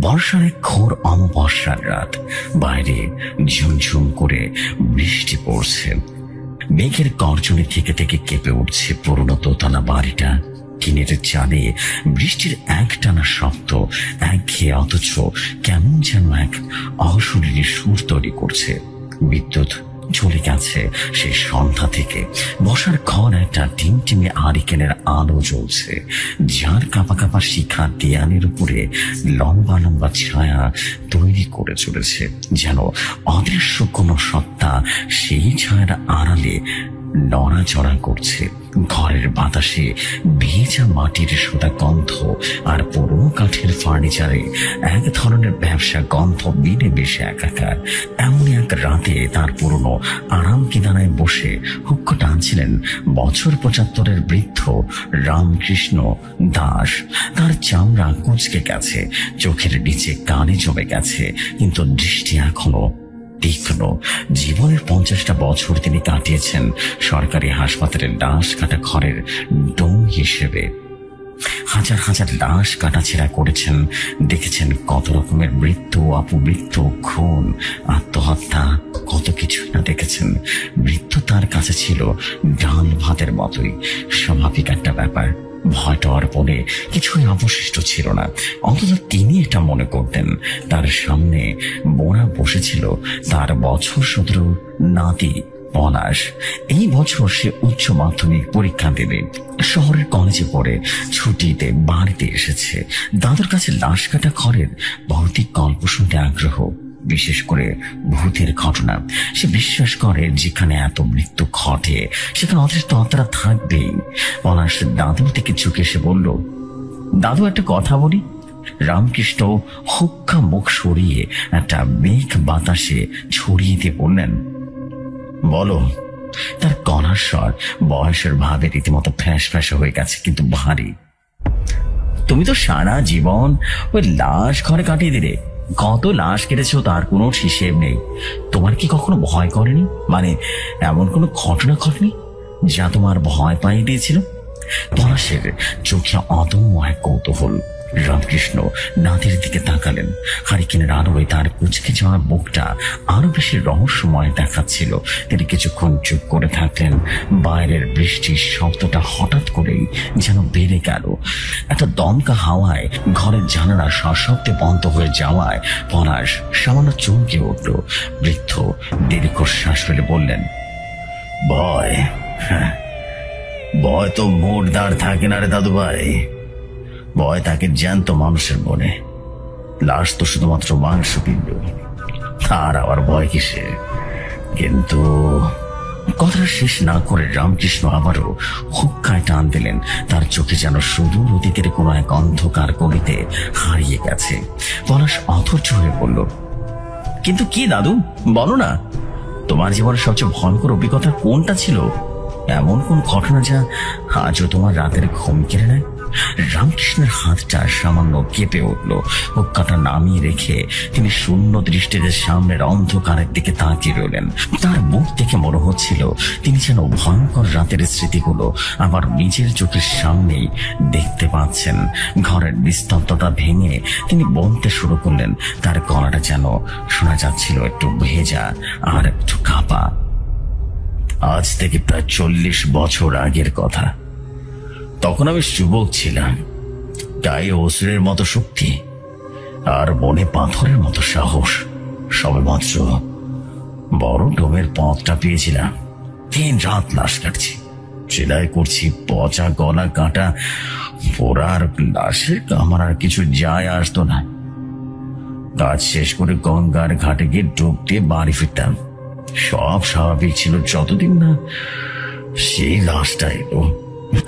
বর্ষার এক ঘোর অমাবস্যার রাত। বাইরে ঝুমঝুম করে বৃষ্টি পড়ছে। মেঘের গর্জনে থেকে থেকে কেঁপে উঠছে পুরনো দোতলা বাড়িটা। টিনের চালে বৃষ্টির একটানা শব্দ একঘেয়ে অথচ কেমন যেন এক অশরীরী সুর তৈরি করছে। বিদ্যুৎ চলে গেছে সেই সন্ধ্যা থেকে। বসার ঘর একটা টিমটিমে হারিকেনের আলো জ্বলছে, যার কাঁপা কাঁপা শিখা দেয়ালের উপরে লম্বা লম্বা ছায়া তৈরি করে চলেছে, যেন অদৃশ্য কোনো সত্তা সেই ছায়ার আড়ালে নড়াচড়া করছে। ঘরের বাতাসে ভেজা মাটির সোদা গন্ধ আর পুরো কাঠের ফার্নিচারে এক ধরনের ব্যবসা গন্ধ মিলে বেশে একাকার। এমন এক রাতে তার পুরনো আরাম কেদারায় বসে হুক্কা টানছিলেন বছর 75-এর বৃদ্ধ রামকৃষ্ণ দাস। তার চামড়া কুঁচকে গেছে, চোখের নিচে কানে জমে গেছে, কিন্তু দৃষ্টি এখনো তীক্ষ্ণ। জীবনের 50টা বছর তিনি কাটিয়েছেন সরকারি হাসপাতালের লাশ কাটা ঘরের ডোম হিসেবে। হাজার হাজার লাশ কাটাছেড়া করেছেন, দেখেছেন কত রকমের মৃত্যু, অপমৃত্যু, খুন, আত্মহত্যা, কত কিছু না দেখেছেন। মৃত্যু তার কাছে ছিল ডাল ভাতের মতোই স্বাভাবিক একটা ব্যাপার। ভয়টা আর বলে কিছুই অবশিষ্ট ছিল না, অন্তত তিনি এটা মনে করতেন। তার সামনে বোনা বসেছিল তার বছর 17 নাতি পলাশ। এই বছর সে উচ্চ মাধ্যমিক পরীক্ষা দেবে। শহরের কলেজে পড়ে ছুটিতে বাড়িতে এসেছে। দাদুর কাছে লাশ কাটা ঘরের ভৌতিক গল্প শুনতে আগ্রহ, বিশেষ করে ভূতের ঘটনা। সে বিশ্বাস করে যেখানে এত মৃত্যু ঘটে সেখানে অদৃষ্ট আত্মারা থাকবেই। পলাশ দাদুর দিকে ঝুঁকে এসে বলল, দাদু একটা কথা বলি। রামকৃষ্ণ হুক্কা মুখ সরিয়ে একটা মেঘ বাতাসে ছড়িয়ে দিয়ে বললেন, বলো। তার গলার স্বর বয়সের ভাবে রীতিমতো ফ্যাঁস ফ্যাঁসা হয়ে গেছে, কিন্তু ভারী। তুমি তো সারা জীবন ওই লাশ ঘরে কাটিয়ে দিলে। কত লাশ কেটেছ তার কোনো হিসেব নেই। তোমার কি কখনো ভয় করেনি? মানে এমন কোনো ঘটনা ঘটেনি যা তোমার ভয় পাইয়ে দিয়েছিল? পলাশের চোখে অদম্য এক কৌতূহল। রামকৃষ্ণ নাতির দিকে তাকালেন। হারিকেনের আলোয় তার কুচকে যাওয়া বুকটা আরো বেশি রহস্যময় দেখাচ্ছিল। তিনি কিছুক্ষণ চুপ করে থাকলেন। বাইরের বৃষ্টির শব্দটা হঠাৎ করেই যেন বেড়ে গেল। একটা দমকা হাওয়ায় ঘরের জানালা সশব্দে বন্ধ হয়ে যাওয়ায় পলাশ সামান্য চমকে উঠল। বৃদ্ধ দীর্ঘ শ্বাস ফেলে বললেন, ভয়? হ্যাঁ, ভয় তো মোটদার থাকে না রে দাদু ভাই। ভয় থাকে জ্যান্ত মানুষের মনে। লাশ তো শুধুমাত্র মাংসপিণ্ড, তার আবার ভয় কিসে? কিন্তু কথাটা শেষ না করে রামকৃষ্ণ আবারও হুক্কায় টান দিলেন। তার চোখে যেন সুদূর অতীতের কোনো এক অন্ধকার গলিতে হারিয়ে গেছে। পলাশ অধৈর্য হয়ে বলল, কিন্তু কি দাদু, বলো না। তোমার জীবনের সবচেয়ে ভয়ঙ্কর অভিজ্ঞতা কোনটা ছিল? এমন কোন ঘটনা যা আজও তোমার রাতের ঘুম কেড়ে নেয়? রামকৃষ্ণের হাতটা সামান্য কেঁপে উঠল। হুক্কাটা নামিয়ে রেখে তিনি শূন্য দৃষ্টিতে সামনের অন্ধকারের দিকে তাকিয়ে রইলেন। তার মুখ দেখে মনে হচ্ছিল তিনি যেন ভয়ঙ্কর রাতের স্মৃতিগুলো আবার নিজের চোখের সামনেই দেখতে পাচ্ছেন। ঘরের নিস্তব্ধতা ভেঙে তিনি বলতে শুরু করলেন। তার গলাটা যেন শোনা যাচ্ছিল একটু ভেজা আর একটু কাঁপা। আজ থেকে প্রায় 40 বছর আগের কথা। তখন আমি যুবক ছিলাম, গায়ে অসুরের মতো শক্তি আর মনে পাথরের মতো সাহস। সবেমাত্র বড় ডোমের পথটা পেয়েছিলাম। 3 রাত লাশ কাটছি, সেলাই করছি, পচা গলা কাটা পোড়ার লাশের আমার আর কিছু যায় আসতো না। কাজ শেষ করে গঙ্গার ঘাটে গিয়ে ডুব দিয়ে বাড়ি ফিরতাম। সব স্বাভাবিক ছিল যতদিন না সেই লাশটা এলো।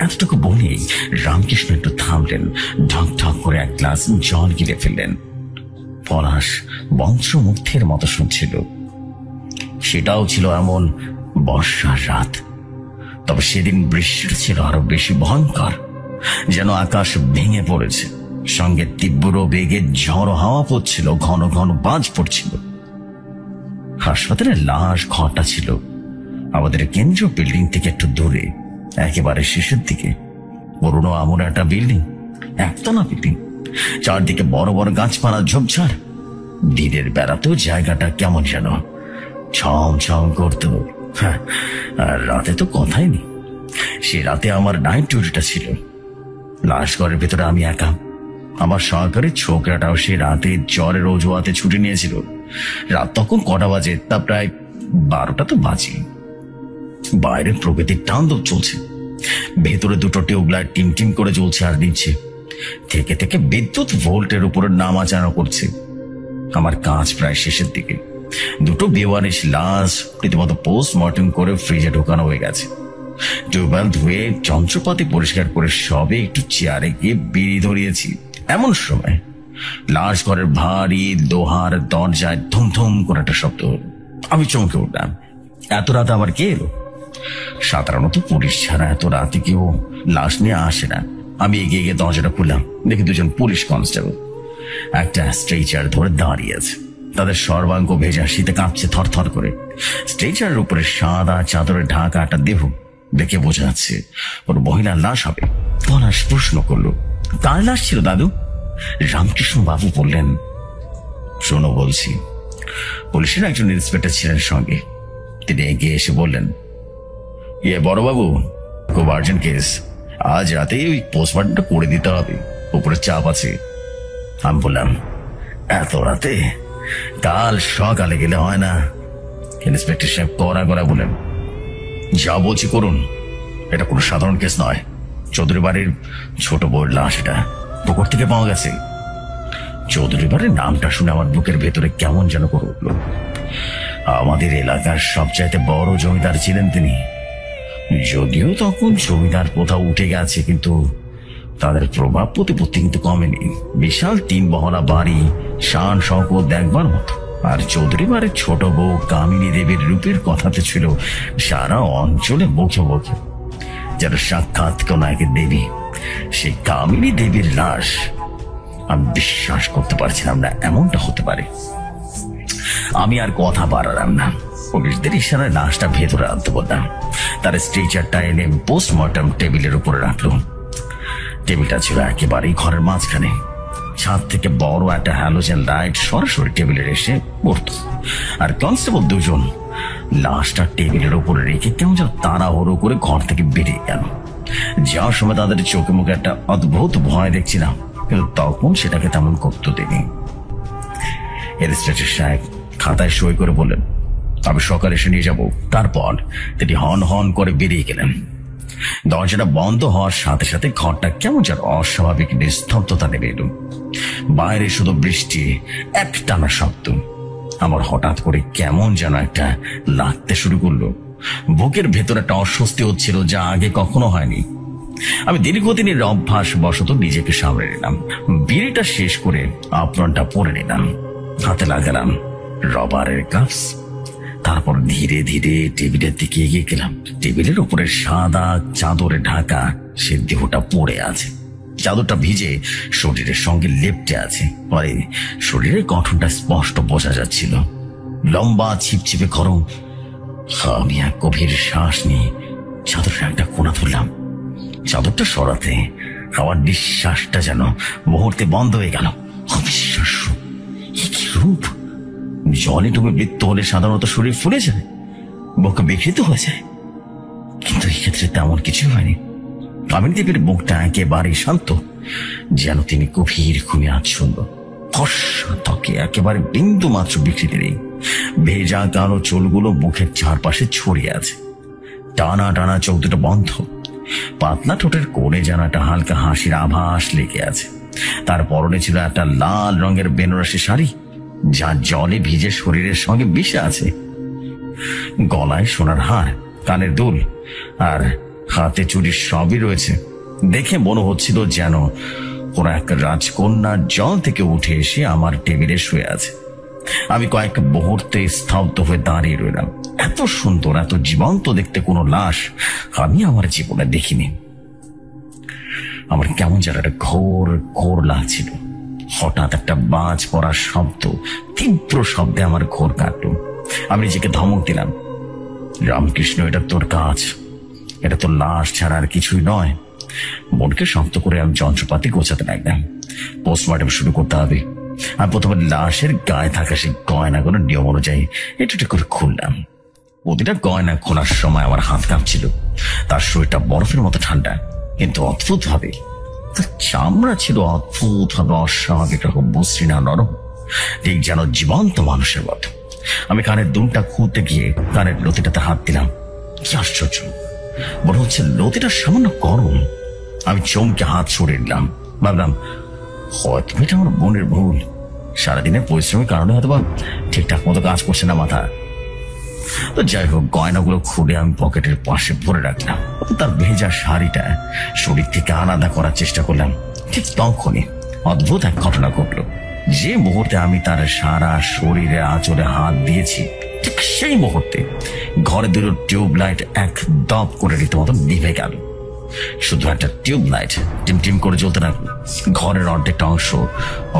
এতটুকু বলেই রামকৃষ্ণ একটু থামলেন, ঢক ঢক করে এক গ্লাস জল গিলে ফেললেন। পলাশ বংশমুগ্ধের মতো শুনছিল। সেটাও ছিল এমন বর্ষার রাত, তবে সেদিন বৃষ্টিটা ছিল আরো বেশি ভয়ঙ্কর। যেন আকাশ ভেঙে পড়েছে, সঙ্গে তীব্র বেগে ঝড় হাওয়া পড়ছিল, ঘন ঘন বাজ পড়ছিল। হাসপাতালের লাশ ঘরটা ছিল আমাদের কেন্দ্রীয় বিল্ডিং থেকে একটু দূরে, একেবারে শেষের দিকে। পুরনো আমলের একটা বিল্ডিং, একতলা বিল্ডিং। চারদিকে বড় বড় গাছপালা ঝোপঝাড়। দিনের বেড়াতেও জায়গাটা কেমন যেন ছম করতো। আর রাতে তো কথাই নেই। সে রাতে আমার নাইট ডিউটিটা ছিল। লাশ ঘরের ভেতরে আমি একা। আমার সহকারী ছোকরাটাও সে রাতে জ্বরের অজুহাতে ছুটি নিয়েছিল। রাত তখন কটা বাজে? তা প্রায় 12টা তো বাজে। বাইরে প্রকৃতির তাণ্ডব চলছে। ভেতরে দুটো টিউবলাইট টিম করে জ্বলছে আর নিচ্ছে। থেকে থেকে বিদ্যুৎ ভোল্টের উপরে নামাচানা করছে। আমার কাজ প্রায় শেষের দিকে। দুটো বেওয়ারিশ লাশ রীতিমতো পোস্টমর্টম করে ফ্রিজে ঢোকানো হয়ে গেছে। টিউবওয়েল ধুয়ে যন্ত্রপাতি পরিষ্কার করে সবে একটু চেয়ারে গিয়ে বিড়ি ধরিয়েছি। এমন সময় লাশ ঘরের ভারী লোহার দরজায় ধুম করে একটা শব্দ হলো। আমি চমকে উঠলাম। এত রাতে আবার কে এলো? সাধারণত পুলিশ ছাড়া এত রাতে কেউ লাশ নিয়ে আসে না। আমি এগিয়ে গিয়ে দরজাটা খুললাম। দেখি দুজন পুলিশ কনস্টেবল একটা স্ট্রেচার ধরে দাঁড়িয়ে আছে। তাদের সর্বাঙ্গ ভেজা, শীতে কাঁপছে থরথর করে। স্ট্রেচারের উপরে সাদা চাদরে ঢাকা একটা দেহ। দেখে বোঝা যাচ্ছে ওর মহিলার লাশ হবে। পলাশ প্রশ্ন করলো, কার লাশ ছিল দাদু? রামকৃষ্ণ বাবু বললেন, শোনো বলছি। পুলিশের একজন ইন্সপেক্টর ছিলেন সঙ্গে। তিনি এগিয়ে এসে বললেন, বড়বাবু, খুব আর্জেন্ট কেস। আজ রাতে ওই পোস্টমর্টমটা করে দিতে হবে, উপরে চাপ আছে। আমি বললাম, এত রাতে? কাল সকালে গেলে হয় না? ইন্সপেক্টর সাহেব কড়া বলেন, যা বলছি করুন। এটা কোনো সাধারণ কেস নয়। চৌধুরী বাড়ির ছোট বউর লাশ। এটা পুকুর থেকে পাওয়া গেছে। চৌধুরী বাড়ির নামটা শুনে আমার বুকের ভেতরে কেমন যেন করে উঠল। আমাদের এলাকার সবচাইতে বড় জমিদার ছিলেন তিনি। যদিও তখন জমিদার প্রথা উঠে গেছে, কিন্তু তাদের প্রভাব প্রতিপত্তি কিন্তু কমেনি। বিশাল 3 মহলা বাড়ি, শান শওকত দেখবার মতো। আর চৌধুরী বাড়ির ছোট বউ কামিনী দেবীর রূপের কথাতে ছিল সারা অঞ্চলে মুখে মুখে, যারা সাক্ষাৎ কোন এক দেবী। সেই কামিনী দেবীর লাশ। আমি বিশ্বাস করতে পারছিলাম না এমনটা হতে পারে। আমি আর কথা বাড়ালাম না। পুলিশদের ইশারায় লাশটা ভেতরে আনতে বললাম। তার স্ট্রেচারটা এনে পোস্টমর্টম টেবিলের উপরে রাখলো। টেবিলটা ছিল একেবারেই ঘরের মাঝখানে। ছাদ থেকে বড় একটা হ্যালোজেন লাইট সরাসরি টেবিলের এসে পড়ত। আর কনস্টেবল দুজন লাশটা টেবিলের উপরে রেখে কেমন যেন তাড়াহুড়ো করে ঘর থেকে বেরিয়ে গেল। যাওয়ার সময় তাদের চোখে মুখে একটা অদ্ভুত ভয় দেখছিলাম, কিন্তু তখন সেটাকে তেমন করতে দিনি। ইন্সপেক্টর সাহেব খাতায় সই করে বললেন, আমি সকালে এসে নিয়ে যাব। তারপর তিনি হন করে বেরিয়ে গেলেন। দরজাটা বন্ধ হওয়ার সাথে সাথে ঘরটা কেমন যেন অস্বাভাবিক নিস্তব্ধতা নেমে এলো। বাইরে শুধু বৃষ্টি, একটানা শব্দ। আমার হঠাৎ করে কেমন যেন একটা লাগতে শুরু করলো। বুকের ভেতর একটা অস্বস্তি হচ্ছিল, যা আগে কখনো হয়নি। আমি দীর্ঘদিনের অভ্যাস বশত নিজেকে সামলে নিলাম। বিড়িটা শেষ করে আপরনটা পরে নিলাম। হাতে লাগালাম রবারের গ্লাভস। তারপর ধীরে ধীরে টেবিলের দিকে এগিয়ে গেলাম। টেবিলের উপরে সাদা চাদরে ঢাকা সে দেহটা পড়ে আছে। চাদরটা ভিজে শরীরের সঙ্গে লেপ্টে আছে। পরে শরীরের গঠনটা স্পষ্ট বোঝা যাচ্ছিল। লম্বা ছিপছিপে গরম। আমি এক গভীর শ্বাস নিয়ে চাদরের একটা কোণা ধরলাম। চাদরটা সরাতে আমার নিঃশ্বাসটা যেন মুহূর্তে বন্ধ হয়ে গেল। অবিশ্বাস্য, কি রূপ! জলে ডুবে মৃত্যু হলে সাধারণত শরীর ফুলে যায়, বুক বিকৃত হয়ে যায়, কিন্তু এই ক্ষেত্রে তেমন কিছু হয়নি। কামিনী দেবীর মুখটা একেবারে শান্ত, যেন তিনি গভীর ঘুমে আচ্ছন্ন। ফর্সা ত্বকে একেবারে বিন্দু মাত্র বিকৃতি নেই। ভেজা কালো চুলগুলো মুখের চারপাশে ছড়িয়ে আছে। টানা টানা চোখ দুটো বন্ধ। পাতলা ঠোঁটের কোণে যেন একটা হালকা হাসির আভাস লেগে আছে। তার পরনে ছিল একটা লাল রঙের বেনারসি শাড়ি, যা জলে ভিজে শরীরের সঙ্গে মিশে আছে। গলায় সোনার হার, কানের দুল আর হাতে চুড়ি সবই রয়েছে। দেখে মনে হচ্ছিল যেন কোন এক রাজকন্যা জল থেকে উঠে এসে আমার টেবিলে শুয়ে আছে। আমি কয়েক মুহূর্তে স্তব্ধ হয়ে দাঁড়িয়ে রইলাম। এত সুন্দর, এত জীবন্ত দেখতে কোনো লাশ আমি আমার জীবনে দেখিনি। আমার কেমন যেন একটা ঘোর লাগছিল। হঠাৎ একটা বাজ পড়ার শব্দ, তীব্র শব্দে আমার ঘোর কাটল। আমি নিজেকে ধমক দিলাম, রামকৃষ্ণ, এটা তোর কাজ। এটা তো লাশ ছাড়া আর কিছুই নয়। মনকে শক্ত করে আমি যন্ত্রপাতি গোছাতে লাগলাম। পোস্টমর্টম শুরু করতে হবে। আমি প্রথমে লাশের গায়ে থাকা সেই গয়নাগুলো নিয়ম অনুযায়ী একটু করে খুললাম। প্রতিটা গয়না খোলার সময় আমার হাত কাঁপছিল। তার শরীরটা বরফের মতো ঠান্ডা, কিন্তু অদ্ভুত ভাবে তার চামড়া ছিল অদ্ভুত ভাবে অস্বাভাবিক রকম মসৃণ আর নরম, ঠিক যেন জীবন্ত মানুষের মতো। আমি কানের দুলটা খুলতে গিয়ে কানের লতিটাতে হাত দিলাম। কি আশ্চর্য, মনে হচ্ছে লতিটা সামান্য গরম। আমি চমকে হাত সরিয়ে নিলাম। ভাবলাম হয়তো এটা আমার বোনের ভুল, সারাদিনের পরিশ্রমের কারণে হয়তো বা ঠিকঠাক মতো কাজ করছে না মাথা। তো যাই হোক, গয়নাগুলো খুলে আমি পকেটের পাশে ভরে রাখলাম। তার ভেজা শাড়িটা শরীর থেকে আলাদা করার চেষ্টা করলাম। ঠিক তখনই অদ্ভুত এক ঘটনা ঘটলো। যে মুহূর্তে আমি তার সারা শরীরে আঁচলে হাত দিয়েছি, ঠিক সেই মুহূর্তে ঘরে দুটো টিউবলাইট এক দপ করে রীতিমতো নিভে গেল। শুধু একটা টিউবলাইট টিমটিম করে জ্বলতে লাগলো। ঘরের অর্ধেকটা অংশ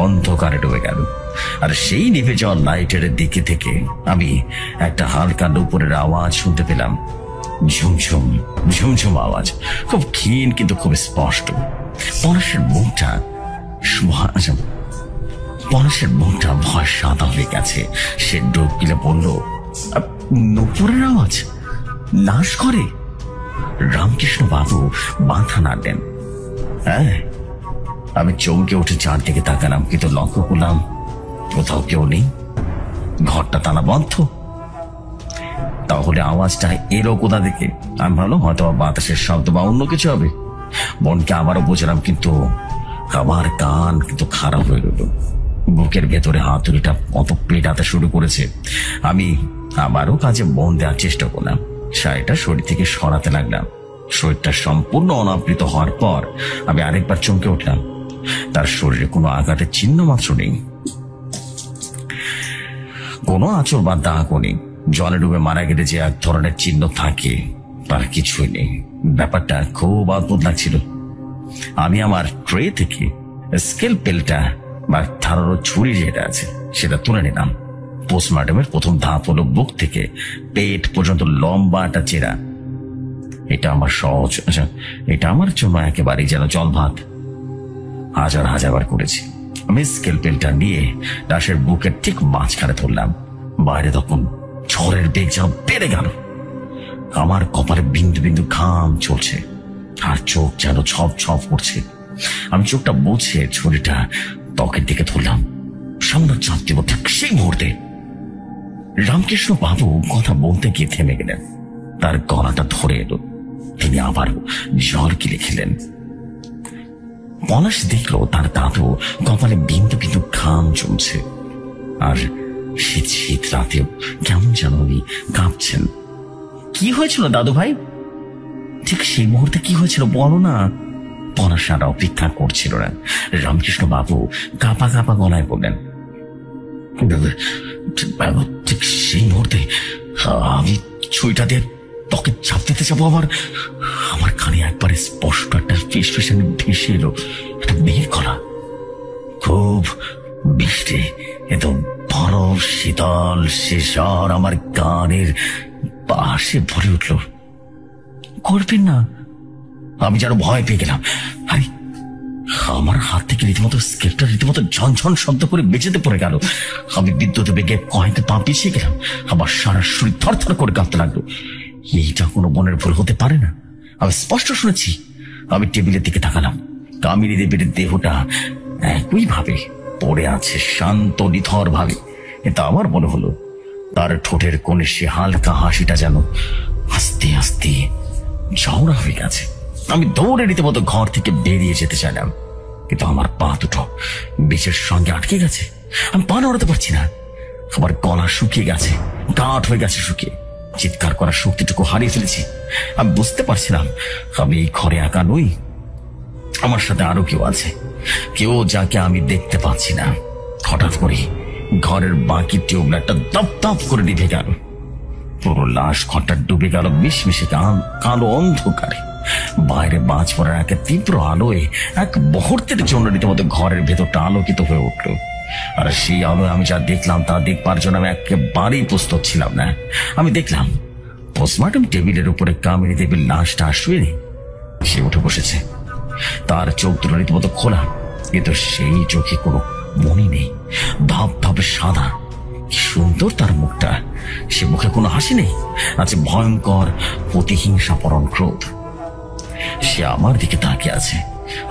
অন্ধকারে ডুবে গেল। আর সেই নিভে যাওয়া লাইটের দিকে থেকে আমি একটা হালকা দুপুরের আওয়াজ শুনতে পেলাম। ঝুমঝুম ঝুমঝুম আওয়াজ, খুব ক্ষীণ কিন্তু খুব স্পষ্ট। পলাশের মুখটা ভয় সাদা হয়ে গেছে। সে ডোব গিলে বলল, নুপুরের আওয়াজ, লাশ করে? রামকৃষ্ণ বাবু মাথা নাড়লেন। হ্যাঁ। আমি চমকে উঠে চারদিকে তাকালাম, কিন্তু লক্ষ্য করলাম কোথাও কেউ নেই। ঘরটা তালা বন্ধ। তাহলে আওয়াজটা এলো কোথা থেকে? আমি ভাবলাম হয়তো বাতাসের শব্দ বা অন্য কিছু হবে। মনকে আবারও বোঝালাম, কিন্তু আমার কান কিন্তু খারাপ হয়ে গেল। বুকের ভেতরে হাতুড়িটা কত পেটাতে শুরু করেছে। আমি আবারও কাজে মন দেওয়ার চেষ্টা করলাম। শাড়িটা শরীর থেকে সরাতে লাগলাম। শরীরটা সম্পূর্ণ অনাবৃত হওয়ার পর আমি আরেকবার চমকে উঠলাম। তার শরীরে কোনো আঘাতের চিহ্ন মাত্র নেই, কোনো আঁচড় বা দাগও নেই। জলে ডুবে মারা গেলে যে এক ধরনের চিহ্ন থাকে তার কিছুই নেই। ব্যাপারটা খুব অদ্ভুত লাগছিল। আমি আমার ট্রে থেকে স্কেলপেলটা বা ধারালো ছুরি যেটা আছে সেটা তুলে নিলাম। পোস্টমর্টমের প্রথম ধাপ হলো বুক থেকে পেট পর্যন্ত লম্বা একটা চেরা। এটা আমার সহজ, এটা আমার জন্য একেবারেই যেন জল ভাত। হাজার বার করেছি। আমি স্কেলপেলটা নিয়ে লাশের বুকের ঠিক মাঝখানে ধরলাম। বাইরে তখন ঝড়ের বেগ যেন বেড়ে গেল। আমার কপালে বিন্দু বিন্দু ঘাম চলছে আর চোখ যেন ছপ ছপ করছে। আমি চোখটা মুছে ছুরিটা ত্বকের দিকে ধরলাম। সামনে চাপ দিব, ঠিক সেই মুহূর্তে রামকৃষ্ণ বাবু কথা বলতে গিয়ে থেমে গেলেন। তার গলাটা ধরে এলো। তিনি আবার জল গিলে খেলেন। পলাশ দেখলো তার দাদু কপালে বিন্দু বিন্দু ঘাম জমছে, আর শীত শীত রাতেও কেমন যেন উনি কাঁপছেন। কি হয়েছিল দাদু ভাই? ঠিক সেই মুহূর্তে কি হয়েছিল বলো না? পলাশ আর অপেক্ষা করছিল না। রামকৃষ্ণ বাবু কাঁপা কাঁপা গলায় বললেন, ঠিক সেই মুহূর্তে আমি ছুরিটা দিয়ে তোকে চাপ দিতে যাবো, আমার কানে একবারে স্পষ্ট একটা ফিসফিসানি ভেসে এলো। একটা মেয়ের গলা, খুব বৃষ্টি, এত বরফ শীতল সে স্বর আমার কানের পাশে ভরে উঠল। করবেন না। আমি যেন ভয় পেয়ে গেলাম। আরে আমার হাত থেকে রীতিমতো স্কেলটা রীতিমতো ঝনঝন শব্দ করে বেঁচেতে পড়ে গেল। আমি বিদ্যুৎ বেগে কয়েকটা পা পিছিয়ে গেলাম। আমার সারা শরীর থরথর করে কাঁপতে লাগলো। এইটা কোনো মনের ভুল হতে পারে না, আমি স্পষ্ট শুনেছি। আমি টেবিলের দিকে তাকালাম। কামিনী দেবীর দেহটা একই ভাবে পড়ে আছে, শান্ত নিথর ভাবে। এটা আমার মনে হলো তার ঠোঁটের কোণে সে হালকা হাসিটা যেন আস্তে আস্তে ঝাউড়া হয়ে গেছে। আমি দৌড়ে রীতিমতো ঘর থেকে বেরিয়ে যেতে চাইলাম, কিন্তু আমার পা দুটো বিচের সঙ্গে আটকে গেছে। আমি পা নড়াতে পারছি না। আমার গলা শুকিয়ে গেছে, গাঁট হয়ে গেছে শুকিয়ে। চিৎকার করার শক্তিটুকু হারিয়ে ফেলেছি। আমি বুঝতে পারছিলাম আমি এই ঘরে একা নই, আমার সাথে আরো কেউ আছে, কেউ যাকে আমি দেখতে পাচ্ছি না। হঠাৎ করে ঘরের বাকি টিউবলাইটটা দপ দপ করে নিভে গেল। পুরো লাশ ঘরটা ডুবে গেল মিশমিশে কালো অন্ধকারে। বাইরে বাজ পড়ার এক তীব্র আলোয় এক মুহূর্তের জন্য রীতিমতো ঘরের ভেতরটা আলোকিত হয়ে উঠল। আর সেই আলোয় আমি যা দেখলাম তা দেখবার জন্য আমি একেবারেই প্রস্তুত ছিলাম না। আমি দেখলাম পোস্টমর্টম টেবিলের উপরে কামিনী দেবীর লাশটা শুয়ে সে উঠে বসেছে। তার চোখ দুটো রীতিমতো খোলা, কিন্তু সেই চোখে কোনো মনি নেই, ভাব ভাবে সাদা। কি সুন্দর তার মুখটা, সে মুখে কোনো হাসি নেই, আছে ভয়ঙ্কর প্রতিহিংসাপরণ ক্রোধ। সে আমার দিকে তাকিয়ে আছে,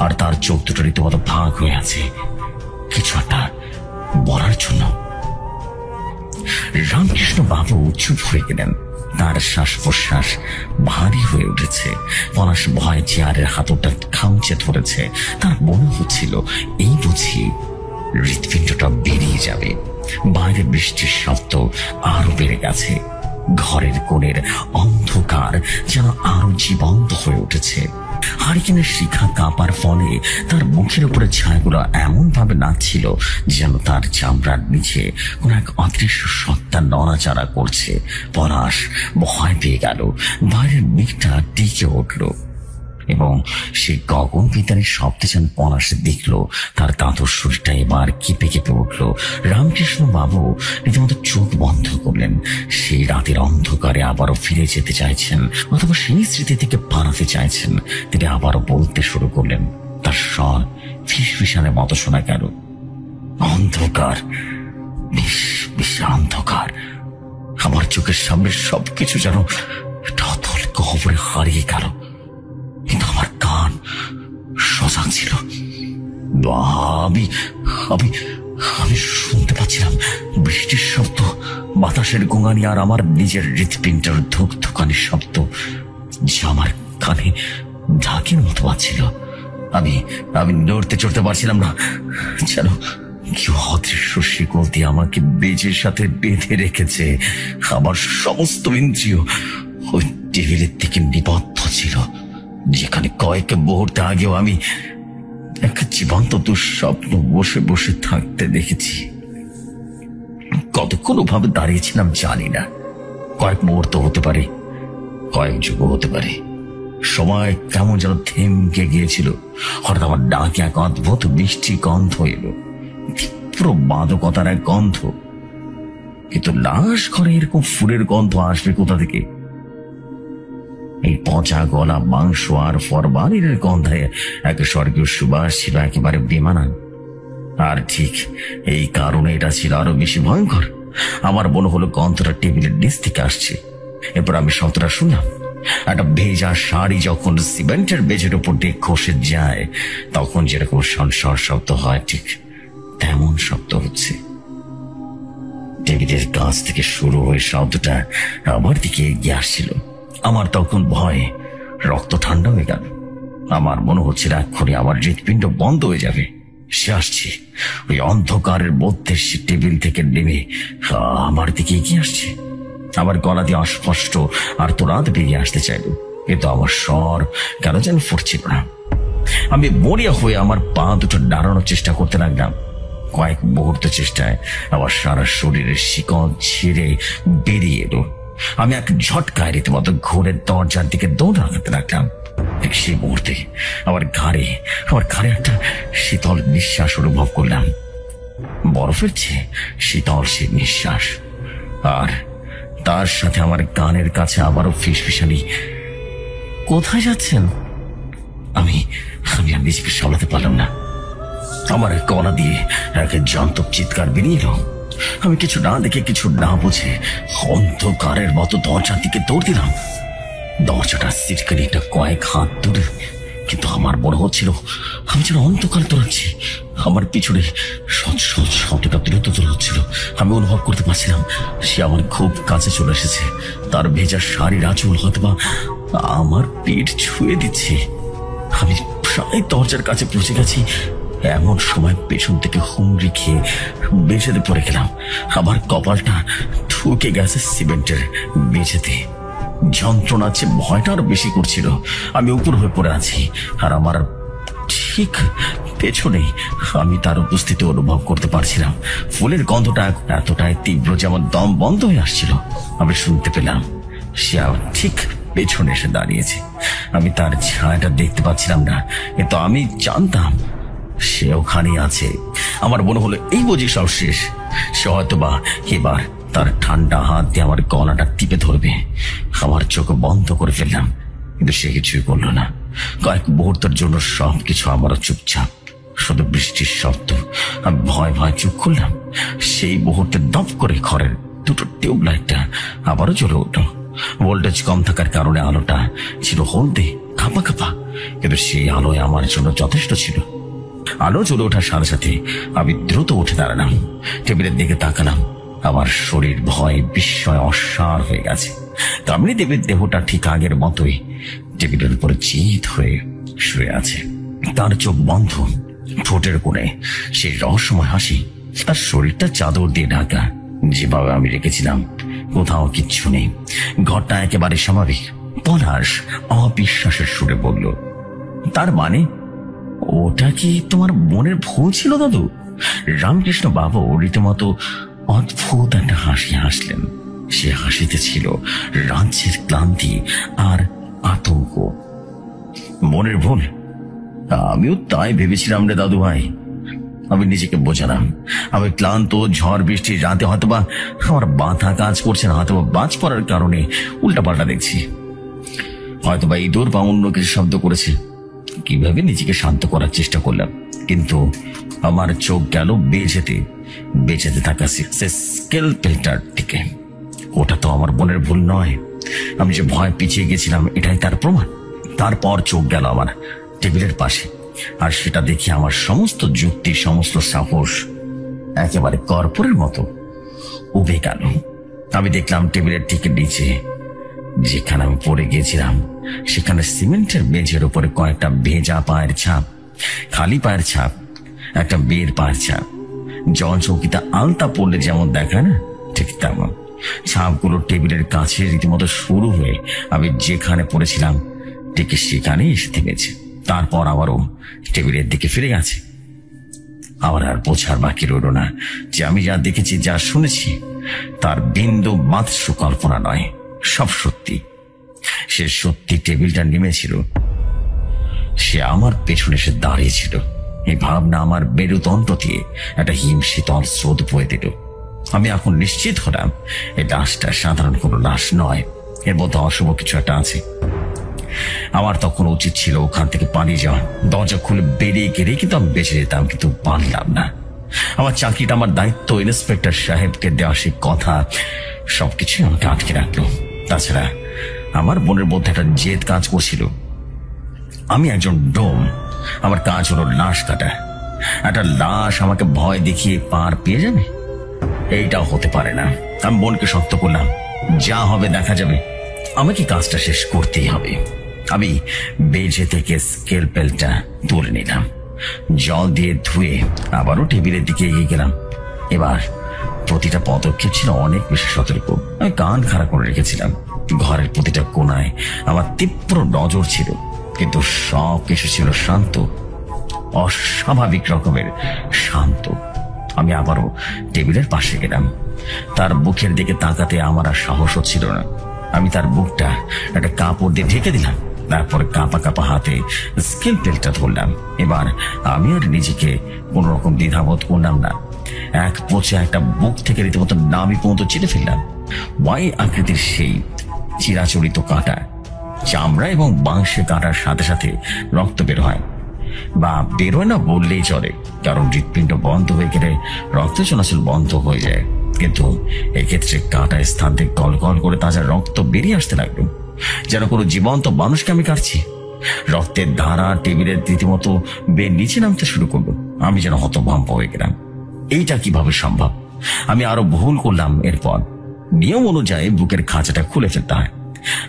আর তার চোখ দুটো রীতিমতো ভাগ হয়ে আছে কিছু একটা বলার জন্য। রামকৃষ্ণ বাবু চুপ হয়ে গেলেন, তার শ্বাস প্রশ্বাস ভারী হয়ে উঠেছে। পলাশ ভয় চেয়ারের হাতটা খামচে ধরেছে। তার মনে হচ্ছিল এই বুঝি হৃৎপিণ্ডটা বেরিয়ে যাবে। বাইরে বৃষ্টির শব্দ আরো বেড়ে গেছে। ঘরের কোণের অন্ধকার যেন আরো জীবন্ত হয়ে উঠেছে। হারিকেনের শিখা কাঁপার ফলে তার মুখের উপরে ছায়াগুলো এমন ভাবে নাচছিল যেন তার চামড়ার নিচে কোন এক অদৃশ্য সত্তা নড়াচড়া করছে। পলাশ ভয় পেয়ে গেল। বাইরের মেঘটা টিকে উঠল এবং সেই গগন বিতানের শব্দে যেন পলাশ দেখল তার কাঁতর শরীরটা এবার কেঁপে কেঁপে উঠল। রামকৃষ্ণ বাবু রীতিমতো চোখ বন্ধ করলেন। সেই রাতের অন্ধকারে আবারও ফিরে যেতে চাইছেন, অথবা সেই স্মৃতি থেকে পালাতে চাইছেন। তিনি আবারও বলতে শুরু করলেন। তার স্বর ফিসফিসানের মতো শোনা গেল। অন্ধকার, বিশাল অন্ধকার। আমার চোখের সামনে সবকিছু যেন অতল গহ্বরে হারিয়ে গেল, কিন্তু আমার কান সজাগ ছিল। আমি আমি আমি শুনতে পাচ্ছিলাম বৃষ্টির শব্দ, বাতাসের গোঙানি, আর আমার নিজের হৃৎপিণ্ডের ধুকধুকানির শব্দ, যা আমার কানে ঢাকের মতো পাচ্ছিল। আমি নড়তে চড়তে পারছিলাম না, যেন কেউ অদৃশ্য শিকল দিয়ে আমাকে বেজের সাথে বেঁধে রেখেছে। আমার সমস্ত ইন্দ্রিয় ওই টেবিলের দিকে নিবদ্ধ ছিল, যেখানে কয়েক মুহূর্ত আগেও আমি এক জীবন্ত দুঃস্বপ্ন বসে বসে থাকতে দেখেছি। কতক্ষণ ওভাবে দাঁড়িয়েছিলাম জানি না, কয়েক মুহূর্ত হতে পারে, কয়েক যুগ হতে পারে। সময় কেমন যেন থেমকে গিয়েছিল। হঠাৎ আমার ডাকে এক অদ্ভুত মিষ্টি গন্ধ এলো, তীব্র মাদকতার এক গন্ধ। কিন্তু লাশ ঘরে এরকম ফুলের গন্ধ আসবে কোথা থেকে? এই পচা গলা মাংস আর ফরমালিনের গন্ধে এক স্বর্গীয় সুবাস ছিল একেবারে বেমানান। আর ঠিক এই কারণে এটা ছিল আরো বেশি ভয়ঙ্কর। আমার মনে হলো গন্ধটা টেবিলের নিচ থেকে আসছে। এরপর আমি শব্দটা শুনলাম। একটা ভেজা শাড়ি যখন সিমেন্টের বেজের উপর দিয়ে খসে যায়, তখন যেরকম সনসর শব্দ হয়, ঠিক তেমন শব্দ হচ্ছে। টেবিলের কাছ থেকে শুরু হয়ে শব্দটা আমার দিকে এগিয়ে আসছিল। আমার তখন ভয়ে রক্ত ঠান্ডা হয়ে গেল। আমার মনে হচ্ছিল এক্ষুনি আমার হৃৎপিণ্ড বন্ধ হয়ে যাবে। সে আসছে, ওই অন্ধকারের মধ্যে সে টেবিল থেকে নেমে আমার দিকে এগিয়ে আসছে। আমার গলা দিয়ে অস্পষ্ট আর তোরাত বেরিয়ে আসতে চাইল, কিন্তু আমার স্বর কেন যেন ফুটছিল না। আমি মরিয়া হয়ে আমার পা দুটো নাড়ানোর চেষ্টা করতে লাগলাম। কয়েক মুহূর্ত চেষ্টায় আমার সারা শরীরের শিকল ছিঁড়ে বেরিয়ে এলো। আমি এক ঝটকায় রীতিমতো ঘোরের দরজার দিকে দৌড় লাগাতে লাগলাম। ঠিক সেই মুহূর্তে আমার ঘাড়ে একটা শীতল নিঃশ্বাস অনুভব করলাম। বরফের চেয়ে শীতল সে নিঃশ্বাস, আর তার সাথে আমার কানের কাছে আবারও ফিসফিসানি। কোথায় যাচ্ছেন? আমি আর নিজেকে সামলাতে পারলাম না। আমার গলা দিয়ে এক যন্ত্র চিৎকার বেরিয়ে এলো। আমি কিছু না দেখে, কিছু না বুঝে অন্ধকারের মতো দরজার দিকে দৌড় দিলাম। দরজাটা সিটকানিটা কয়েক হাত দূরে, কিন্তু আমার মনে হচ্ছিল আমি যেন অন্ধকার দৌড়াচ্ছি। আমার পিছনে শব্দটা দ্রুত হচ্ছিল। আমি অনুভব করতে পারছিলাম সে আমার খুব কাছে চলে এসেছে। তার ভেজা শাড়ির আঁচল হয়তোবা আমার পিঠ ছুঁয়ে দিচ্ছে। আমি প্রায় দরজার কাছে পৌঁছে গেছি। এমন সময় পেছন থেকে হুমড়ি খেয়ে মেঝেতে পড়ে গেলাম। আমার কপালটা ঢুকে গেছে সিমেন্টের মেঝেতে। যন্ত্রণার চেয়ে ভয়টা আরো বেশি করছিল। আমি উপর হয়ে পড়ে আছি, আর আমার ঠিক পেছনে আমি তার উপস্থিতি অনুভব করতে পারছিলাম। ফুলের গন্ধটা এতটাই তীব্র যেমন দম বন্ধ হয়ে আসছিল। আমি শুনতে পেলাম সে ঠিক পেছনে এসে দাঁড়িয়েছে। আমি তার ছায়াটা দেখতে পাচ্ছিলাম না, কিন্তু আমি জানতাম সে ওখানে আছে। আমার মনে হলো এই বুঝি সব শেষ। সে হয়তোবা এবার তার ঠান্ডা হাত দিয়ে আমার গলাটা টিপে ধরবে। আমার চোখ বন্ধ করে ফেললাম, কিন্তু সে কিছুই করলো না। কয়েক মুহূর্তের জন্য সবকিছু আমারও চুপচাপ, শুধু বৃষ্টির শব্দ। আমি ভয় ভয় চুপ করলাম। সেই মুহূর্তে দপ করে ঘরের দুটো টিউবলাইটটা আবারও জ্বলে উঠল। ভোল্টেজ কম থাকার কারণে আলোটা ছিল হলদে, খাপা খাপা, কিন্তু সেই আলোয় আমার জন্য যথেষ্ট ছিল। আলো জ্বলে ওঠার সাথে সাথে আমি দ্রুত উঠে দাঁড়ালাম, টেবিলের দিকে তাকালাম। আমার শরীর ভয় বিস্ময় অসার হয়ে গেছে। কামিনী দেবীর দেহটা ঠিক আগের মতোই টেবিলের উপরে চিত হয়ে শুয়ে আছে। তার চোখ বন্ধ, ঠোঁটের কোণে সেই রহস্যময় হাসি। তার শরীরটা চাদর দিয়ে ঢাকা, যেভাবে আমি রেখেছিলাম কোথাও কিচ্ছু নেই। ঘরটা একেবারে স্বাভাবিক। পলাশ অবিশ্বাসের সুরে বলল, তার মানে ওটা কি তোমার মনের ভুল ছিল দাদু? রামকৃষ্ণ বাবু রীতিমতো অদ্ভুত একটা হাসি হাসলেন। সে হাসিতে ছিল রাজ্যের ক্লান্তি আর আতঙ্ক। মনের ভুল? আমিও তাই ভেবেছিলাম রে দাদু ভাই। আমি নিজেকে বোঝালাম, আমি ক্লান্ত, ঝড় বৃষ্টির রাতে হয়তোবা আমার মাথা কাজ করছে না, হয়তোবা বাজ পড়ার কারণে উল্টাপাল্টা দেখছি, হয়তোবা ইঁদুর বা অন্য কিছু শব্দ করেছে। কিভাবে নিজেকে শান্ত করার চেষ্টা করলাম, কিন্তু আমার চোখ গেল বেজেতে থাকা স্কেলপেলটার দিকে। ওটা তো আমার বোনের ভুল নয়। আমি যে ভয় পিছিয়ে গেছিলাম এটাই তার প্রমাণ। তারপর চোখ গেল আমার টেবিলের পাশে, আর সেটা দেখে আমার সমস্ত যুক্তি, সমস্ত সাহস একেবারে কর্পূরের মতো উবে গেল। আমি দেখলাম টেবিলের ঠিক নিচে যেখানে আমি পড়ে গিয়েছিলাম, সেখানে সিমেন্টের মেঝের উপরে কয়েকটা ভেজা পায়ের ছাপ, খালি পায়ের ছাপ, একটা মেয়ের পায়ের ছাপ। জল চৌকিতে আলতা পড়লে যেমন দেখায় না, ঠিক তেমন ছাপগুলো টেবিলের কাছে রীতিমতো শুরু হয়ে আমি যেখানে পড়েছিলাম ঠিক সেখানেই এসে থেমেছে। তারপর আবারও টেবিলের দিকে ফিরে গেছে। আমার আর বোঝার বাকি রইল না যে আমি যা দেখেছি, যা শুনেছি, তার বিন্দু মাত্র কল্পনা নয়, সব সত্যি। সে সত্যি টেবিলটা নেমেছিল, সে আমার পেছনে এসে দাঁড়িয়েছিল। এই ভাবনা আমার মেরুদণ্ড দিয়ে একটা হিমশীতল স্রোত বয়ে দিল। আমি এখন নিশ্চিত হলাম এই লাশটা সাধারণ কোনো লাশ নয়, এর মধ্যে অশুভ কিছু একটা আছে। আমার তখন উচিত ছিল ওখান থেকে পালিয়ে যাওয়া, দরজা খুলে বেরিয়ে গেলে কিন্তু আমি বেঁচে যেতাম, কিন্তু পারলাম না। আমার চাকরিটা, আমার দায়িত্ব, ইন্সপেক্টর সাহেবকে দেওয়া সেই কথা, সবকিছুই আমাকে আটকে রাখলো। তাছাড়া আমার বোনের মধ্যে একটা জেদ কাজ করছিল। আমি একজন ডোম, আমার কাজ হলো লাশ কাটা। একটা লাশ আমাকে ভয় দেখিয়ে পার পেয়ে যাবে, এইটাও হতে পারে না। আমি বোনকে শক্ত করলাম, যা হবে দেখা যাবে, আমাকে কাজটা শেষ করতেই হবে। আমি বেজে থেকে স্কেলপেলটা তুলে নিলাম, জল দিয়ে ধুয়ে আবারও টেবিলের দিকে এগিয়ে গেলাম। এবার প্রতিটা পদক্ষেপ ছিল অনেক বেশি সতর্ক। আমি কান খাড়া করে রেখেছিলাম। ঘরের প্রতিটা কোণায় আমার তীব্র নজর ছিল, কিন্তু সব কিছু ছিল শান্ত, অস্বাভাবিক রকমের শান্ত। আমি আবারও টেবিলের পাশে গেলাম। তার বুকের দিকে তাকাতে আমার আর সাহস হচ্ছিল না। আমি তার বুকটা একটা কাপড় দিয়ে ঢেকে দিলাম, তারপর কাঁপা কাঁপা হাতে স্কেলপেলটা ধরলাম। এবার আমি আর নিজেকে কোন রকম দ্বিধাবোধ করলাম না। এক পোচে একটা বুক থেকে রীতিমতো নামি পর্যন্ত চিরে ফেললাম। ওয়াই আকৃতির সেই চিরাচরিত কাঁটা, চামড়া এবং মাংসে কাটার সাথে সাথে রক্ত বের হয়, বা বেরোয় না বললেই চলে, কারণ হৃৎপিণ্ড বন্ধ হয়ে গেলে রক্ত চলাচল বন্ধ হয়ে যায়। কিন্তু এক্ষেত্রে কাটা স্থান থেকে গল গল করে তাজা রক্ত বেরিয়ে আসতে লাগলো, যেন কোনো জীবন্ত মানুষকে আমি কাটছি। রক্তের ধারা টেবিলের রীতিমতো বের নিচে নামতে শুরু করলো। আমি যেন হতভম্ব হয়ে গেলাম। এইটা কিভাবে সম্ভব? আমি আরো ভুল করলাম। এরপর নিয়ম অনুযায়ী বুকের খাঁচাটা খুলে ফেলতে হয়।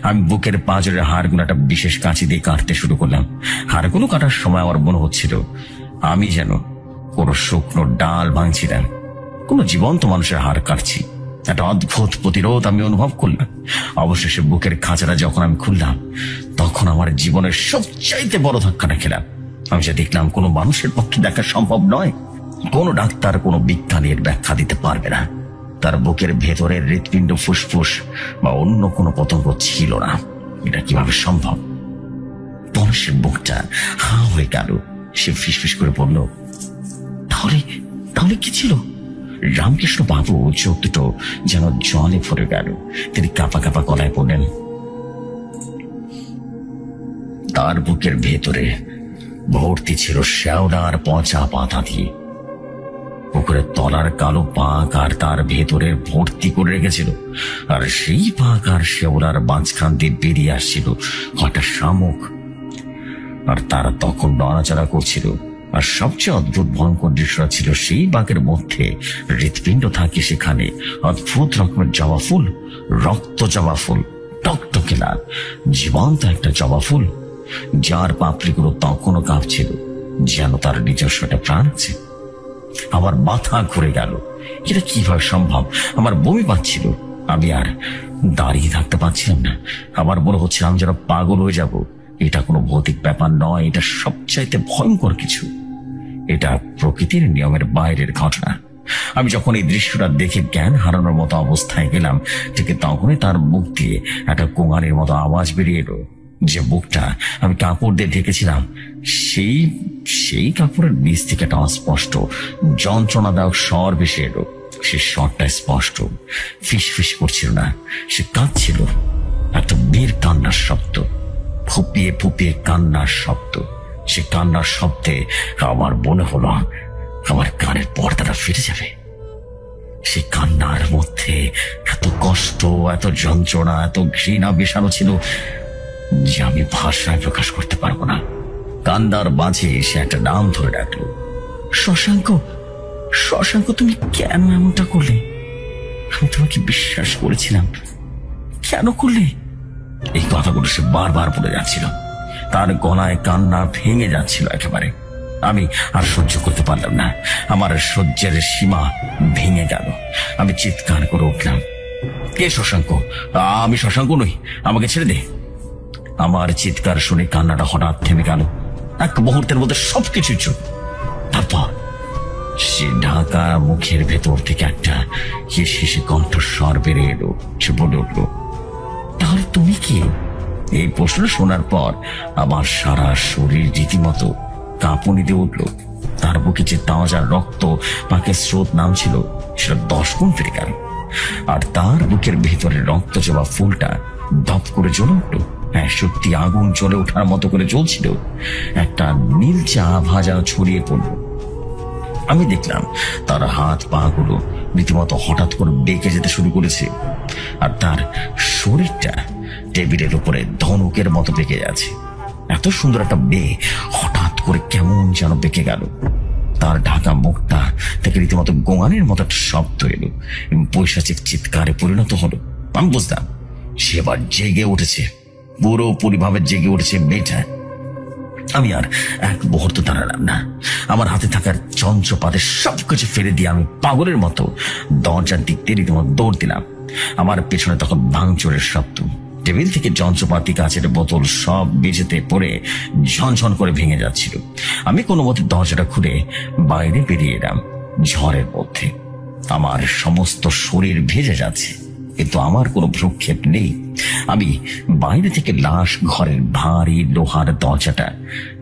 আমি বুকের পাঁজরের হাড়গুলো একটা বিশেষ কাঁচি দিয়ে কাটতে শুরু করলাম। হাড়গুলো কাটার সময় আমার মনে হচ্ছিল আমি যেন কোনো শুকনো ডাল ভাঙছিলাম, কোনো জীবন্ত মানুষের হাড় কাটছি। একটা অদ্ভুত প্রতিরোধ আমি অনুভব করলাম। অবশেষে বুকের খাঁচাটা যখন আমি খুললাম, তখন আমার জীবনের সবচাইতে বড় ধাক্কাটা খেলাম। আমি যা দেখলাম কোনো মানুষের পক্ষে দেখা সম্ভব নয়। কোনো ডাক্তার, কোনো বিজ্ঞানী এর ব্যাখ্যা দিতে পারবে না। তার বুকের ভেতরের হৃৎপিণ্ড, ফুসফুস বা অন্য কোনো পতঙ্গ ছিল না। এটা কিভাবে সম্ভব? পরশের বুকটা হা হয়ে গেল। সে ফিসফিস করে বলল, তাহলে কি ছিল? রামকৃষ্ণ বাবু চোখ দুটো যেন জলে ভরে গেল। তিনি কাঁপা কাঁপা গলায় বললেন, তার বুকের ভেতরে ভর্তি ছিল শ্যাওলার পচা পাতা দিয়ে। পুকুরের তলার কালো পাক আর তার ভেতরে ভর্তি করে রেখেছিল, আর সেই পাক আর শ্যাওলার মাঝখান দিয়ে বেরিয়ে আসছিল কটা শামুক, আর তারা তখন নড়াচড়া করছিল। আর সবচেয়ে অদ্ভুত ভয়ঙ্কর দৃশ্যটা ছিল সেই বাঘের মধ্যে হৃৎপিণ্ড থাকে, সেখানে অদ্ভুত রকমের জবা ফুল, রক্ত জবা ফুল, টকটকে লাল জীবন্ত একটা জবা ফুল, যার পাপড়িগুলো তখনও কাঁপছিল যেন তার নিজস্ব একটা প্রাণ আছে। আমার মাথা ঘুরে গেল, এটা কিভাবে সম্ভব? আমার বমি পাচ্ছিল, আমি আর দাঁড়িয়ে থাকতে পারছিলাম না। আমার মনে হচ্ছে আমি যেন পাগল হয়ে যাব। এটা কোনো ভৌতিক ব্যাপার নয়, এটা সবচাইতে ভয়ঙ্কর কিছু। এটা প্রকৃতির নিয়মের বাইরের ঘটনা। আমি যখন এই দৃশ্যটা দেখে জ্ঞান হারানোর মতো অবস্থায় গেলাম, ঠিক তখনই তার মুখ দিয়ে একটা কোঙানির মতো আওয়াজ বেরিয়ে এলো। যে বুকটা আমি কাপড় দিয়ে ঢেকেছিলাম, সেই কাপড়ের নিচ থেকে একটা অস্পষ্ট যন্ত্রণাদায়ক স্বর ভেসে এলো। সে স্বরটা স্পষ্ট, ফিস ফিস করছিল না, সে কাঁদছিল। একটা বীর কান্নার শব্দ, ফুপিয়ে ফুপিয়ে কান্নার শব্দ। সে কান্নার শব্দে আমার মনে হলো আমার কানের পর্দাটা ফিরে যাবে। সে কান্নার মধ্যে এত কষ্ট, এত যন্ত্রণা, এত ঘৃণা মেশানো ছিল যে আমি ভাষায় প্রকাশ করতে পারবো না। কান্নার মাঝে সে একটা নাম ধরে ডাকলো, শশাঙ্ক। শশাঙ্ক, তুমি কেন এমনটা করলে? আমি তোমাকে বিশ্বাস করেছিলাম, কেন করলে? এই কথাগুলো সে বারবার বলে যাচ্ছিল। তার গলায় কান্না ভেঙে যাচ্ছিল একেবারে। আমি আর সহ্য করতে পারলাম না, আমার সহ্যের সীমা ভেঙে গেল। আমি চিৎকার করে উঠলাম, কে শশাঙ্ক? আমি শশাঙ্ক নই, আমাকে ছেড়ে দে। আমার চিৎকার শুনে কান্নাটা হঠাৎ থেমে গেল। এক মুহূর্তের মধ্যে সবকিছু চুপ। তারপর সে ঢাকা মুখের ভেতর থেকে একটা হিসহিসে কণ্ঠস্বর বেরিয়ে এলো। সে বলে উঠল, তাহলে তুমি কি? এই প্রশ্ন শোনার পর আমার সারা শরীর রীতিমতো কাঁপুনি দিয়ে উঠল। তার বুকে যে তাজা রক্ত পাকের স্রোত নামছিল, সেটা 10 গুণ ফিরে গেল। আর তার বুকের ভেতরে রক্ত জবা ফুলটা দপ করে জ্বলে উঠল। হ্যাঁ, সত্যি আগুন জ্বলে ওঠার মতো করে জ্বলছিল। একটা নীলচে আভা যেন ছড়িয়ে পড়ল। আমি দেখলাম তার হাত পা গুলো রীতিমতো হঠাৎ করে বেঁকে যেতে শুরু করেছে, আর তার শরীরটা টেবিলের উপরে ধনুকের মতো বেঁকে যাচ্ছে। এত সুন্দর একটা মেয়ে হঠাৎ করে কেমন যেন বেঁকে গেল। তার ঢাকা মুখটা থেকে রীতিমতো গোঙানির মতো একটা শব্দ এলো এবং পৈশাচিক চিৎকারে পরিণত হলো। আমি বুঝলাম সে এবার জেগে উঠেছে, পুরোপুরিভাবে জেগে উঠেছে মেয়েটা। আমি আর এক মুহূর্ত দাঁড়ালাম না। আমার হাতে থাকার যন্ত্রপাতি সবকিছু ফেলে দিয়ে আমি পাগলের মতো দরজার দিক দিয়ে রীতিমতো দৌড় দিলাম। আমার পেছনে তখন ভাঙচুরের শব্দ। টেবিল থেকে যন্ত্রপাতি, কাচের বোতল সব মেঝেতে পড়ে ঝনঝন করে ভেঙে যাচ্ছিল। আমি কোনো মতে দরজাটা খুলে বাইরে বেরিয়ে এলাম। ঝড়ের মধ্যে আমার সমস্ত শরীর ভেজে যাচ্ছে, কিন্তু আমার কোনো ভ্রুক্ষেপ নেই। আমি বাইরে থেকে লাশ ঘরের ভারী লোহার দরজাটা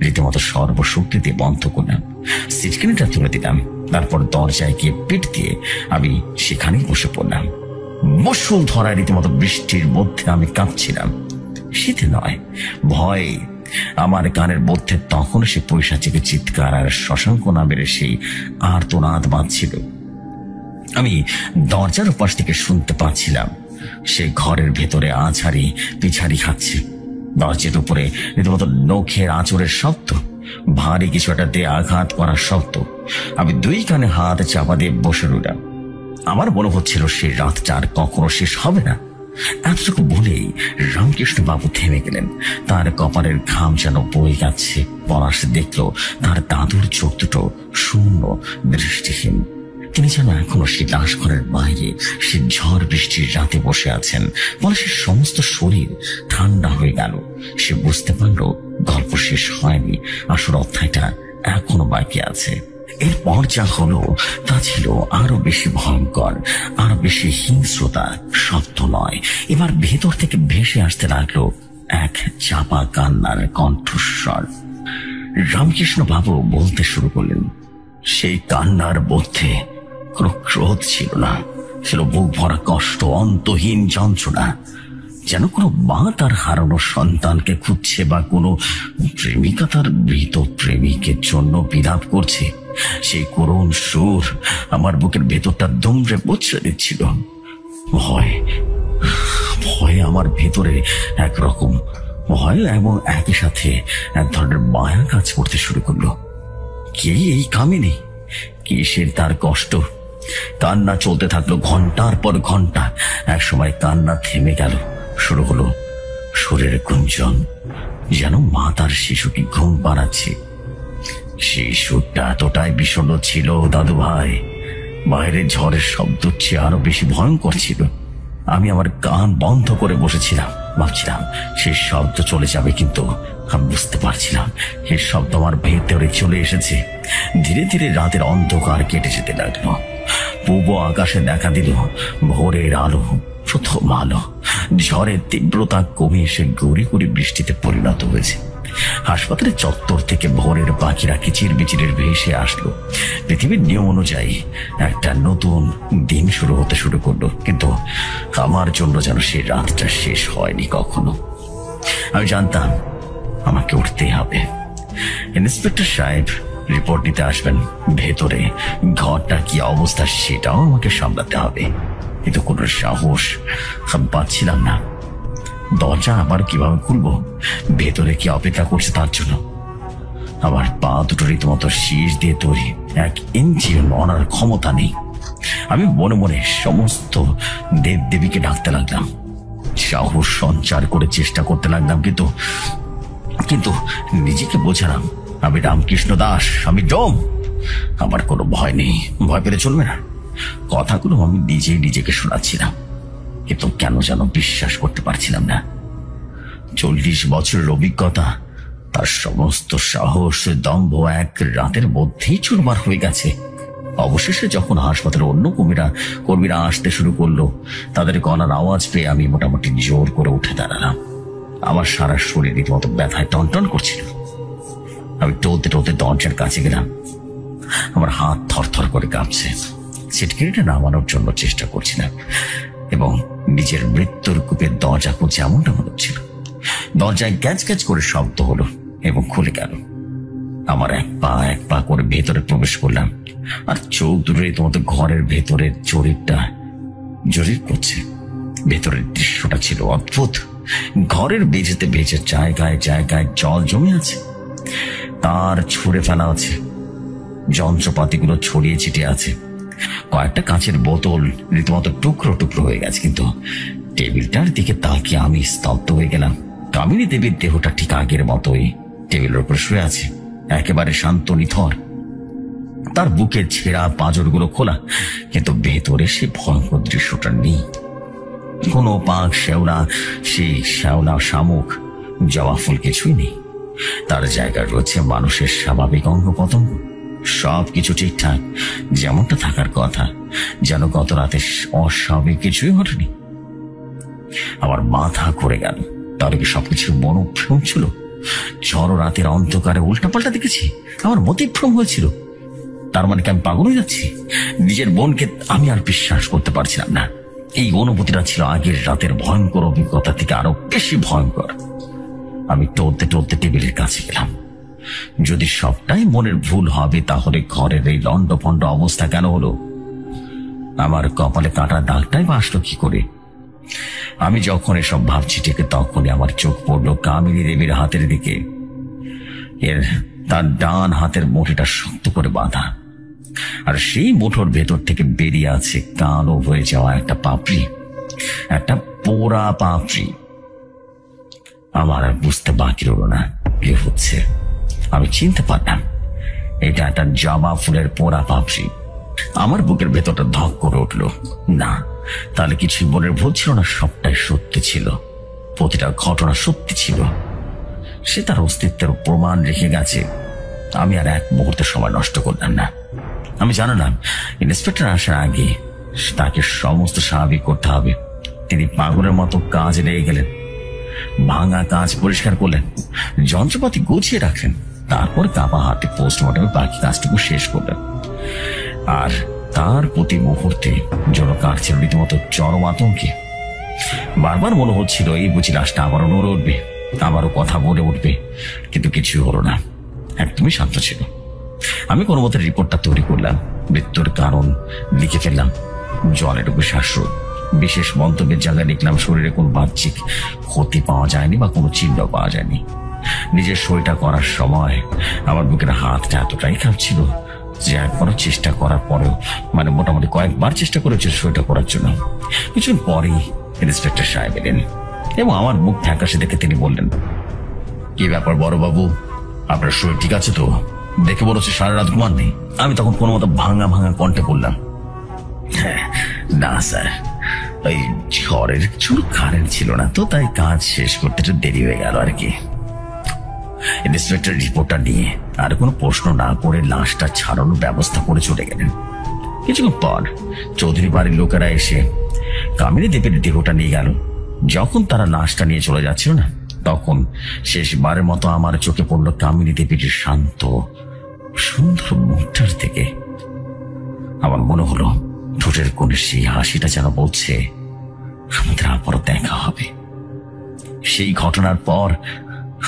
রীতিমতো সর্বশক্তিতে বন্ধ করলাম। সিটকিনিটা তুলে দিলাম। তারপর দরজায় গিয়ে পিঠ দিয়ে আমি সেখানেই বসে পড়লাম। মুষল ধরা রীতিমতো বৃষ্টির মধ্যে আমি কাঁপছিলাম। শীতে নয়, ভয়। আমার কানের মধ্যে তখন সে পৈশাচিক চিৎকার আর শশাঙ্ক নামের সেই আর্তনাদ বাজছিল। আমি দরজার উপাস থেকে শুনতে পাচ্ছিলাম সে ঘরের ভেতরে আছাড়ি পিছাড়ি খাচ্ছে। দরজার উপরে রীতিমতো নখের আঁচড়ের শব্দ, ভারী কিছু একটা দিয়ে আঘাত করার শব্দ। আমি 2 কানে হাত চাপা দিয়ে বসে রইলাম। আমার মনে হচ্ছিল সেই রাতটা আর কখনো শেষ হবে না। এতটুকু বলেই রামকৃষ্ণ বাবু থেমে গেলেন। তার কপালের ঘাম যেন বয়ে যাচ্ছে। পলাশ দেখল তার দাদুর চোখ দুটো শূন্য, দৃষ্টিহীন। তিনি যেন এখনো সেই লাশ ঘরের বাইরে সে ঝড় বৃষ্টির রাতে বসে আছেন। পলাশের সমস্ত শরীর ঠান্ডা হয়ে গেল। সে বুঝতে পারল গল্প শেষ হয়নি, আসল অধ্যায়টা এখনো বাকি আছে। এরপর যা হলো তা ছিল আরো বেশি ভয়ঙ্কর, আরো বেশি হিংস্রতা। শব্দ নয়, এবার ভেতর থেকে ভেসে আসতে লাগলো এক চাপা কান্নার কণ্ঠস্বর। রামকৃষ্ণ বাবু বলতে শুরু করলেন, সেই কান্নার মধ্যে কোনো ক্রোধ ছিল না, ছিল বুক ভরা কষ্ট, অন্তহীন যন্ত্রণা। যেন কোনো মা তার হারানো সন্তানকে খুঁজছে বা কোনো প্রেমিকা তার মৃত প্রেমিকের জন্য বিলাপ করছে। সেই করুণ সুর আমার বুকের ভেতরটা দুমড়ে মুচড়ে দিচ্ছিল। ভয় ভয় আমার ভেতরে একরকম ভয় এবং একই সাথে এক ধরনের মায়া কাজ করতে শুরু করলো। কে এই কামিনী? কিসের তার কষ্ট? কান্না চলতে থাকলো ঘন্টার পর ঘন্টা। এক সময় কান্না থেমে গেল, শুরু হলো সুরের গুঞ্জন, যেন মা তার শিশুকে ঘুম পাড়াচ্ছে। সেই সুরটা এতটাই বিষণ্ণ ছিল দাদু ভাই, বাইরে ঝড়ের শব্দ চেয়ে আরো বেশি ভয়ঙ্কর ছিল। আমি আমার কান বন্ধ করে বসেছিলাম, ভাবছিলাম সেই শব্দ চলে যাবে, কিন্তু আমি বুঝতে পারছিলাম সেই শব্দ আমার ভেতরে চলে এসেছে। ধীরে ধীরে রাতের অন্ধকার কেটে যেতে লাগলো। পূর্ব আকাশে দেখা দিল ভোরের আলো, প্রথম আলো। ঝড়ের তীব্রতা কমে এসে গুড়ি গুড়ি বৃষ্টিতে পরিণত হয়েছে। হাসপাতালের চত্বর থেকে ভোরের পাখিরা কিচির বিচিরের ভেসে আসলো। পৃথিবীর নিয়ম অনুযায়ী একটা নতুন দিন শুরু করলো, কিন্তু আমার জন্য যেন সেই রাতটা শেষ হয়নি কখনো। আমি জানতাম আমাকে উঠতেই হবে। ইন্সপেক্টর সাহেব রিপোর্ট নিতে আসবেন, ভেতরে ঘরটা কি অবস্থা সেটাও আমাকে সামলাতে হবে, কিন্তু কোনো সাহস আমি পাচ্ছিলাম না। দরজা আবার কিভাবে খুলবো? ভেতরে কি অপেক্ষা করছে তার জন্য? আমার পা দুটো রীতিমতো শীষ দিয়ে তৈরি, 1 ইঞ্চি নড়ার ক্ষমতা নেই। আমি মনে মনে সমস্ত দেব দেবীকে ডাকতে লাগলাম, সাহস সঞ্চার করে চেষ্টা করতে লাগলাম, কিন্তু নিজেকে বোঝালাম আমি রামকৃষ্ণ দাস, আমি ডোম, আমার কোনো ভয় নেই, ভয় পেলে চলবে না। কথাগুলো আমি নিজেই নিজেকে শোনাচ্ছিলাম, কিন্তু কেন যেন বিশ্বাস করতে পারছিলাম না। 40 বছরের অভিজ্ঞতা, তার সমস্ত সাহস দম্ভ এক রাতের মধ্যেই চুরমার হয়ে গেছে। অবশেষে যখন হাসপাতালের অন্য কর্মীরা আসতে শুরু করলো, তাদের গলার আওয়াজ পেয়ে আমি মোটামুটি জোর করে উঠে দাঁড়ালাম। আমার সারা শরীর রীতিমতো ব্যথায় টনটন করছিল। আমি টলতে টলতে দরজার কাছে গেলাম। আমার হাত থরথর করে কাঁপছে। সিটকিনিটা নামানোর জন্য চেষ্টা করছিলাম এবং নিজের মৃত্যুর কূপের দরজা খুঁজছে এমনটা মনে হচ্ছিল। দরজায় গ্যাঁচ গ্যাঁচ করে শব্দ হলো এবং খুলে গেল। আমার এক পা করে ভেতরে প্রবেশ করলাম, আর চোখ দুটো রীতিমতো ঘরের ভেতরের জরির করছে। ভেতরের দৃশ্যটা ছিল অদ্ভুত। ঘরের বেজেতে বেজে জায়গায় জায়গায় জল জমে আছে, তার ছুঁড়ে ফেলা আছে, যন্ত্রপাতিগুলো ছড়িয়ে ছিটিয়ে আছে। কয়েকটা কাঁচের বোতল রীতিমতো টুকরো টুকরো হয়ে গেছে। কিন্তু টেবিলটার দিকে তাকিয়ে আমি স্তব্ধ হয়ে গেলাম। কামিনী দেবীর দেহটা ঠিক আগের মতোই টেবিলের উপর শুয়ে আছে, একেবারে শান্ত নিথর। তার বুকের ছেঁড়া পাঁজরগুলো খোলা, কিন্তু ভেতরে সে ভয়ঙ্কর দৃশ্যটা নেই। কোনো পাক শেওলা, সেই শ্যাওলা শামুক, জবা ফুল কিছুই নেই। তার জায়গায় রয়েছে মানুষের স্বাভাবিক অঙ্গ প্রত্যঙ্গ, সবকিছু ঠিকঠাক যেমনটা থাকার কথা, যেন গত রাতে অস্বাভাবিক কিছুই ঘটেনি। আমার মাথা ঘুরে গেল। তাহলে কি সবকিছু মনোভ্রম ছিল? ঝড় রাতের অন্ধকারে উল্টাপাল্টা দেখেছি, আমার মতিভ্রম হয়েছিল। তার মানে কি আমি পাগল হয়ে যাচ্ছি? নিজের বোনকে আমি আর বিশ্বাস করতে পারছিলাম না। এই অনুভূতিটা ছিল আগের রাতের ভয়ঙ্কর অভিজ্ঞতা থেকে আরো বেশি ভয়ঙ্কর। আমি টলতে টলতে টেবিলের কাছে গেলাম। যদি সবটাই মনের ভুল হবে, তাহলে ঘরের এই লন্ডভন্ড অবস্থা কেন হলো? আমার কপালে কাটা দাগটাই বা আসলো কি করে? আমি যখন এসব ভাবছি ঠিক তখনই আমার চোখ পড়লো কামিনী দেবীর হাতের দিকে। তার ডান হাতের মুঠিটা শক্ত করে বাঁধা, আর সেই মুঠোর ভেতর থেকে বেরিয়ে আছে কালো হয়ে যাওয়া একটা পাপড়ি, একটা পোড়া পাপড়ি। আমার আর বুঝতে বাকি রইল না কি হচ্ছে। আমি চিনতে পারলাম এটা একটা জবা ফুলের পোড়া পাপড়ি। আমার বুকের ভেতরটা ধক করে উঠল। না, তাহলে কিছুই মনের ভুল ছিল না, সবটাই সত্যি ছিল। প্রতিটা ঘটনা সত্যি ছিল। সে তার অস্তিত্বের প্রমাণ রেখে গেছে। আমি আর এক মুহূর্তে সময় নষ্ট করলাম না। আমি জানালাম ইন্সপেক্টর আসার আগে তাকে সমস্ত স্বাভাবিক করতে হবে। তিনি পাগলের মতো কাজ লেগে গেলেন। ভাঙা কাজ পরিষ্কার করলেন, যন্ত্রপাতি গুছিয়ে রাখলেন, তারপর কাপা হাতে পোস্টমর্টমে বাকি কাজটুকু শেষ করলেন। আর তার প্রতি মুহূর্তে যেন কাটছিল রীতিমতো চরম আতঙ্কে। বারবার মনে হচ্ছিল এই বুঝি লাশটা আবারও নড়ে উঠবে, আবারও কথা বলে উঠবে, কিন্তু কিছুই হলো না, একদমই শান্ত ছিল। আমি কোনো মতে রিপোর্টটা তৈরি করলাম, মৃত্যুর কারণ লিখে ফেললাম, জলেটুকু শ্বাসরোধ, বিশেষ মন্তব্যের জায়গায় লিখলাম শরীরে কোনো বাহ্যিক ক্ষতি পাওয়া যায়নি বা কোনো চিহ্ন পাওয়া যায়নি। নিজের সইটা করার সময় আমার বুকের হাতটা এতটাই কাঁপছিল যে একবারও চেষ্টা করার পরেও, মানে মোটামুটি কয়েকবার চেষ্টা করেছে সইটা করার জন্য। কিছুদিন পরেই ইন্সপেক্টর সাহেব এলেন এবং আমার মুখ ফ্যাকাশে দেখে তিনি বললেন, কি ব্যাপার বড় বাবু, আপনার শরীর ঠিক আছে তো? দেখে বলছে সারা রাত ঘুমান নেই। আমি তখন কোনো মতো ভাঙা ভাঙা কণ্ঠে বললাম, না স্যার, ওই ঝড়ের চুল কারেন্ট ছিল না তো, তাই কাজ শেষ করতে একটু দেরি হয়ে গেল আর কি। ইন্সপেক্টর রিপোর্টটা নিয়ে আর কোনো প্রশ্ন না করে লাশটা ছাড়ানোর ব্যবস্থা করে চলে গেলেন। কিছুক্ষণ পর চৌধুরী বাড়ির লোকেরা এসে কামিনী দেবীর দেহটা নিয়ে গেল। যখন তারা লাশটা নিয়ে চলে যাচ্ছিল না, তখন শেষবারের মতো আমার চোখে পড়ল কামিনী দেবীর শান্ত সুন্দর মুখটার থেকে। আমার মনে হলো ঠোঁটের কোণে সেই হাসিটা যেন বলছে, আমাদের আবারও দেখা হবে। সেই ঘটনার পর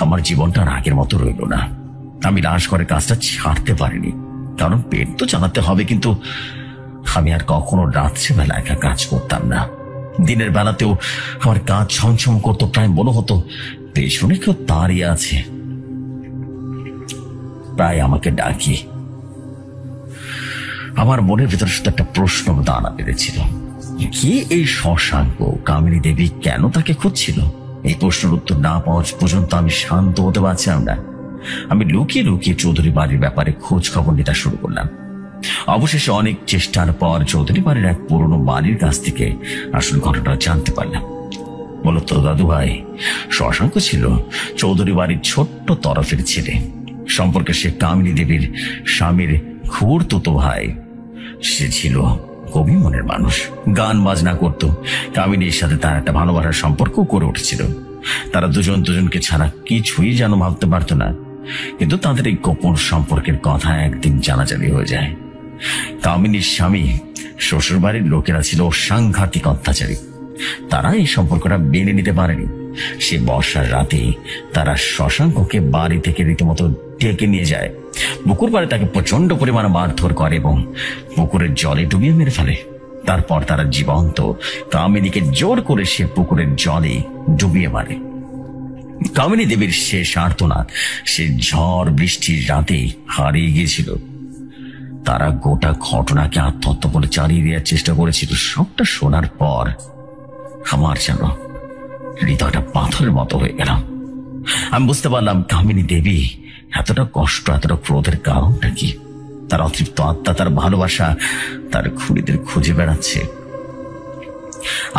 আমার জীবনটা আগের মতো রইল না। আমি লাশ করে কাজটা ছাড়তে পারিনি, কারণ পেট তো চালাতে হবে, কিন্তু আমি আর কখনো রাত্রিবেলা একা কাজ করতাম না। দিনের বেলাতেও আমার কাজ ছমছম করতো, প্রায় মনে হতো পেছনে কেউ দাঁড়িয়ে আছে, প্রায় আমাকে ডাকি। আমার মনের ভেতরে শুধু একটা প্রশ্ন দানা বেঁধেছিল, কে এই শশাঙ্ক? কামিনী দেবী কেন তাকে খুঁজছিল? এই প্রশ্নের উত্তর না পাওয়া পর্যন্ত আমি শান্ত হতে পারছিলাম না। আমি লুকিয়ে লুকিয়ে চৌধুরী বাড়ির ব্যাপারে খোঁজ খবর নিতে শুরু করলাম। অবশেষে অনেক চেষ্টার পর চৌধুরী বাড়ির এক পুরনো বাড়ির কাছ থেকে আসল ঘটনা জানতে পারলাম। বলতো দাদু ভাই, শশাঙ্ক ছিল চৌধুরী বাড়ির ছোট্ট তরফের ছেলে। সম্পর্কে সে কামিনী দেবীর স্বামীর খুড়তুতো ভাই। সে ছিল কবি মনের মানুষ, গান বাজনা করত। কামিনীর সাথে তার একটা ভালোবাসার সম্পর্ক করে উঠেছিল। তারা দুজন দুজনকে ছাড়া কিছুই যেন ভাবতে পারত না। কিন্তু তাদের এই গোপন সম্পর্কের কথা একদিন জানাজানি হয়ে যায়। কামিনীর স্বামী শ্বশুর বাড়ির লোকেরা ছিল সাংঘাতিক অত্যাচারী। তারা এই সম্পর্কটা মেনে নিতে পারেনি। সে বর্ষার রাতে তারা শশাঙ্ককে বাড়ি থেকে রীতিমতো ডেকে নিয়ে যায়। পুকুর পাড়ে তাকে প্রচন্ড পরিমাণে মারধর করে এবং পুকুরের জলে ডুবিয়ে মেরে ফেলে। তারপর তারা জীবন্ত কামিনীকে জোর করে সে পুকুরের জলে ডুবিয়ে মারে। কামিনী দেবীর শেষ আর্তনাদ সে ঝড় বৃষ্টির রাতে হারিয়ে গিয়েছিল। তারা গোটা ঘটনাকে আত্মহত্যা বলে চালিয়ে দেওয়ার চেষ্টা করেছিল। সবটা শোনার পর আমার যেন হৃদয়টা পাথরের মতো হয়ে গেল। আমি বুঝতে পারলাম কামিনী দেবী এতটা কষ্ট, এতটা ক্রোধের কারণটা কি। তার অতৃপ্ত আত্মা, তার ভালোবাসা তার খুনিদের খুঁজে বেড়াচ্ছে।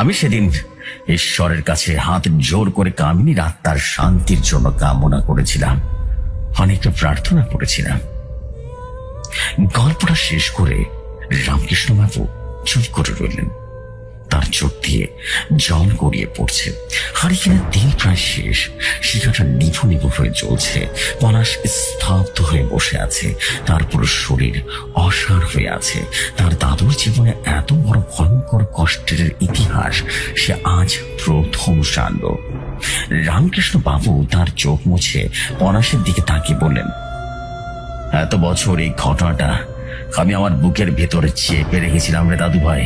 আমি সেদিন ঈশ্বরের কাছে হাত জোর করে কামিনীর আত্মার শান্তির জন্য কামনা করেছিলাম, অনেকটা প্রার্থনা করেছিলাম। গল্পটা শেষ করে রামকৃষ্ণ বাবু চুপ করে রইলেন। তার চোখ দিয়ে জল গড়িয়ে পড়ছে। হারিকেনের তেল প্রায় শেষ, শিখাটা নিভু নিভু হয়ে জ্বলছে। পলাশ স্তব্ধ হয়ে বসে আছে, তার পুরো শরীর অসাড় হয়ে আছে। তার দাদুর জীবনে এত বড় ভয়ঙ্কর কষ্টের ইতিহাস সে আজ প্রথম জানল। রামকৃষ্ণ বাবু তার চোখ মুছে পলাশের দিকে তাকিয়ে বললেন, এত বছর এই ঘটনাটা আমি আমার বুকের ভেতরে চেপে রেখেছিলাম রে দাদু ভাই।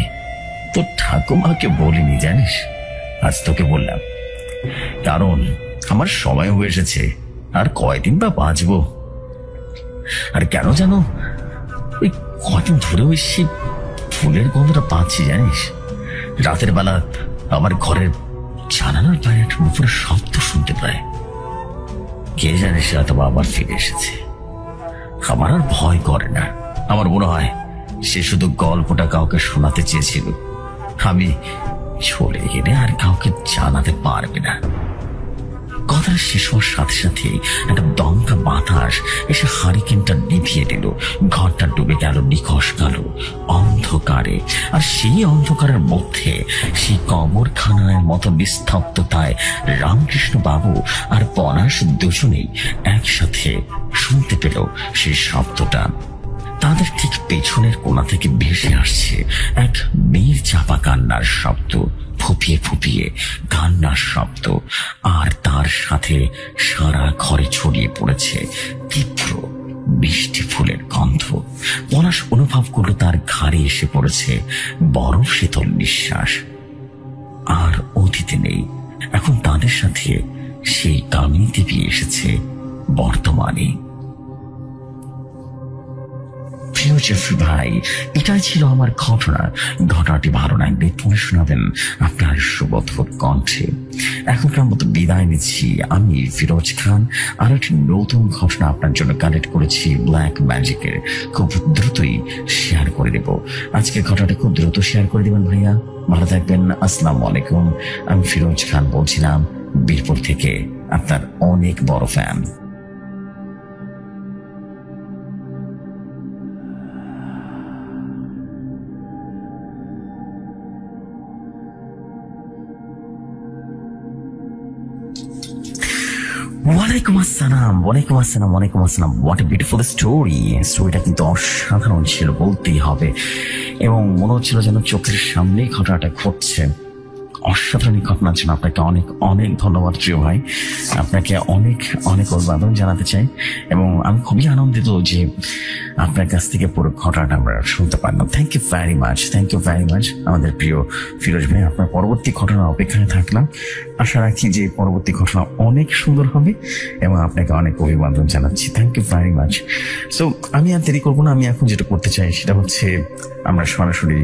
তোর ঠাকুমাকে বলিনি জানিস, আজ তোকে বললাম, কারণ আমার সময় হয়ে এসেছে। আর কয়দিন বা বাঁচবো। আর কেন জানো, ওই কদিন ধরে ওই সে ফুলের গন্ধটা পাচ্ছি জানিস। রাতের বেলা আমার ঘরের জানালার বাইরে একটা উপরে শব্দ শুনতে পায়। কে জানে সে হয়তো আবার ফিরে এসেছে। আমার আর ভয় করে না। আমার মনে হয় সে শুধু গল্পটা কাউকে শোনাতে চেয়েছিল। আমি চলে গেলে আর কাউকে জানাতে পারবে না। কথাটা শেষ হওয়ার সাথে সাথে একটা দমকা বাতাস এসে হারিকেনটা নিভিয়ে দিল। ঘরটা ডুবে গেল নিকশ কালো অন্ধকারে। আর সেই অন্ধকারের মধ্যে সেই কবরখানার মতো নিস্তব্ধতায় রামকৃষ্ণ বাবু আর পলাশ দুজনেই একসাথে শুনতে পেল সেই শব্দটা। তাদের ঠিক পেছনের কোণা থেকে ভেসে আসছে এক মেয়ের চাপা কান্নার শব্দ। ফুপিয়ে ফুপিয়ে কান্নার শব্দ, আর তার সাথে সারা ঘরে ছড়িয়ে পড়েছে তীব্র বৃষ্টি ফুলের গন্ধ। পলাশ অনুভব করলো তার ঘাড়ে এসে পড়েছে বরফ শীতল নিঃশ্বাস। আর অতীতে নেই, এখন তাদের সাথে সেই কামিনী দেবী এসেছে বর্তমানে। প্রিয় জেফরি ভাই, এটাই ছিল আমার ঘটনাটি ভালো লাগবে পড়ে শোনাবেন আপনার সুমধুর কণ্ঠে। এখনকার মতো বিদায় নিচ্ছি আমি ফিরোজ খান। আর একটি নতুন ঘটনা আপনার জন্য কালেক্ট করেছি ব্ল্যাক ম্যাজিকের, খুব দ্রুতই শেয়ার করে দেব। আজকের ঘটনাটা খুব দ্রুত শেয়ার করে দেবেন ভাইয়া। ভালো থাকবেন। আসসালামু আলাইকুম। আমি ফিরোজ খান বলছিলাম বীরপুর থেকে, আপনার অনেক বড় ফ্যান। ওয়ালাইকুম আসসালাম। What a beautiful story. স্টোরিটা কিন্তু অসাধারণ ছিল বলতেই হবে, এবং মনে হচ্ছিল যেন চোখের সামনেই ঘটনাটা ঘটছে। অসাধারণ ঘটনার জন্য আপনাকে অনেক অনেক ধন্যবাদ প্রিয় ভাই। আপনাকে অনেক অনেক অভিবাদন জানাতে চাই, এবং আমি খুবই আনন্দিত যে আপনার কাছ থেকে পুরো ঘটনাটা আমরা শুনতে পারলাম। থ্যাংক ইউ ভেরি মাচ আমাদের প্রিয় ফিরোজ ভাই। আপনার পরবর্তী ঘটনার অপেক্ষায় থাকলাম। আশা রাখি যে পরবর্তী ঘটনা অনেক সুন্দর হবে, এবং আপনাকে অনেক অভিবাদন জানাচ্ছি। Thank you very much. So আমি আর দেরি করবো না, আমি এখন যেটা করতে চাই সেটা হচ্ছে আমরা সরাসরি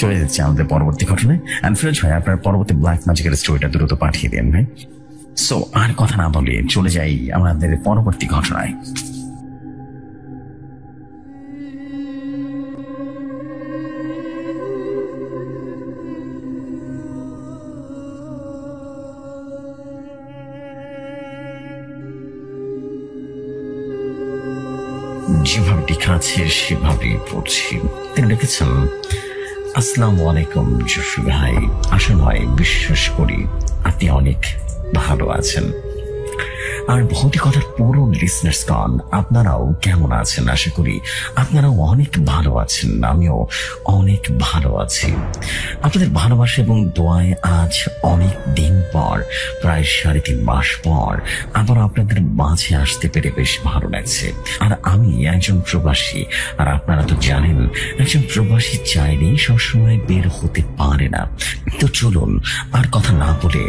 চলে যাচ্ছি আমাদের পরবর্তী ঘটনায়। ফিরোজ ভাই, আপনার পরবর্তী ব্ল্যাক ম্যাজিকের স্টোরিটা দ্রুত পাঠিয়ে দেন ভাই। সো আর কথা না বলে চলে যাই আমাদের পরবর্তী ঘটনায়। যেভাবে লেখা আছে সেভাবেই পড়ছি। তিনি লিখেছেন, আসসালামু আলাইকুম জসু ভাই, আশা নয় বিশ্বাস করি আপনি অনেক ভালো আছেন। আর ভৌতিকতার পুরো লিসনার্সগণ, আপনারাও কেমন আছেন? আশা করি আপনারাও অনেক ভালো আছেন। আমিও অনেক ভালো আছি। আপনাদের ভালোবাসা এবং দোয়ায় আজ অনেক দিন পর, প্রায় 3.5 মাস পর আবার আপনাদের মাঝে আসতে পেরে বেশ ভালো লাগছে। আর আমি একজন প্রবাসী, আর আপনারা তো জানেন একজন প্রবাসী চাইলেই সবসময় বের হতে পারে না। তো চলুন আর কথা না বলে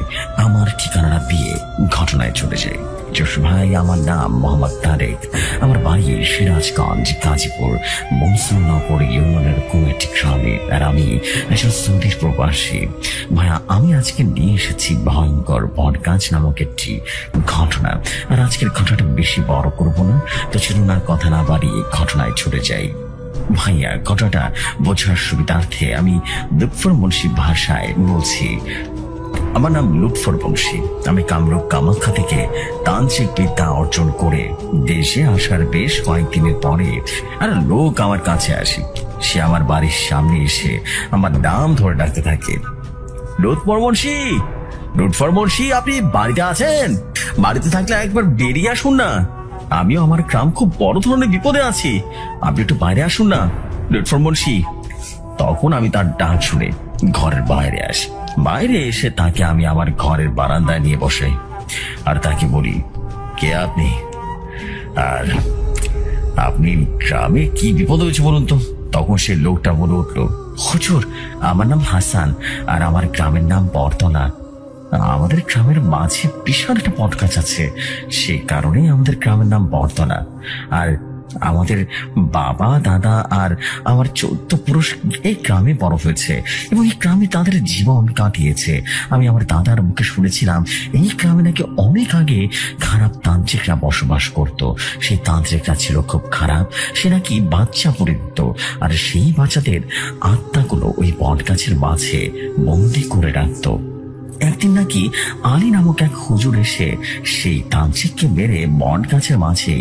আমার ঠিকানা দিয়ে ঘটনায় চলে যাই। জসু ভাই, আমার নাম মোহাম্মদ তারেক। আমার বাড়ি সিরাজগঞ্জ, গাজীপুর মনসুরনগর ইউনিয়নের কুয়েটি গ্রামে। আর আমি একজন সৌদির প্রবাসী। ভাইয়া, আমি আজকে নিয়ে এসেছি ভয়ঙ্কর বটগাছ নামক একটি ঘটনা। আর আজকের ঘটনাটা বেশি বড় করবো না, তো চলুন আর কথা না বাড়িয়ে ঘটনায় চলে যাই। ভাইয়া, ঘটনাটা বোঝার সুবিধার্থে আমি লুৎফর মুন্সি ভাষায় বলছি। আমার নাম লুৎফর বংশী। আমি কামরূপ কামাখ্যা থেকে তান্ত্রিক বিদ্যা অর্জন করে দেশে আসার বেশ কয়েকদিনের পরে আর লোক আমার কাছে আসে। সে আমার বাড়ির সামনে এসে আমার নাম ধরে ডাকতে থাকে, লুৎফর বংশী, আপনি বাড়িতে আছেন? বাড়িতে থাকলে একবার বেরিয়ে আসুন না। আমিও আমার গ্রাম খুব বড় ধরনের বিপদে আছি, আপনি একটু বাইরে আসুন না লুৎফর বংশী। তখন আমি তার ডাক শুনে ঘরের বাইরে আসি। বাইরে এসে তাকে আমি আমার ঘরের বারান্দায় নিয়ে বসাই, আর তাকে বলি, কে আপনি? আর আপনি গ্রামে কি বিপদ হয়েছে বলুন তো? তখন সে লোকটা বলে উঠলো, হুজুর, আমার নাম হাসান, আর আমার গ্রামের নাম বরতলা। আমাদের গ্রামের মাঝে বিশাল একটা বটগাছ আছে, সেই কারণেই আমাদের গ্রামের নাম বরতলা। আর আমাদের বাবা, দাদা আর আমার 14 পুরুষ এই গ্রামে বড় হয়েছে, এবং এই গ্রামে তাদের জীবন কাটিয়েছে। আমি আমার দাদার মুখে শুনেছিলাম এই গ্রামে নাকি অনেক আগে খারাপ তান্ত্রিকরা বসবাস করত। সেই তান্ত্রিকরা ছিল খুব খারাপ, সে নাকি বাচ্চা পড়ে দিত, আর সেই বাচ্চাদের আত্মাগুলো ওই বটগাছের মাঝে বন্দি করে রাখতো। একদিন নাকি আলী নামক এক হুজুর এসে সেই তান্ত্রিককে মেরে বট গাছের মাঝে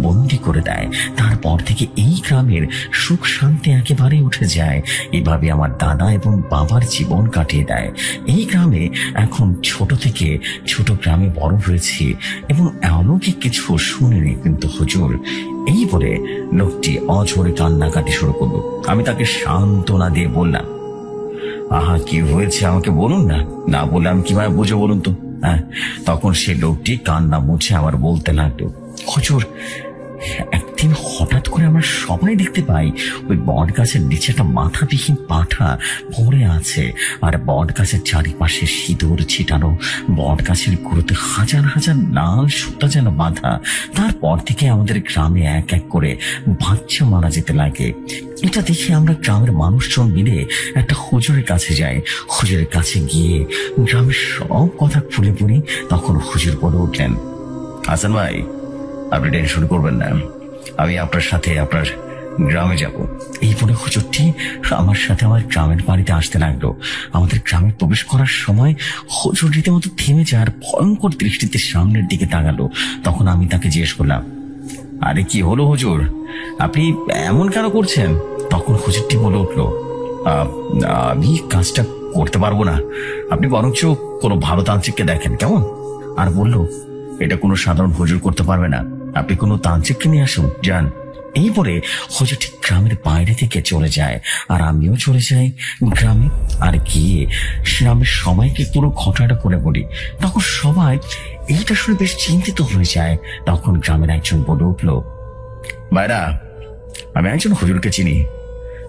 বন্দি করে দেয়। তারপর থেকে এই গ্রামের সুখ শান্তি একেবারে উঠে যায়। এভাবে আমার দাদা এবং বাবার জীবন কাটিয়ে দেয়। এই গ্রামে এখন ছোট থেকে ছোট গ্রামে বড় হয়েছি, এবং অলৌকিক কিছু শুনিনি কিন্তু হুজুর। এই বলে লোকটি অঝরে কান্নাকাটি শুরু করলো। আমি তাকে সান্ত্বনা দিয়ে বললাম, আহা, কি হয়েছে আমাকে বলুন না, না বলে আমি কিভাবে বুঝে বলুন তো। হ্যাঁ, তখন সে লোকটি কান্না মুছে আবার বলতে লাগলো, হুজুর, একদিন হঠাৎ করে আমরা সবাই দেখতে পাই ওই বট গাছের নিচে একটা মাথাবিহীন পাঠা পড়ে আছে, আর বট গাছের চারিপাশে সিঁদুর ছিটানো, বট গাছের গুঁড়োতে হাজার হাজার লাল সুতা যেন বাঁধা। তারপর থেকে আমাদের গ্রামে এক এক করে বাচ্চা মারা যেতে লাগে। এটা দেখে আমরা গ্রামের মানুষজন মিলে একটা হুজুরের কাছে যাই। হুজুরের কাছে গিয়ে গ্রামের সব কথা খুলে বলি। তখন হুজুর বলে উঠলেন, হাসান ভাই, আপনি টেনশন করবেন না, আমি আপনার সাথে আপনার গ্রামে যাব। এই বলে হুজুরটি আমার সাথে আমার গ্রামের বাড়িতে আসতে লাগলো। আমাদের গ্রামে প্রবেশ করার সময় হুজুর রীতিমতো থেমে যায় আর ভয়ঙ্কর দৃষ্টিতে সামনের দিকে তাকালো। তখন আমি তাকে জিজ্ঞেস করলাম, আরে কি হলো হুজুর, আপনি এমন কেন করছেন? তখন হুজুরটি বলে উঠলো, আমি কাজটা করতে পারবো না, আপনি বরঞ্চ কোনো ভালো তান্ত্রিককে দেখেন কেমন। আর বলল, এটা কোনো সাধারণ হুজুর করতে পারবে না, আপনি কোনো তান্ত্রিককে নিয়ে আসুন, যান। এই বলে হুজুরটি গ্রামের বাইরে থেকে চলে যায় আর আমিও চলে যাই গ্রামে। আর গিয়ে গ্রামের সবাইকে পুরো ঘটনাটা করে বলি। তখন সবাই এইটা শুনে বেশ চিন্তিত হয়ে যায়। তখন গ্রামের একজন বলে উঠলো, ভাইরা, আমি একজন হুজুরকে চিনি,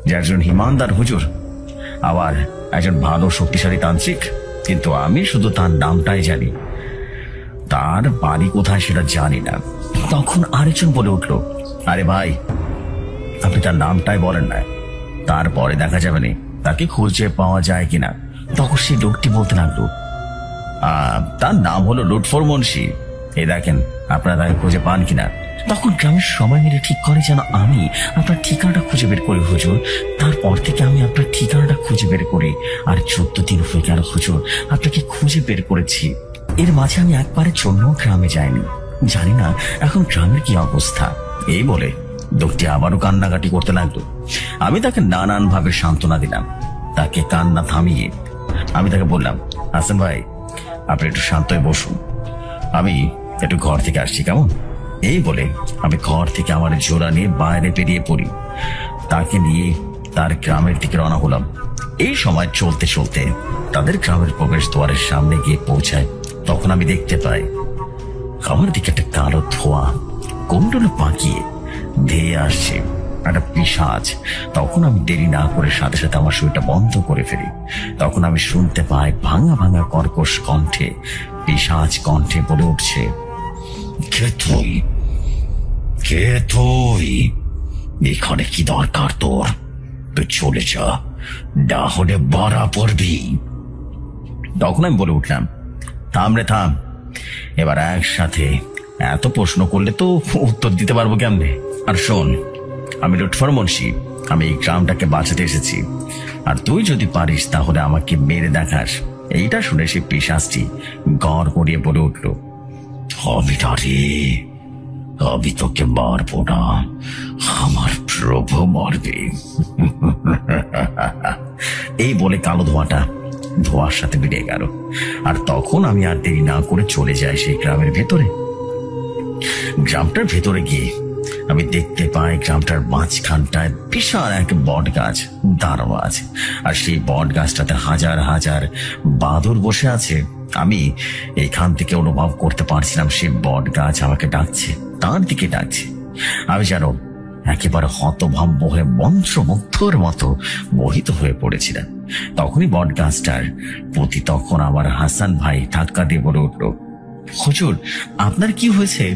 যে একজন ইমানদার হুজুর, আবার একজন ভালো শক্তিশালী তান্ত্রিক, কিন্তু আমি শুধু তার নামটাই জানি, তার বাড়ি কোথায় সেটা জানি না। তখন আরেকজন বলে উঠলো, আরে ভাই, আপনি তার নামটাই বলেন না, তারপরে দেখা যাবে না তাকে খুঁজে পাওয়া যায় কিনা। তখন সেই লোকটি বলতে লাগলো, তার নাম হলো লুৎফর মুন্সি, এই দেখেন আপনারা তাকে খুঁজে পান কিনা। তখন গ্রামের সবাই মিলে ঠিক করে যেন আমি আপনার ঠিকানাটা খুঁজে বের করি হুজুর। তারপর থেকে আমি আপনার ঠিকানাটা খুঁজে বের করি, আর 14 দিন হয়ে গেল হুজুর আপনাকে খুঁজে বের করেছি। এর মাঝে আমি একবারের জন্য গ্রামে যাইনি, জানি না এখন গ্রামের কি অবস্থা। এই বলে লোকটি আবারও কান্নাকাটি করতে লাগলো। আমি তাকে নানান ভাবে সান্ত্বনা দিলাম। তাকে কান্না থামিয়ে আমি তাকে বললাম, হাসান ভাই, আপনি একটু শান্ত হয়ে বসুন, আমি একটু ঘর থেকে আসছি কেমন। এই বলে আমি ঘর থেকে আমার জোড়া নিয়ে বাইরে বেরিয়ে পড়ি। তাকে নিয়ে তার গ্রামের দিকে রওনা হলাম। এই সময় চলতে চলতে তাদের গ্রামের প্রবেশ দ্বারের সামনে গিয়ে পৌঁছায়। তখন আমি দেখতে পাই আমার দিকে একটা কালো ধোঁয়া কুণ্ডলে পাকিয়ে ধেয়ে আসছে, একটা পিশাচ। তখন আমি দেরি না করে সাথে সাথে আমার শরীরটা বন্ধ করে ফেলি। তখন আমি শুনতে পাই ভাঙা ভাঙা কর্কশ কণ্ঠে, পিশাচ কণ্ঠে বলে উঠছে, কে তুই, কে তুই, এখানে কি দরকার তোর, তুই চলে যা, না হলে মারা পড়বি। তখন আমি বলে উঠলাম, থাম রে থাম, এবার একসাথে এত প্রশ্ন করলে তো উত্তর দিতে পারবো কেমনে। আর শোন, আমি লুৎফর মুন্সি, আমি এই গ্রামটাকে বাঁচাতে এসেছি, আর তুই যদি পারিস তাহলে আমাকে মেরে দেখাস। এইটা শুনে সে পিশাচটি গড় করিয়ে বলে উঠল, আমি না রে, আমি তোকে মারবো না, আমার প্রভু মারবে। এই বলে কালো ধোঁয়ার সাথে বেরিয়ে গেল। আর তখন আমি আর দেরি না করে চলে যাই সেই গ্রামের ভেতরে। গ্রামটার ভেতরে গিয়ে আমি দেখতে পাই গ্রামটার মাঝখানটায় বিশাল এক বট গাছ দাঁড়ানো আছে, আর সেই বট গাছটাতে হাজার হাজার বাদুড় বসে আছে। আমি এখান থেকে অনুভব করতে পারছিলাম সেই বট গাছ আমাকে ডাকছে, তার দিকে ডাকছে। আমি যেন একেবারে হতভম্ব হয়ে মন্ত্রমুগ্ধর মতো মোহিত হয়ে পড়েছিলাম। তখনই বট গাছটার প্রতি তখন আমার হাসান ভাই ধাক্কা দিয়ে বলে উঠল, হুজুর, আপনার কি হয়েছে?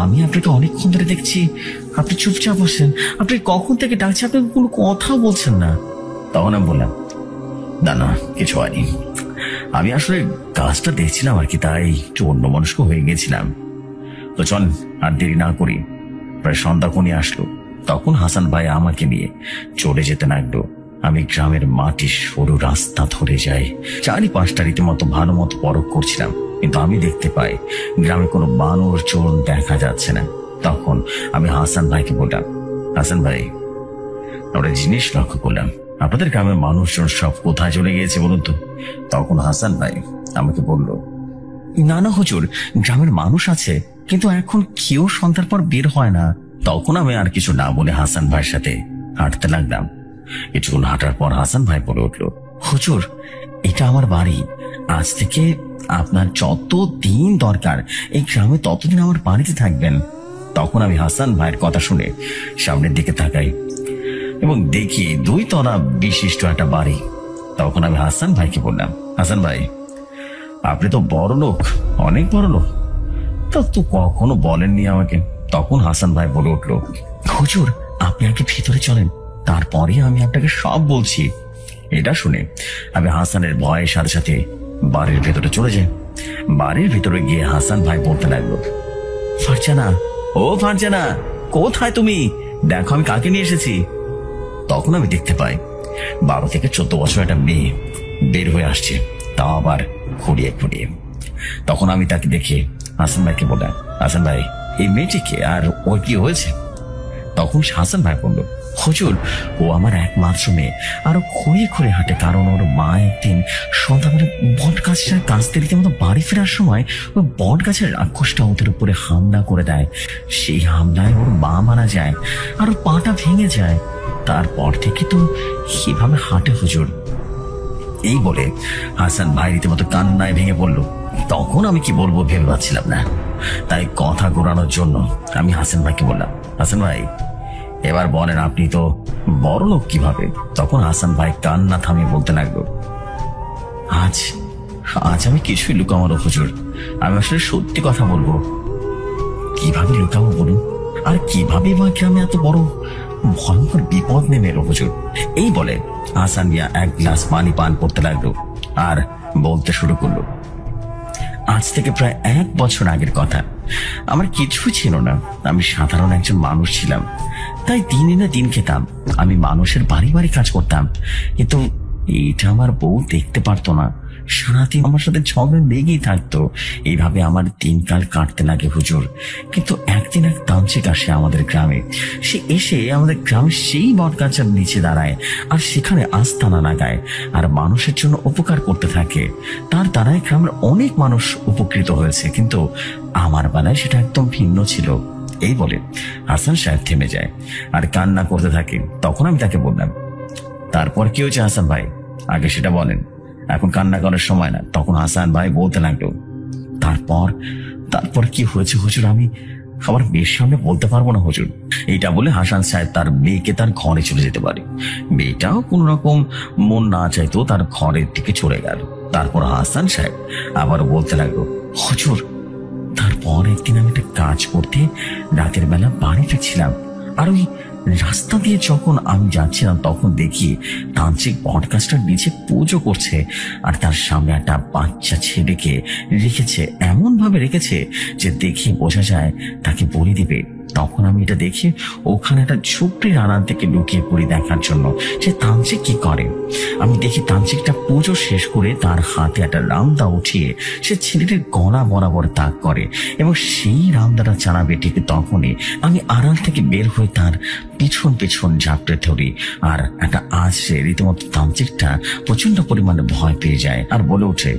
আমি আপনাকে অনেকক্ষণ ধরে দেখছি, আপনি চুপচাপ বসেন, আপনি কখন থেকে ডাকছে, আপনি কোনো কথা বলছেন না। তখন আমি বললাম, না কিছু হয়নি, আমি আসলে গাছটা দেখছিলাম আর কি, তাই একটু অন্যমনস্ক হয়ে গেছিলাম। তো চল আর দেরি না করি। প্রায় সন্ধ্যা কোণে আসলো। তখন হাসান ভাই আমাকে নিয়ে চলে যেতে লাগলো। আমি গ্রামের মাটির সরু রাস্তা ধরে যাই। চারিপাশটা রীতিমতো ভালো মতো পরখ করছিলাম, কিন্তু আমি দেখতে পাই গ্রামে কোনো মানুষজন দেখা যাচ্ছে না। তখন আমি হাসান ভাইকে বললাম, হাসান ভাই, আমরা জিনিস লক্ষ্য করলাম, আপনাদের গ্রামের মানুষজন সব কোথায় চলে গিয়েছে বলুন তো। তখন হাসান ভাই আমাকে বলল, না হুজুর, গ্রামের মানুষ আছে, কিন্তু এখন কেউ সন্ধ্যার পর বের হয় না। তখন আমি আর কিছু না বলে হাসান ভাইয়ের সাথে হাঁটতে লাগলাম। কিছুক্ষণ হাঁটার পর হাসান ভাই বলে উঠল, হুজুর এটা আমার বাড়ি, আজ থেকে আপনার যত দিন দরকার এই গ্রামে ততদিন আমার বাড়িতে থাকবেন। তখন আমি হাসান ভাইয়ের কথা শুনে সামনের দিকে তাকাই এবং দেখি 2 তলা বিশিষ্ট একটা বাড়ি। তখন আমি হাসান ভাইকে বললাম, হাসান ভাই আপনি তো বড় লোক, অনেক বড় লোক, তো কখনো বলেননি আমাকে। তখন হাসান ভাই বলে উঠলো, হুজুর আপনি আগে ভিতরে চলেন, তারপরে আমি আপনাকে সব বলছি। এটা শুনে আমি হাসানের ভয়ের সাথে সাথে বাড়ির ভেতরে চলে যাই। বাড়ির ভেতরে গিয়ে হাসান ভাই বলতে লাগলো, ফারজানা, ও ফারজানা, কোথায় তুমি? দেখো আমি কাকে নিয়ে এসেছি। তখন আমি দেখতে পাই 12 থেকে 14 বছর একটা মেয়ে বের হয়ে আসছে, তাও আবার খুঁড়িয়ে খুঁড়িয়ে। তখন আমি তাকে দেখে হাসান ভাইকে বললাম, হাসান ভাই এই মেয়েটিকে, আর ওর কি হয়েছে? তখন হাসান ভাই বলল, হুজুর ও আমার একমাত্র মেয়ে, আরো খুঁড়িয়ে খুঁড়িয়ে হাঁটে, কারণ ওর মা একদিন সন্ধ্যাবেলা বট গাছটার কাছ থেকে রীতিমতো বাড়ি ফেরার সময় ওই বট গাছের রাক্ষসটা ওদের উপরে হামলা করে দেয়। সেই হামলায় ওর মা মারা যায় আর ওর পাটা ভেঙে যায়। তারপর থেকে তো কিভাবে হাঁটে হুজুর। এই বলে হাসান ভাই রীতিমতো কান্নায় ভেঙে পড়ল। তখন আমি কি বলবো ভেবে পাচ্ছিলাম না, তাই কথা ঘোরানোর জন্য আমি হাসান ভাইকে বললাম, হাসান ভাই এবার বলেন আপনি তো বড় লোক কিভাবে? তখন হাসান ভাই কান্না থামিয়ে বলতে লাগলো, আজ আজ আমি কিছুই লুকাবো না হুজুর, আমি আসলে সত্যি কথা বলবো। কিভাবে লুকাবো বলুন? আর কিভাবে বা গ্রামে এত বড় ভয়ঙ্কর বিপদ নেমে এলো হুজুর? এই বলে হাসান মিয়া 1 গ্লাস পানি পান করতে লাগলো আর বলতে শুরু করলো, আজ থেকে প্রায় 1 বছর আগের কথা। আমার কিছু ছিল না, আমি সাধারণ একজন মানুষ ছিলাম, তাই দিন এনে দিন খেতাম। আমি মানুষের বাড়ি বাড়ি কাজ করতাম, কিন্তু এইটা আমার বউ দেখতে পারতো না। সারাদিন আমার সাথে ঝগড়া লেগেই থাকতো। এইভাবে আমার দিনকাল কাটতে লাগে হুজুর। কিন্তু একদিন এক তান্ত্রিক আসে আমাদের গ্রামে। সে এসে আমাদের গ্রামের সেই বটগাছের নিচে দাঁড়ায় আর সেখানে আস্তানা লাগায় আর মানুষের জন্য উপকার করতে থাকে। তার দ্বারাই গ্রামের অনেক মানুষ উপকৃত হয়েছে, কিন্তু আমার বেলায় সেটা একদম ভিন্ন ছিল। এই বলে হাসান সাহেব থেমে যায় আর কান্না করতে থাকে। তখন আমি তাকে বললাম, তারপর কি হয়েছে হাসান ভাই, আগে সেটা বলেন, এখন কান্না করার সময় না। তখন হাসান ভাই বলতে লাগলো, তারপর কি হয়েছে হুজুর আমি আমার মেয়ের সামনে বলতে পারবো না হুজুর। এইটা বলে হাসান সাহেব তার মেয়েকে তার ঘরে চলে যেতে পারে। মেয়েটাও কোন রকম মন না চাইতো তার ঘরের দিকে চলে গেল। তারপর হাসান সাহেব আবার বলতে লাগলো, হুজুর তারপর একদিন আমি একটা কাজ করতে রাতের বেলা বাড়ি ফিরছিলাম, আর ওই রাস্তা দিয়ে যখন আমি যাচ্ছিলাম তখন দেখি তান্ত্রিক বটগাছটার নিচে পুজো করছে আর তার সামনে একটা বাচ্চা ছেলেকে রেখেছে, এমন ভাবে রেখেছে যে দেখে বোঝা যায় তাকে বলি দিবে। তখন আমি এটা দেখি ওখানে একটা ঝুপড়ির আড়াল থেকে লুকিয়ে পড়ি দেখার জন্য যে তান্ত্রিক কি করে। আমি দেখি তান্ত্রিকটা পুজো শেষ করে তার হাতে একটা রামদা উঠিয়ে সে ছেলেটির গলা বরাবর তাক করে এবং সেই রামদাটা চালাবে ঠিক তখনই আমি আড়াল থেকে বের হয়ে তার পিছন পিছন ঝাপটে ধরি। আর একটা আঁচড়ে রীতিমতো তান্ত্রিকটা প্রচন্ড পরিমাণে ভয় পেয়ে যায় আর বলে ওঠে,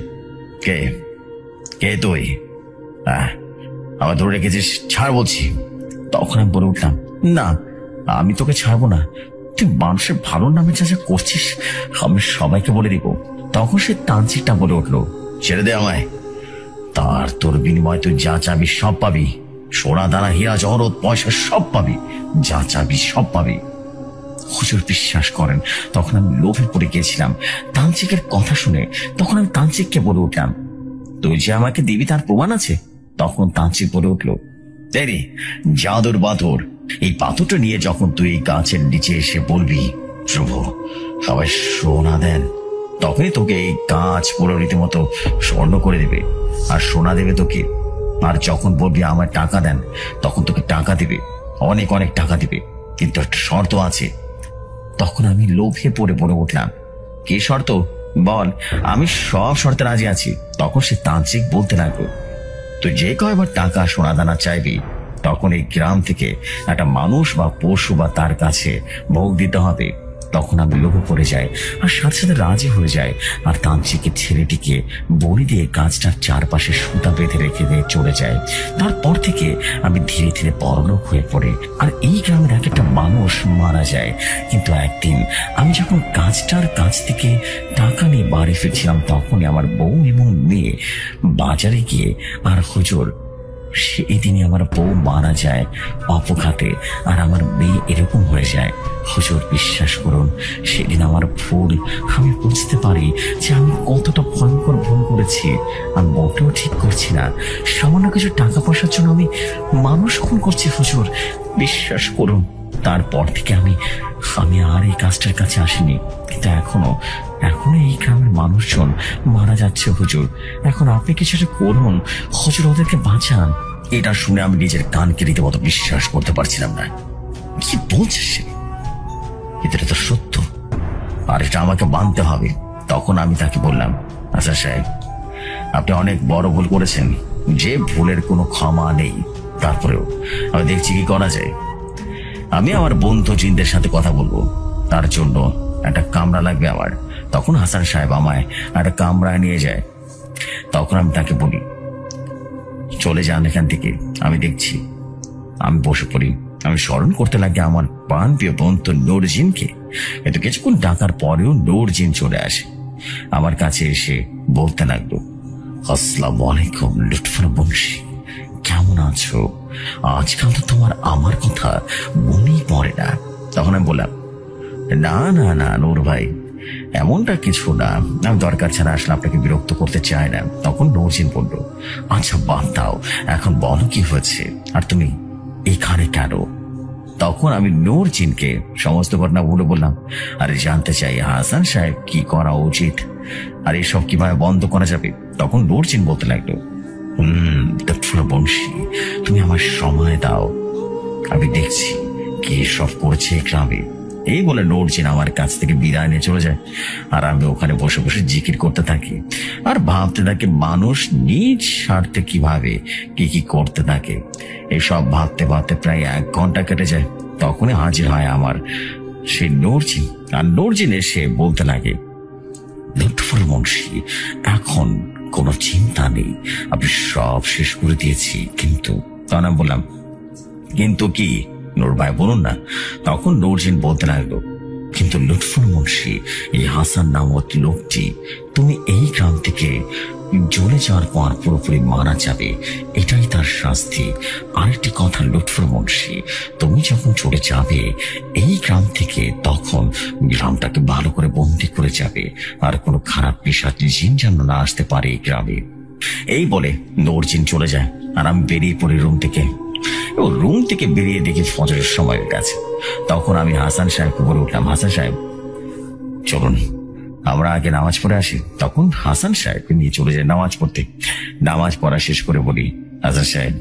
কে কে তুই? আমার ধরে রেখেছিস, ছাড় বলছি। তখন আমি বলে উঠলাম, না আমি তোকে ছাড়বো না, তুই মানুষের ভালোর নামে যা যা করছিস আমি সবাইকে বলে দিব। তখন সে তান্ত্রিকটা বলে উঠলো, ছেড়ে দে আমায়, তার তোর বিনিময়ে তুই যা চাবি সব পাবি, সোনা দানা হীরা জহরত পয়সা সব পাবি, যা চাবি সব পাবি। হুজুর বিশ্বাস করেন তখন আমি লোভে পড়ে গিয়েছিলাম তান্ত্রিকের কথা শুনে। তখন আমি তান্ত্রিককে বলে উঠলাম, তুই যে আমাকে দিবি তার প্রমাণ আছে? তখন তান্ত্রিক বলে উঠলো, রে জাদুর পাথর, এই পাথরটা নিয়ে যখন তুই এই গাছের নিচে এসে বলবি প্রভু সবাই সোনা দেন, তখনই তোকে এই গাছ পুরো রীতিমতো স্বর্ণ করে দেবে আর সোনা দেবে তোকে। আর যখন বলবি আমার টাকা দেন, তখন তোকে টাকা দিবে, অনেক অনেক টাকা দিবে, কিন্তু একটা শর্ত আছে। তখন আমি লোভে পড়ে বলে উঠলাম, কি শর্ত বল? আমি সব শর্তে রাজি আছি। তখন সে তান্ত্রিক বলতে লাগলো, তুই যে কয়বার টাকা সোনা দানা চাইবি তখন এই গ্রাম থেকে একটা মানুষ বা পশু বা তার কাছে ভোগ দিতে হবে। তখন আমি লোভে পড়ে যাই আর সাথে সাথে রাজি হয়ে যায়, আর তান্ত্রিকের ছেলেটিকে বলি দিয়ে গাছটার চারপাশে সুতা বেঁধে রেখে দিয়ে চলে যায়। তারপর থেকে আমি ধীরে ধীরে বড়লোক হয়ে পড়ে, আর এই গ্রামের এক একটা মানুষ মারা যায়। কিন্তু একদিন আমি যখন গাছটার কাছ থেকে টাকা নিয়ে বাড়ি ফিরছিলাম, তখনই আমার বউ এবং মেয়ে বাজারে গিয়ে, আর হুজুর সেই দিনে আমার বউ মারা যায় অপঘাতে, আর আমার মেয়ে এরকম হয়ে যায়। হুজুর বিশ্বাস করুন, সেদিন আমার ভুল আমি বুঝতে পারি যে আমি কতটা ভয়ঙ্কর ভুল করেছি। আমি মোটেও ঠিক করছি না, সামান্য কিছু টাকা পয়সার জন্য আমি মানুষ খুন করছি হুজুর, বিশ্বাস করুন। তারপর থেকে আমি আর এই কাজটার কাছে আসিনি, কিন্তু এখনো এই গ্রামের মানুষজন মারা যাচ্ছে হুজুর। এখন আপনি কিছু করুন হুজুর, ওদেরকে বাঁচান। এটা শুনে আমি নিজের কানকে রীতিমতো বিশ্বাস করতে পারছিলাম না। কি বলছে সে? এটা তো সত্য, আর এটা আমাকে মানতে হবে। তখন আমি তাকে বললাম, আচ্ছা সাহেব, আপনি অনেক বড় ভুল করেছেন, যে ভুলের কোনো ক্ষমা নেই। তারপরেও আমি দেখছি কি করা যায়। আমি আমার বন্ধু জিনদের সাথে কথা বলবো, তার জন্য একটা কামরা লাগবে আমার। তখন হাসান সাহেব আমায় একটা কামরায় নিয়ে যায়। তখন আমি তাকে বলি, চলে যান এখান থেকে, আমি দেখছি। আমি বসে পড়ি। আমি স্মরণ করতে লাগে আমার প্রাণপ্রিয় বন্ধু নূরজিনকে। কিন্তু কিছুক্ষণ ডাকার পরেও নূরজিন চলে আসে। আমার কাছে এসে বলতে লাগলো, আসসালামু আলাইকুম লুৎফর বংশী, কেমন আছো? আজকাল তো তোমার আমার কথা মনেই পড়ে না। তখন আমি বললাম, না না না নূর ভাই, এমনটা কিছু না, আমি দরকার ছাড়া আসলে আপনাকে বিরক্ত করতে চাই না। তখন নূরজিন বলল, আচ্ছা বাদ দাও, এখন বলো কি হয়েছে, আর তুমি এখানে কেন? তখন আমি নূরজিনকে সমস্ত ঘটনা বলে বললাম, আরে জানতে চাই হাসান সাহেব কি করা উচিত, আর এসব কিভাবে বন্ধ করা যাবে। তখন নূরজিন বলতে লাগলো, বংশী, তুমি আমার সময় দাও, আমি দেখছি কি সব করছে গ্রামে। এই বলে নূরজিন আমার কাছ থেকে বিদায় নিয়ে চলে যায়, আর আমি ওখানে বসে বসে জিকির করতে থাকি আর ভাবতে থাকি মানুষ নিজ স্বার্থে কিভাবে কি করতে থাকে। এসব ভাবতে ভাবতে প্রায় 1 ঘন্টা কেটে যায়। তখনই হাজির হয় আমার সেই নূরজিন, আর নূরজিন এসে বলতে লাগে, লুৎফর বংশী, এখন কোনো চিন্তা নেই, আমি সব শেষ করে দিয়েছি। কিন্তু তখন আমি বললাম, কিন্তু কি নূর ভাই বলুন না। তখন নূরজিন বলতে লাগলো, কিন্তু লুৎফর বংশী, এই হাসান নামক লোকটি তুমি এই গ্রাম থেকে চলে যাওয়ার পর পুরোপুরি মারা যাবে, এটাই তার শাস্তি। আরেকটি কথা লুৎফর বংশী, তুমি যখন চলে যাবে এই গ্রাম থেকে, তখন গ্রামটাকে ভালো করে বন্দি করে যাবে, আর কোনো খারাপ পিশাচ জিন যেন না আসতে পারে এই গ্রামে। এই বলে নূরজিন চলে যায়, আর আমি বেরিয়ে পড়ি রুম থেকে। রুম থেকে বেরিয়ে দেখি ফজরের সময় হয়ে গেছে। তখন আমি হাসান সাহেবকে বলে উঠলাম, হাসান সাহেব চলুন আমরা আগে নামাজ পড়ে আসি। তখন হাসান সাহেবকে নিয়ে চলে যায় নামাজ পড়তে। নামাজ পড়া শেষ করে বলি, হাসান সাহেব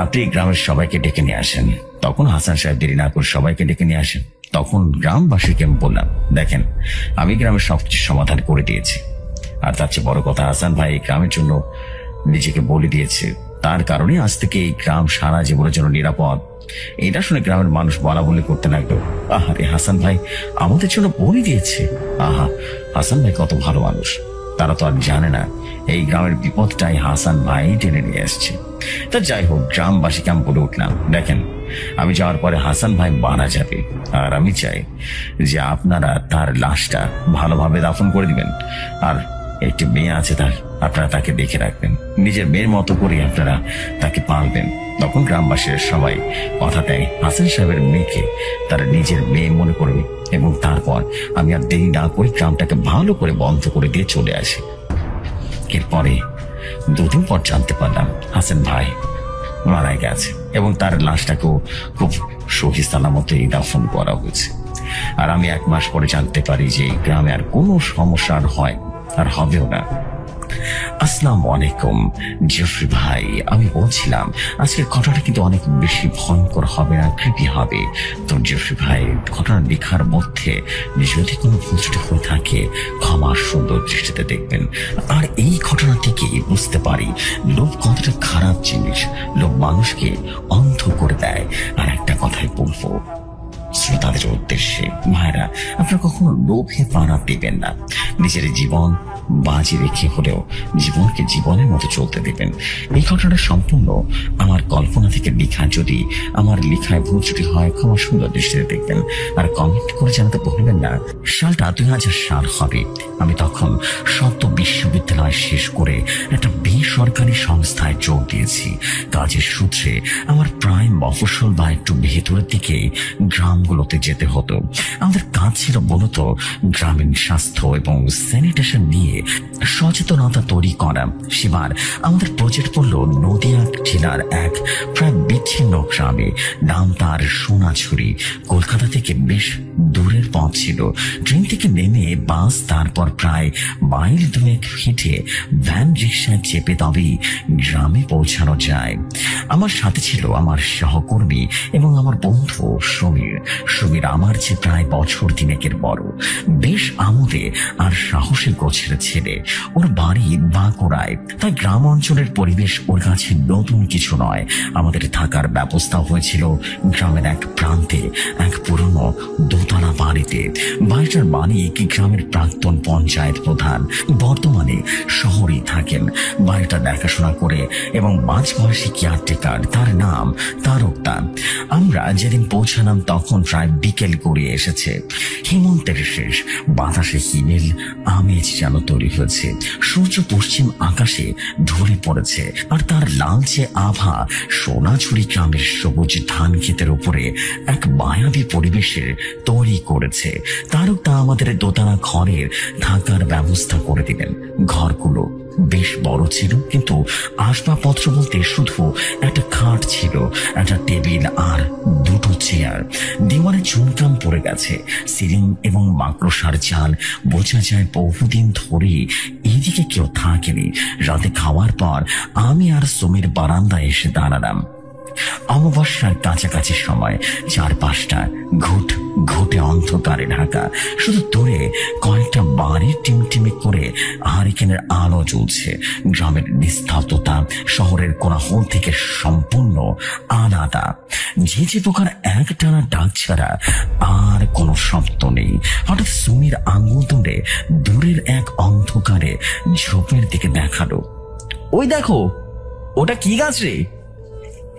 আপনি গ্রামের সবাইকে ডেকে নিয়ে আসেন। তখন হাসান সাহেব দেরি না করে সবাইকে ডেকে নিয়ে আসেন। তখন গ্রামবাসীকে আমি বললাম, দেখেন আমি গ্রামের সবকিছু সমাধান করে দিয়েছি, আর তার চেয়ে বড় কথা হাসান ভাই গ্রামের জন্য নিজেকে বলে দিয়েছে, তার কারণে আজ থেকে এই গ্রাম সারা জীবনের জন্য নিরাপদ। এটা শুনে গ্রামের মানুষ বলা বলি করতে লাগলো, আহারে হাসান ভাই আমাদের জন্য বলে দিয়েছে, আহা হাসান ভাই কত ভালো মানুষ। তারা তো আর জানে না এই গ্রামের বিপদটাই হাসান ভাই টেনে নিয়ে আসছে। তা যাই হোক, গ্রামবাসীকে আমি বলে উঠলাম, দেখেন আমি যাওয়ার পরে হাসান ভাই মারা যাবে, আর আমি চাই যে আপনারা তার লাশটা ভালোভাবে দাফন করে দিবেন, আর একটি মেয়ে আছে তার, আপনারা তাকে দেখে রাখবেন, নিজের মেয়ের মতো করে আপনারা তাকে পালবেন। তখন গ্রামবাসীরা সবাই কথা দেয় হাসান সাহেবের মেয়েকে তারা নিজের মেয়ে মনে করবে, এবং তারপর আমি আর দেরি না করে গ্রামটাকে ভালো করে বন্ধ করে দিয়ে চলে আসি। এরপরে 2 দিন পর জানতে পারলাম হাসান ভাই মারা গেছে, এবং তার লাশটাকেও খুব সহি সালামতে দাফন করা হয়েছে। আর আমি 1 মাস পরে জানতে পারি যে এই গ্রামে আর কোনো সমস্যা হয় আর হবেও না। আসসালামু আলাইকুম জেফরি ভাই, আমি বলছিলাম আজকের ঘটনাটা কিন্তু অনেক বেশি ভয়ঙ্কর হবে না, কৃপি হবে। তো জেফরি ভাই ঘটনা লেখার মধ্যে যদি কোনো ভুল হয়ে থাকে ক্ষমার সুন্দর দৃষ্টিতে দেখবেন। আর এই ঘটনা থেকে বুঝতে পারি লোভ কতটা খারাপ জিনিস, লোভ মানুষকে অন্ধ করে দেয়। আর একটা কথাই বলবো, শ্রোতাদের উদ্দেশ্যে, ভাইরা, আপনারা কখনো লোভে পাড়া দিবেন না। নিজের জীবন বাজি রেখে হলেও জীবনকে জীবনের মতো চলতে দেবেন। এই ঘটনাটা সম্পূর্ণ আমার কল্পনা থেকে লেখা। যদি আমার লেখায় ভুল ত্রুটি হয়, ক্ষমা সুন্দর দৃষ্টিতে দেখবেন। আর কমেন্ট করে জানাতে ভুলবেন না। সালটা 2000 সাল হবে। আমি তখন সদ্য বিশ্ববিদ্যালয় শেষ করে একটা বেসরকারি সংস্থায় যোগ দিয়েছি। কাজের সূত্রে আমার প্রায় মফস্বল বা একটু ভেতরের দিকে গ্রামগুলোতে যেতে হতো। আমাদের কাজ ছিল মূলত গ্রামীণ স্বাস্থ্য এবং স্যানিটেশন নিয়ে সচেতনতা তৈরি করা। সেবার আমাদের প্রজেক্ট পড়ল নদিয়া জেলার এক প্রায় বিচ্ছিন্ন গ্রামে। নাম তার সোনাঝুরি। কলকাতা থেকে বেশ দূরের পথ ছিল। ট্রেন থেকে নেমে বাস, তারপর প্রায় মাইল 2 হেঁটে ভ্যান রিক্সায় চেপে তবেই গ্রামে পৌঁছানো যায়। আমার সাথে ছিল আমার সহকর্মী এবং আমার বন্ধু সমীর। সমীর আমার চেয়ে প্রায় বছর 3 বড়। বেশ আমোদে আর সাহসী গোছের ছেলে। ওর বাড়ি বাঁকুড়ায়, তাই গ্রাম অঞ্চলের পরিবেশ ওর কাছে নতুন কিছু নয়। আমাদের থাকার ব্যবস্থা হয়েছিল গ্রামের এক প্রান্তে এক পুরনো দোতলা বাড়িতে। বাড়িটার মালিক গ্রামের প্রাক্তন পঞ্চায়েত প্রধান, বর্তমানে শহরেই থাকেন। বাড়িটা দেখাশোনা করে এবং মাঝবয়সী কেয়ারটেকার, তার নাম তারকদা। আমরা যেদিন পৌঁছালাম তখন প্রায় বিকেল গড়িয়ে এসেছে। হেমন্তের শেষ, বাতাসে হিমেল আমেজ যেন তৈরি হয়েছে। সূর্য পশ্চিম আকাশে ঢলে পড়েছে আর তার লালচে আভা সোনাঝুরি গ্রামের সবুজ ধান ক্ষেতের উপরে এক মায়াবী পরিবেশের তৈরি করেছে। তারকদা আমাদের দোতলা ঘরের থাকার ব্যবস্থা করে দিলেন। ঘরগুলো বেশ বড় ছিল, কিন্তু আসবাবপত্র বলতে শুধু একটা খাট ছিল, একটা টেবিল আর 2টো চেয়ার। দেওয়ালে চুনকাম পড়ে গেছে। সিলিং এবং মাকড়সার জাল, বোঝা যায় বহুদিন ধরে এদিকে কেউ থাকেনি। রাতে খাওয়ার পর আমি আর সমীর বারান্দায় এসে দাঁড়ালাম। অমাবস্যার কাছাকাছি সময়। চারপাশটা ঘুটে অন্ধকারে ঢাকা। শুধু দূরে কয়েকটা বাড়ি টিমটিমি করে হারিকেনের আলো জ্বলছে। গ্রামের নিস্তব্ধতা শহরের কোলাহল থেকে সম্পূর্ণ আলাদা। ঝিঝি পোকার একটানা ডাক ছাড়া আর কোনো শব্দ নেই। হঠাৎ সুমির আঙুল তুলে দূরের এক অন্ধকারে ঝোপের দিকে দেখালো। ওই দেখো, ওটা কি গাছ রে?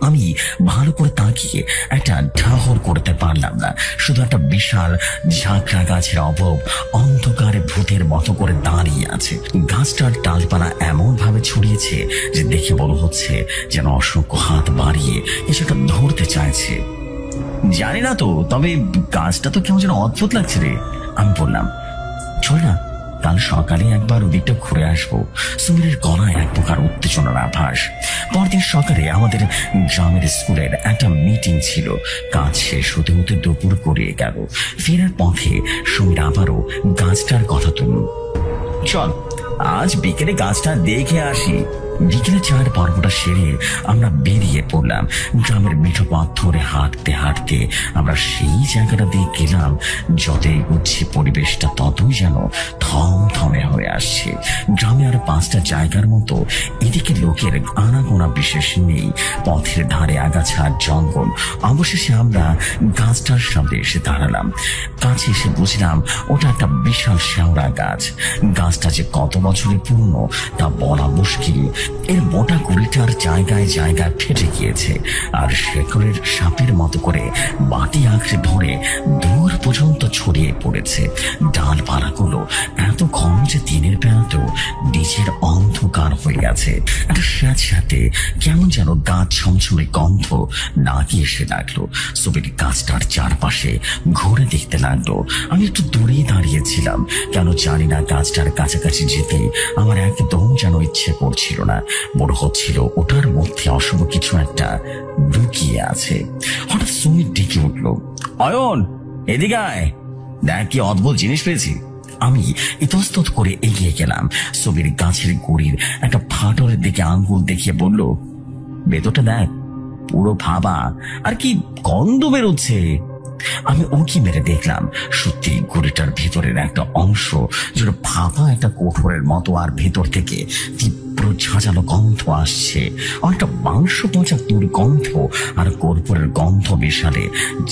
আমি ভালো করে তাকিয়ে একটা ঠাহর করতে পারলাম না। শুধু একটা বিশাল ঝাঁকড়া গাছের অবয়ব অন্ধকারে ভূতের মতো করে দাঁড়িয়ে আছে। গাছটার ডালপালা এমন ভাবে ছড়িয়েছে যে দেখে মনে হচ্ছে যেন অসংখ্য হাত বাড়িয়ে কিছুটা ধরতে চাইছে। জানি না তো, তবে গাছটা তো কেমন যেন অদ্ভুত লাগছে রে। আমি বললাম, চল না, কাল সকালে একবার ওদিকটা ঘুরে আসবো। সুমিরের গলায় এক প্রকার উত্তেজনার আভাস। পরদিন সকালে আমাদের গ্রামের স্কুলের একটা মিটিং ছিল। কাজ শেষ হতে হতে দুপুর গড়িয়ে গেল। ফেরার পথে সমীর আবারও গাছটার কথা তুলল। চল, আজ বিকেলে গাছটা দেখে আসি। বিকেলে চার পর্বটা সেরে আমরা বেরিয়ে পড়লাম। গ্রামের মিঠো পথ ধরে হাঁটতে হাঁটতে আমরা সেই জায়গাটা দিয়ে গেলাম। যতই উঠছে পরিবেশটা ততই যেন থমথমে হয়ে আসছে। গ্রামে আর 5টা জায়গার মতো এদিকে লোকের আনাগোনা বিশেষ নেই। পথের ধারে আগাছা আর জঙ্গল। অবশেষে আমরা গাছটার সামনে এসে দাঁড়ালাম। কাছে এসে বুঝলাম ওটা একটা বিশাল শেওড়া গাছ। গাছটা যে কত বছরের পুরনো তা বলা মুশকিল। এর মোটা গুড়িটার জায়গায় জায়গায় ফেটে গিয়েছে আর শেকড়ের সাপের মতো করে মাটি আঁকড়ে ধরে দূর পর্যন্ত ছড়িয়ে পড়েছে। ডালপালাগুলো এত ঘন যে দিনের বেলাতেও নিচের অন্ধকার হয়ে গেছে। একটা স্যাঁতস্যাঁতে কেমন যেন গাছ ছমছমে গন্ধ নাকি এসে লাগলো। সুবির গাছটার চারপাশে ঘুরে দেখতে লাগলো। আমি একটু দূরেই দাঁড়িয়েছিলাম। কেন জানি না গাছটার কাছাকাছি যেতে আমার একদম যেন ইচ্ছে করছিল না। মনে হচ্ছিল ওটার মধ্যে অশুভ কিছু একটা লুকিয়ে আছে। হঠাৎ সুমির ডেকে উঠলো, অয়ন, এদিকে আয়, দেখ কি অদ্ভুত জিনিস পেয়েছি। আমি ইতস্তত করে এগিয়ে গেলাম। সুমির গাছের গুড়ির একটা ফাটলের দিকে আঙ্গুল দেখিয়ে বলল, ভেতরটা দেখ, পুরো ফাঁপা, আর কি গন্ধ বেরোচ্ছে। আমি উঁকি মেরে দেখলাম সত্যি ঘড়িটার ভেতরের একটা অংশ যেন ফাঁপা একটা কোঠরের মতো, আর ভেতর থেকে তীব্র ঝাঁঝালো গন্ধ আসছে, অনেকটা মাংস পচা দুর্গন্ধ আর কর্পূরের গন্ধ মেশালে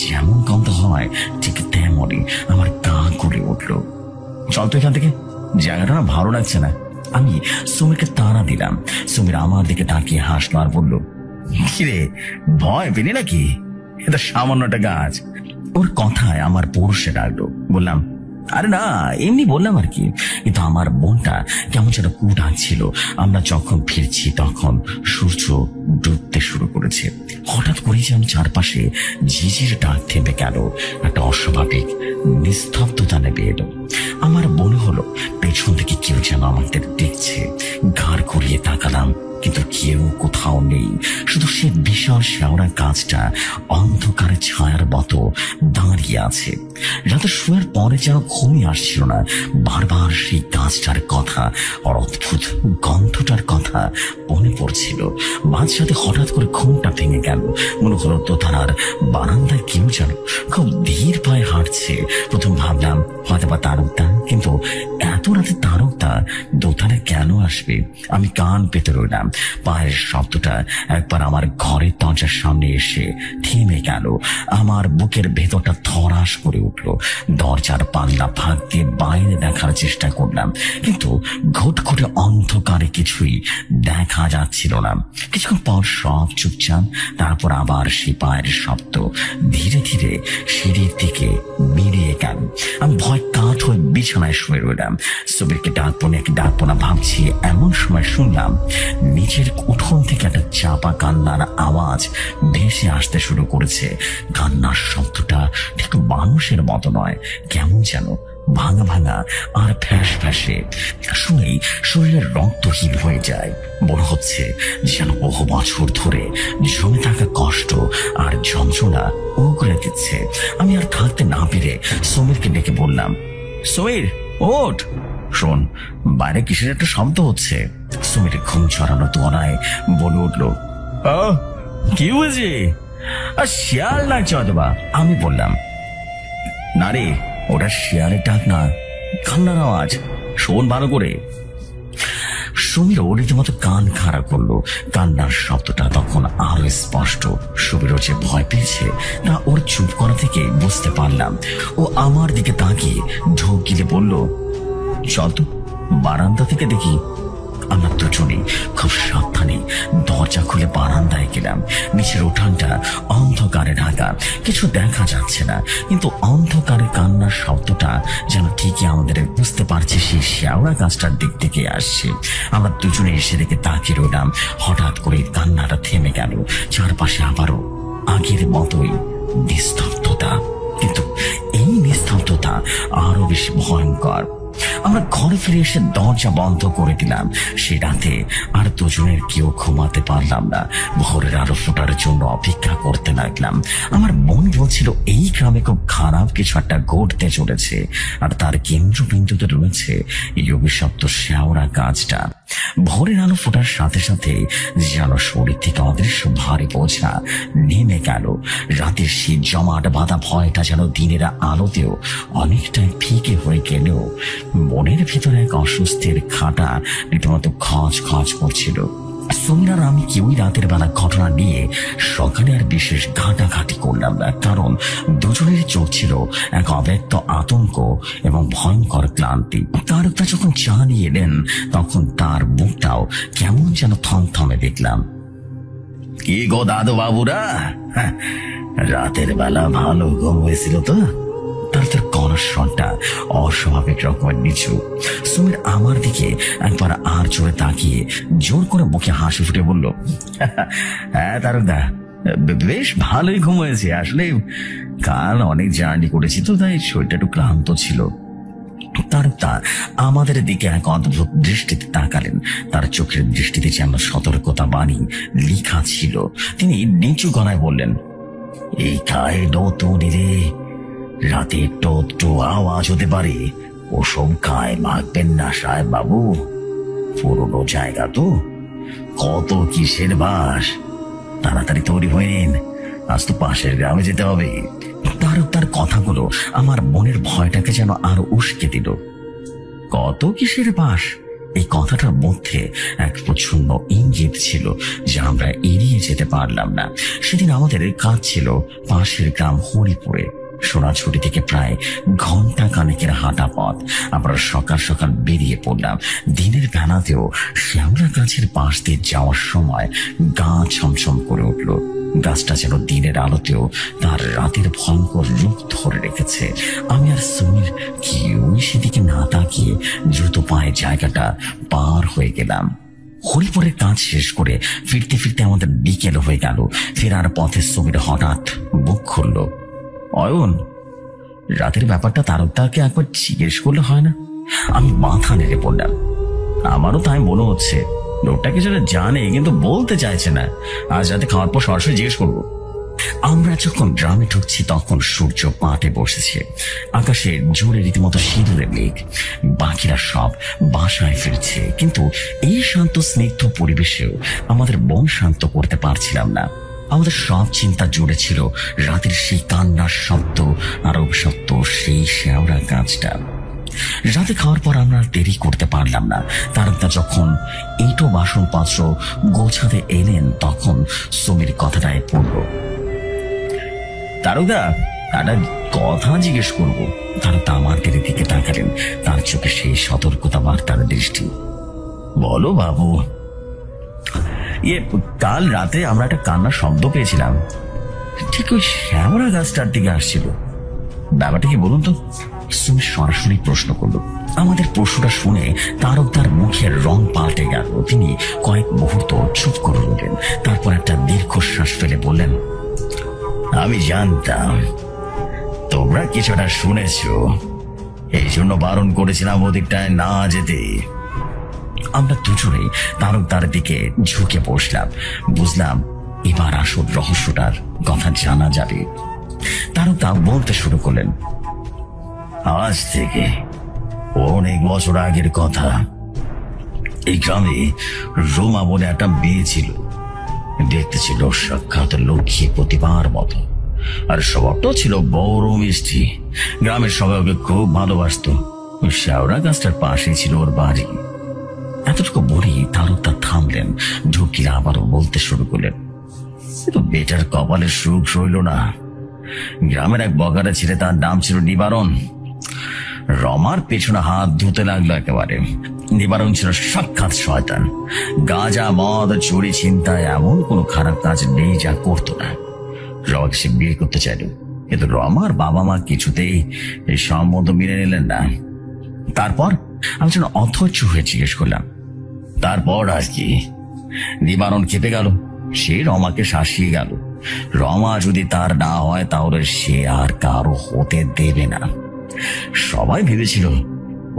যেমন গন্ধ হয় ঠিক তেমনই আমার গা করে উঠলো। চল তো এখান থেকে, জায়গাটা না ভালো লাগছে না। আমি সুমিরকে তাড়া দিলাম। সুমির আমার দিকে তাকিয়ে হাসলো আর বলল, কিরে ভয় পেলি নাকি? এটা সামান্য একটা গাছ। ওর কথায় আমার পৌরুষে ডাকলো। বললাম, আরে না, এমনি বললাম আর কি। কিন্তু আমার মনটা কেমন যেন কু ডাকছিল। আমরা যখন ফিরছি তখন সূর্য ডুবতে শুরু করেছে। হঠাৎ করে যেন চারপাশে ঝিঝির ডাক থেমে গেল, একটা অস্বাভাবিক নিস্তব্ধতা নেমে এলো। আমার মনে হলো পেছন থেকে কেউ যেন আমাদের দেখছে। ঘাড় ঘুরিয়ে তাকালাম, কিন্তু কেউ কোথাও নেই। শুধু সে বিশাল শেওড়া গাছটা অন্ধকারে ছায়ার মতো দাঁড়িয়ে আছে। রাতে শোয়ার পরে যেন ঘুমিয়ে আসছিল না। বারবার সেই গাছটার কথা আর অদ্ভুত গন্ধটার কথা মনে পড়ছিল। মাঝরাতে হঠাৎ করে ঘুমটা ভেঙে গেল। মনে হলো দোতলার বারান্দায় কেউ যেন খুব ধীর পায়ে হাঁটছে। প্রথম ভাবলাম হয়তো বা তারকদা, কিন্তু এত রাতে তারকদা দোতলায় কেন আসবে? আমি কান পেতে রইলাম। পায়ের শব্দটা একবার আমার ঘরের দরজার সামনে এসে থেমে গেল। আমার বুকের ভেতরটা ধরাস করে উঠল। দরজার পাল্লা ফাঁক দিয়ে বাইরে দেখার চেষ্টা করলাম, কিন্তু ঘুটঘুটে অন্ধকারে কিছুই দেখা যাচ্ছিল না। কিছুক্ষণ পর সব চুপচাপ। তারপর আবার সেই পায়ের শব্দ ধীরে ধীরে সিঁড়ির দিকে বেরিয়ে গেল। আমি ভয় কাঠ হয়ে বিছানায় শুয়ে রইলাম। সুবীরকে ডাকবো নাকি ডাকবো না ভাবছি, এমন সময় শুনলাম নিচের উঠোন থেকে একটা চাপা কান্নার আওয়াজ ভেসে আসতে শুরু করেছে। কান্নার শব্দটা ঠিক মানুষের মতো নয়, কেমন যেন ভাঙা ভাঙা আর ফ্যাস ফ্যাসে। শুনেই শরীরের রক্তহীন হয়ে যায়। মনে হচ্ছে যেন বহু বছর ধরে জমে থাকা কষ্ট আর যন্ত্রণা উগরে দিচ্ছে। আমি আর থাকতে না পেরে সমীরকে ডেকে বললাম, সমীর ওঠ, শোন বাইরে কিসের একটা শব্দ হচ্ছে। সমীর ঘুম ছড়ানো তোনায় বলে উঠলো, কি হয়েছে? আর শিয়াল লাগছে হয়তো বা। আমি বললাম, না রে, ওটা শিয়ালের ডাক না, কান্নার আওয়াজ, শোন ভালো করে। সমীর ও রীতিমতো কান খাড়া করলো। কান্নার শব্দটা তখন আরো স্পষ্ট। সমীরও যে ভয় পেয়েছে তা ওর চুপ করা থেকে বুঝতে পারলাম। ও আমার দিকে তাকিয়ে ঢোক গিলে বলল, চল তো বারান্দা থেকে দেখি। আমরা দুজনেই খুব সাবধানে দরজা খুলে বারান্দায় গেলাম। নিচের উঠানটা অন্ধকারে ঢাকা, কিছু দেখা যাচ্ছে না, কিন্তু অন্ধকারে কান্নার শব্দটা যেন ঠিকই আমাদের বুঝতে পারছে সেই শেওড়া গাছটার দিক থেকে আসছে। আমরা দুজনে এসে দেখে তাকিয়ে রইলাম। হঠাৎ করে কান্নাটা থেমে গেল। চারপাশে আবারও আগের মতোই নিস্তব্ধতা, কিন্তু এই নিস্তব্ধতা আরো বেশি ভয়ঙ্কর। আমরা ঘরে ফিরে এসে দরজা বন্ধ করে দিলাম। সে রাতে আর দুজনের কেউ ঘুমাতে পারলাম না। ভোরের আলো ফোটার জন্য অপেক্ষা করতে লাগলাম। আমার মন বলছিল এই গ্রামে খুব খারাপ কিছু একটা ঘটতে চলেছে, আর তার কেন্দ্রবিন্দুতে রয়েছে এই অভিশপ্ত শেওড়া গাছটা। ভোরের আলো ফোটার সাথে সাথে যেন শরীর থেকে অদৃশ্য ভারী বোঝা নেমে গেল। রাতের সেই জমাট বাঁধা ভয়টা যেন দিনের আলোতেও অনেকটাই ফিকে হয়ে গেলেও মনের ভিতরে এক অস্বস্তির খাটা রীতিমতো খচ খচ করছিল। সমীর আর আমি কেউই রাতের বেলা ঘটনা নিয়ে সকালে আর বিশেষ ঘাটাঘাটি করলাম না, কারণ দুজনের চোখ ছিল এক অব্যক্ত আতঙ্ক এবং ভয়ঙ্কর ক্লান্তি। তারকদা যখন চা নিয়ে এলেন তখন তার মুখটাও কেমন যেন থমথমে দেখলাম। কি গো দাদু বাবুরা, রাতের বেলা ভালো ঘুম হয়েছিল তো? তার গলার স্বরটা অস্বাভাবিক রকমের নিচু। সমীর আমার দিকে একবার আর জোরে তাকিয়ে জোর করে মুখে হাসি ফুটে বলল, হ্যাঁ তারকদা, বেশ ভালোই ঘুম হয়েছে। আসলে কাল অনেক জার্নি করেছি তো, তাই শরীরটা একটু ক্লান্ত ছিল। তারকদা আমাদের দিকে এক অদ্ভুত দৃষ্টিতে তাকালেন। তার চোখের দৃষ্টিতে যেন সতর্কতা বাণী লেখা ছিল। তিনি নিচু গলায় বললেন, এই গায়ে নতুন রে, রাতে একটু আওয়াজ হতে পারে, ওসব গায়ে মাখবেন না সাহেব বাবু। পুরোনো জায়গা তো, কত কিসের বাস। তাড়াতাড়ি তৈরি হয়ে নিন, আজ তো পাশের গ্রামে যেতে হবে। তার কথাগুলো আমার মনের ভয়টাকে যেন আরো উস্কে দিল। কত কিসের বাস, এই কথাটার মধ্যে এক প্রচন্ড ইঙ্গিত ছিল যা আমরা এড়িয়ে যেতে পারলাম না। সেদিন আমাদের কাজ ছিল পাশের গ্রাম হরিপুরে। সোনাঝুরি থেকে প্রায় ঘন্টা খানেকের হাঁটা পথ। আমরা সকাল সকাল বেরিয়ে পড়লাম। দিনের বেলাতেও শ্যাওড়া গাছের পাশ দিয়ে যাওয়ার সময় গা ছমছম করে উঠল। গাছটা যেন দিনের আলোতেও তার রাতের ভয়ঙ্কর রূপ ধরে রেখেছে। আমি আর সুমির কেউই সেদিকে না তাকিয়ে দ্রুত পায়ে জায়গাটা পার হয়ে গেলাম। হরিপুরের কাজ শেষ করে ফিরতে ফিরতে আমাদের বিকেল হয়ে গেল। ফেরার পথে সুমির হঠাৎ বুক খুলল। অয়ন, রাতের ব্যাপারটা তারকদাকে একবার জিজ্ঞেস করলে হয় না? আমি মাথা নেড়ে পড়লাম। আমারও তাই মনে হচ্ছে, লোকটাকে যেন জানে কিন্তু বলতে চাইছে না। আজ রাতে খাওয়ার পর সরাসরি জিজ্ঞেস করবো। আমরা যখন গ্রামে ঢুকছি তখন সূর্য পাটে বসেছে। আকাশে জোরে রীতিমতো সিঁদুরে মেঘ। বাকিরা সব বাসায় ফিরছে, কিন্তু এই শান্ত স্নিগ্ধ পরিবেশেও আমাদের মন শান্ত করতে পারছিলাম না। আমাদের সব চিন্তা জুড়ে ছিল রাতের সেই কান্নার শব্দ আর অভিশপ্ত সেই শ্যাওড়া গাছটা। রাতে খাওয়ার পর আমরা দেরি করতে পারলাম না। তারকদা যখন এঁটো বাসনপত্র গোছাতে এলেন তখন সুমির কথাটায় পড়ল। তারকদা, একটা কথা জিজ্ঞেস করবো। তারকদা আমার দিকে তাকালেন, তার চোখে সেই সতর্কতা বার্তার দৃষ্টি। বলো বাবু। কাল রাতে আমরা একটা কান্নার শব্দ পেয়েছিলাম, ঠিক ওই শ্যাওড়া গাছটার দিকে আসছিল। ব্যাপারটা কি বলুন তো? সুমি সরাসরি প্রশ্ন করলো। আমাদের প্রশ্নটা শুনে তারকদার মুখের রং পাল্টে গেল। তিনি কয়েক মুহূর্ত চুপ করে রইলেন, তারপর একটা দীর্ঘশ্বাস ফেলে বললেন, আমি জানতাম তোমরা কিছুটা শুনেছ, এই জন্য বারণ করেছিলাম ওদিকটায় না যেতে। আমরা দুজনেই তারকদার দিকে ঝুঁকে বসলাম। বুঝলাম এবার আসল রহস্যটার কথা জানা যাবে। তারকদা বলতে শুরু করলেন, আজ থেকে অনেক বছর আগের কথা, এই গ্রামে রোমা বলে একটা মেয়ে ছিল। দেখতে ছিল সাক্ষাৎ লক্ষ্মী প্রতিভার মতো, আর স্বভাবটাও ছিল বড় মিষ্টি। গ্রামের সবাই ওকে খুব ভালোবাসত। শ্যাওড়া গাছটার পাশেই ছিল ওর বাড়ি। এতটুকু বলেই তারকদা থামলেন। ঢুকিয়ে আবারও বলতে শুরু করলেন, বেটার কপালের সুখ রইল না। গ্রামের এক বগারে ছেলে, তার নাম ছিল নিবারণ। রমার পেছনে হাত ধুতে লাগলো একেবারে। নিবারণ ছিল সাক্ষাৎ শয়তান। গাঁজা, মদ, চুরি, ছিনতাই, এমন কোনো খারাপ কাজ নেই যা করতো না। রমাকে সে বিয়ে করতে চাইল, কিন্তু রমার বাবা মা কিছুতেই এই সম্বন্ধ মেনে নিলেন না। তারপর আমি যেন অধৈর্য হয়ে জিজ্ঞেস করলাম, তারপর আর কি? নিবারণ খেপে গেল। সে রমাকে শাসিয়ে গেল। রমা যদি তার না হয় তাহলে সে আর কারো হতে দেবে না। সবাই ভেবেছিল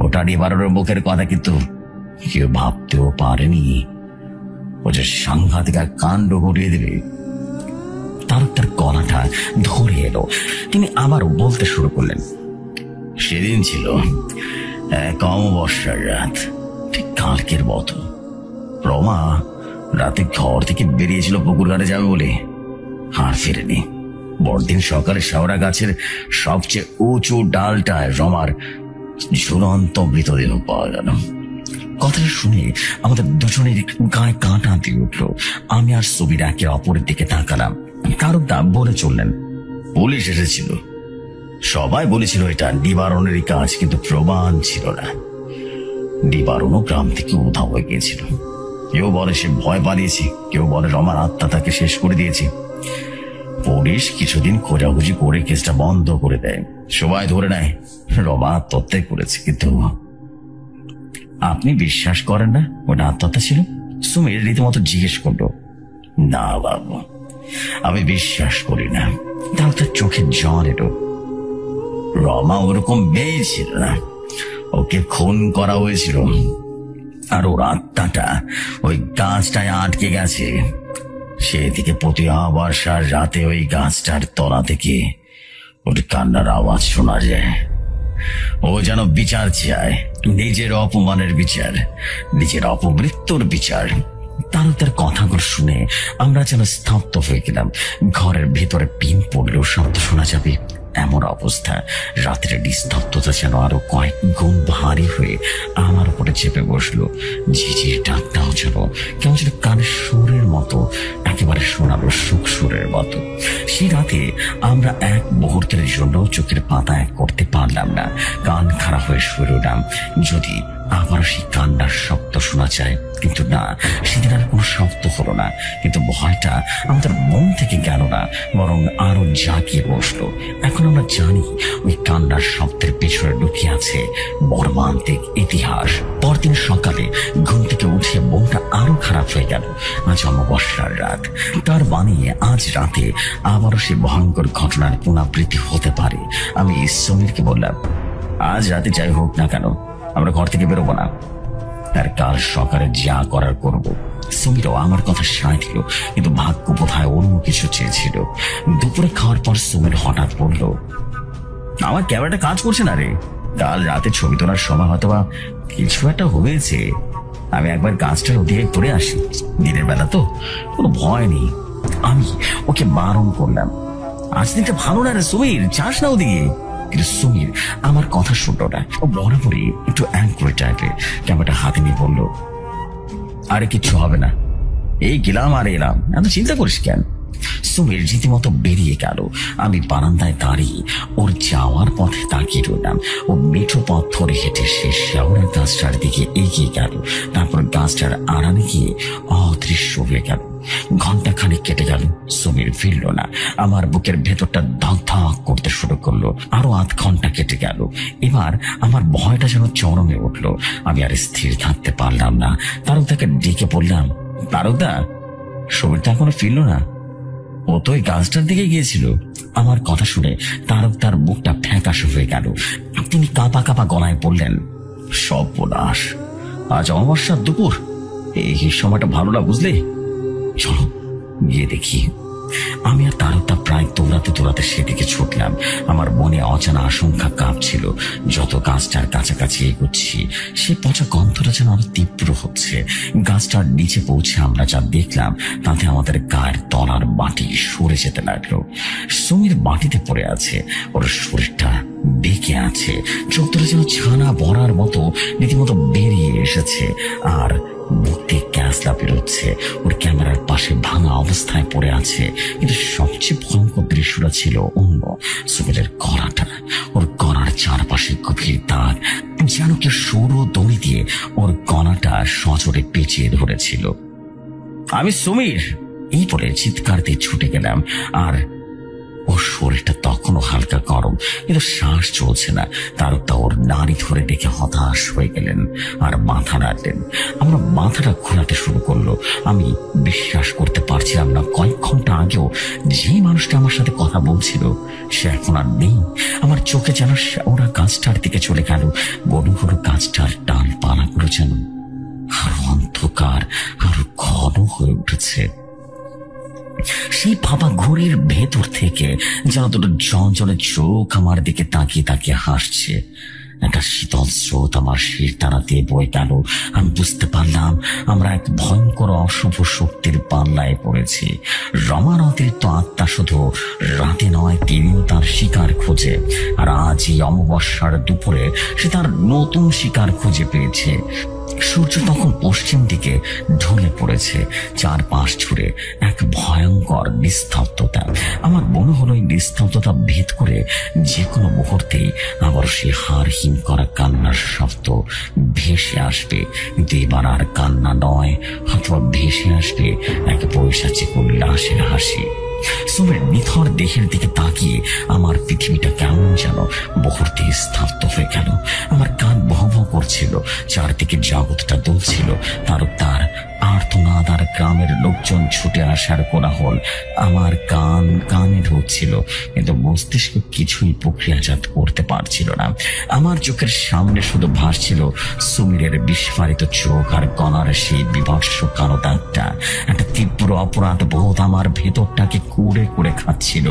ওটা নিবারণের মুখের কথা, কিন্তু কেউ ভাবতেও পারেনি ও যে সাংঘাতিক এক কাণ্ড ঘটিয়ে দেবে। তার গলাটা ধরে এলো। তিনি আবারও বলতে শুরু করলেন, সেদিন ছিল এক অমাবস্যার রাত, ঠিক কালকের মতো। রমা রাতে ঘর থেকে বেরিয়েছিল পুকুর ঘাটে যাবে বলে, আর ফেরেনি। পরদিন সকালে শ্যাওড়া গাছের সবচেয়ে উঁচু ডালটায় রমার ঝুলন্ত মৃতদেহ পাওয়া গেল। কথাটা শুনে আমাদের দুজনের গায়ে কাঁটা দিয়ে উঠল। আমি আর সুবির একে অপরের দিকে তাকালাম। তারকদা বলে চললেন, পুলিশ এসেছিল। সবাই বলেছিল এটা নিবারণেরই কাজ, কিন্তু প্রমাণ ছিল না। নিবারণও গ্রাম থেকে উধাও হয়ে গিয়েছিল। কেউ বলে সে ভয় পালিয়েছে, কেউ বলে রমার আত্মা তাকে শেষ করে দিয়েছে। পুলিশ কিছুদিন খোঁজাখুঁজি করে কেসটা বন্ধ করে দেয়। সবাই ধরে নেয় রমা আত্মহত্যাই করেছে। কিন্তু আপনি বিশ্বাস করেন না ওটা আত্মহত্যা ছিল? সুমির রীতিমতো জিজ্ঞেস করলো। না বাবু, আমি বিশ্বাস করি না। তার চোখে জল এলো। রমা ওরকম মেয়ে ছিল না, ওকে খুন করা হয়েছিল। আর ওর আত্মাটা ওই গাছটায় আটকে গেছে। সেদিকে প্রতি অমাবস্যার রাতে ওই গাছটার তলা থেকে ওর কান্নার আওয়াজ শোনা যায়। ও যেন বিচার চায়, নিজের অপমানের বিচার, নিজের অপমৃত্যুর বিচার। তার কথাগুলো শুনে আমরা যেন স্তব্ধ হয়ে গেলাম। ঘরের ভেতরে পিন পড়লেও শব্দ শোনা যাবে এমন অবস্থা। রাত্রের নিস্তব্ধতা যেন আরো কয়েক গুণ ভারী হয়ে আমার উপরে চেপে বসলো। ঝিঝির ডাকটাও যেন কেমন যেন কানের সুরের মতো, একেবারে শোনালো সুখ সুরের মতো। সেই রাতে আমরা এক মুহূর্তের জন্য চোখের পাতা এক করতে পারলাম না। কান খারাপ হয়ে শুয়ে রইলাম যদি আবারও সেই কান্নার শব্দ শোনা যায়। কিন্তু না, সেদিন আর কোনো শব্দ হলো না। কিন্তু ভয়টা আমাদের মন থেকে গেল না, বরং আরো জাগিয়ে বসলো। এখন আমরা জানি ওই কান্নার শব্দের পেছনে লুকিয়ে আছে মর্মান্তিক ইতিহাস। পরদিন সকালে ঘুম থেকে উঠে মনটা আরো খারাপ হয়ে গেল। আজ অমাবস্যার রাত, তার মানে আজ রাতে আবারও সে ভয়ঙ্কর ঘটনার পুনরাবৃত্তি হতে পারে। আমি সমীরকে বললাম, আজ রাতে যাই হোক না কেন আমরা ঘর থেকে বেরোবো না, তার কাল সকালে যা করার করবো। সমীরও আমার কথা সায় দিল, কিন্তু ভাগ্য বোধহয় অন্য কিছু চেয়েছিল। দুপুরে খাওয়ার পর সমীর হঠাৎ বলল, আমার ক্যামেরাটা কাজ করছে না রে, কাল রাতে ছবি তোলার সময় হয়তো বা কিছু একটা হয়েছে। আমি একবার গাছটার ওদিকে করে আসি, দিনের বেলা তো কোনো ভয় নেই। আমি ওকে বারণ করলাম, আজ দিনটা ভালো না রে সমীর, যাস না ওদিকে। কিন্তু সমীর আমার কথা শুনলো না। ও বরাবরই একটু অ্যাংরি টাইপের। ক্যামেরাটা হাতে নিয়ে বলল, আরে কিচ্ছু হবে না, এই গেলাম আর এলাম, এত চিন্তা করিস কেন। সমীর রীতিমতো বেরিয়ে গেল। আমি বারান্দায় দাঁড়িয়ে ওর যাওয়ার পথে তাকিয়ে রইলাম। ও মেঠো পথ ধরে হেঁটে সে শেওড়ার গাছটার দিকে এগিয়ে গেল। তারপর গাছটার আড়ালে গিয়ে অদৃশ্য হয়ে গেল। ঘন্টা খানিক কেটে গেল, সমীর ফিরল না। আমার বুকের ভেতরটা ধক ধক করতে শুরু করলো। আরো আধ ঘন্টা কেটে গেল। এবার আমার ভয়টা যেন চরমে উঠলো। আমি আর স্থির থাকতে পারলাম না। তারকদাকে ডেকে বললাম, তারকদা, সমীর তো এখনো ফিরল না, ও তো ওই গাছটার দিকে গিয়েছিল। আমার কথা শুনে তার বুকটা ফ্যাকাশে হয়ে গেল। তিনি কাঁপা কাঁপা গলায় বললেন, সর্বনাশ, আজ অমাবস্যার দুপুর, এই সময়টা ভালো না বুঝলে, চলো গিয়ে দেখি। আমি আর তারকদা প্রায় দৌড়াতে দৌড়াতে সেদিকে ছুটলাম। আমার মনে অজানা আশঙ্কা কাঁপছিল। যত গাছটার কাছাকাছি এগোচ্ছি সে পচা গন্ধটা যেন আরো তীব্র হচ্ছে। গাছটার নিচে পৌঁছে আমরা যা দেখলাম তাতে আমাদের গায়ের তলার মাটি সরে যেতে লাগলো। সমীর মাটিতে পড়ে আছে, ওর শরীরটা বেঁকে আছে, চোখ ধরে যেন ছানা বড়ার মতো রীতিমতো বেরিয়ে এসেছে, আর মুখ দিয়ে গ্যাসলা বেরোচ্ছে। ওর ক্যামেরার পাশে ভাঙা অবস্থায় পড়ে আছে। কিন্তু সবচেয়ে ভয়ঙ্কর দৃশ্যটা ছিল অন্য। সমীরের গলাটা, ওর গলার চারপাশে গভীর দাগ, যেন কেউ সরু দড়ি দিয়ে ওর গলাটা সজোরে পেঁচিয়ে ধরেছিল। আমি সমীর এই বলে চিৎকার দিয়ে ছুটে গেলাম। আর ওর শরীরটা তখনও হালকা গরম, কিন্তু শ্বাস চলছে না। তারকদা ওর নাড়ি ধরে দেখে হতাশ হয়ে গেলেন আর মাথা নাড়লেন। আমরা মাথাটা ঘোরাতে শুরু করলো। আমি বিশ্বাস করতে পারছিলাম না, কয়েক ঘন্টা আগেও যে মানুষটা আমার সাথে কথা বলছিল সে এখন আর নেই। আমার চোখে যেন ওরা গাছটার দিকে চলে গেল। বড় বড় গাছটার ডালপালাগুলো যেন আরো অন্ধকার, আরো ঘন হয়ে উঠেছে। সেই ভাবা ঘড়ির ভেতর থেকে যেন দুটো জঞ্জলের চোখ আমার দিকে তাকিয়ে তাকিয়ে হাসছে। একটা শীতল স্রোত আমার শির তারা দিয়ে বয়ে গেল। আমি বুঝতে পারলাম আমরা এক ভয়ঙ্কর অশুভ শক্তির পাল্লায় পড়েছি। রমার অতিরিক্ত আত্মা শুধু রাতে নয়, তিনিও তার শিকার খোঁজে। আর আজ এই অমাবস্যার দুপুরে সে তার নতুন শিকার খুঁজে পেয়েছে। সূর্য তখন পশ্চিম দিকে ঢলে পড়েছে। চারপাশ জুড়ে এক ভয়ঙ্কর নিস্তব্ধতা। আমার মনে হলো এই নিস্তব্ধতা ভেদ করে যে কোনো মুহূর্তেই আবার সে হাড়হিম করা কান্নার শব্দ ভেসে আসবে। কিন্তু এবার আর কান্না নয়, অথবা ভেসে আসবে এক পৈশাচিক উল্লাসের হাসি। সমীর নিথর দেহের দিকে তাকিয়ে আমার পৃথিবীটা কেমন যেন মুহূর্তে স্তব্ধ হয়ে গেল। আমার কান ভঁ ভঁ করছিল, চারদিকে জগৎটা দুলছিল। তার আর্তনাদ আর গ্রামের লোকজন ছুটে আসার কোলাহল আমার কানে ঢুকছিল, কিন্তু মস্তিষ্ক কিছুই প্রক্রিয়াজাত করতে পারছিল না। আমার চোখের সামনে শুধু ভাসছিল সমীরের বিস্ফারিত চোখ আর গলার সেই বিভৎস কালো দাগটা। একটা তীব্র অপরাধ বোধ আমার ভেতরটাকে কুড়ে কুড়ে খাচ্ছিল।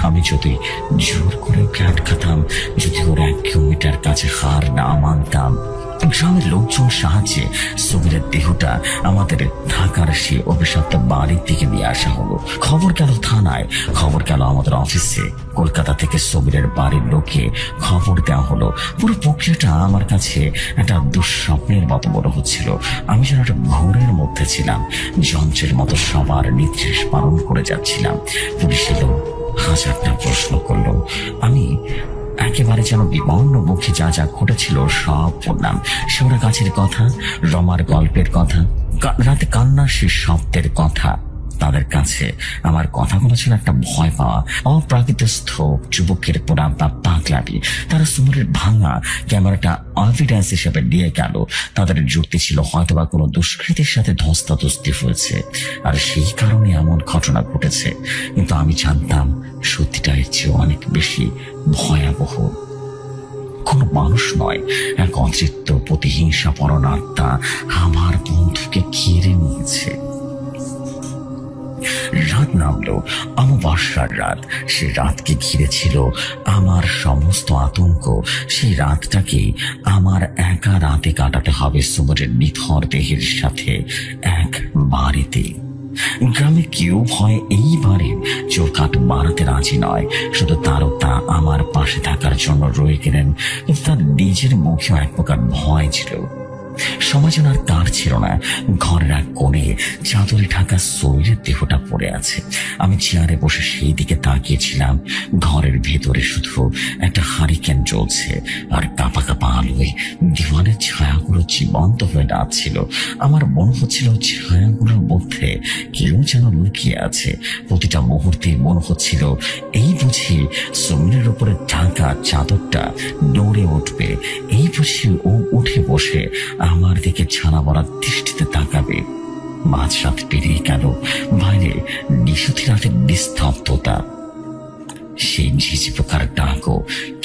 আমি যদি জোর করে ওকে আটকাতাম, যদি ওর 1 কিলোমিটার কাছে হার না মানতাম, গ্রামের লোকজন সাহায্যে সমীরের দেহটা আমাদের ঢাকার সে অভিশপ্ত বাড়ির দিকে নিয়ে আসা হলো। খবর গেল থানায়, খবর গেল আমাদের অফিসে, কলকাতা থেকে সমীরের বাড়ির লোকে খবর দেওয়া হলো। পুরো প্রক্রিয়াটা আমার কাছে একটা দুঃস্বপ্নের মতো মনে হচ্ছিল। আমি যেন একটা ঘোরের মধ্যে ছিলাম, যন্ত্রের মতো সবার নির্দেশ পালন করে যাচ্ছিলাম। পুলিশ এলো, হাজারটা প্রশ্ন করলো। আমি একেবারে যেন বিবর্ণ মুখে যা যা ঘটেছিল সব বললাম। শেওড়া গাছের কথা, রমার গল্পের কথা, রাতে কান্নার সে শব্দের কথা। তাদের কাছে আমার কথাগুলো ছিল একটা ভয় পাওয়া, অপ্রাকৃতস্থ যুবকের পোড়া বা পাগলামি। তারা সুমরের ভাঙা ক্যামেরাটা এভিডেন্স হিসেবে নিয়ে গেল। তাদের যুক্তি ছিল হয়তোবা কোনো দুষ্কৃতির সাথে ধস্তাধস্তি হয়েছে, আর সেই কারণে এমন ঘটনা ঘটেছে। কিন্তু আমি জানতাম সত্যিটা এর চেয়ে অনেক বেশি ভয়াবহ। কোনো মানুষ নয়, এক অচিত্ত প্রতিহিংসা পরণ আত্মা আমার বন্ধুকে ঘিরে নিয়েছে। রাত নামলো, অমাবস্যার রাত। সে রাতকে ঘিরে ছিল আমার সমস্ত আতঙ্ক। সেই রাতটাকে আমার একা রাতে কাটাতে হবে সুমরের নিথর দেহের সাথে এক বাড়িতে। গ্রামে কেউ ভয় এই বাড়ির চোরকাট বাড়াতে রাজি নয়। শুধু তারও তা আমার পাশে থাকার জন্য রয়ে গেলেন, কিন্তু তার নিজের মুখেও এক প্রকার ভয় ছিল। সমাজ আর কার ছিল না। ঘরের এক কোণে চাদরে ঢাকা শরীরের দেহটা পড়ে আছে। আমি চেয়ারে বসে সেই দিকে তাকিয়েছিলাম। ঘরের ভেতরে শুধু একটা হারিকেন জ্বলছে, আর কাঁপা কাঁপা আলোয় দেওয়ালের ছায়াগুলো জীবন্ত হয়ে নাচছিল। আমার মনে হচ্ছিল ছায়াগুলোর মধ্যে কেউ যেন লুকিয়ে আছে। প্রতিটা মুহূর্তে মনে হচ্ছিল এই বুঝি সমীরের উপরে ঢাকা চাদরটা নড়ে উঠবে, এই বুঝি ও উঠে বসে আমার দিকে ছানা ভরা দৃষ্টিতে তাকাবে। মাঝরাত পেরিয়ে গেল, বাইরে নিশুতি রাতের নিস্তব্ধতা। সেই ঝিঝি পোকার ডাকও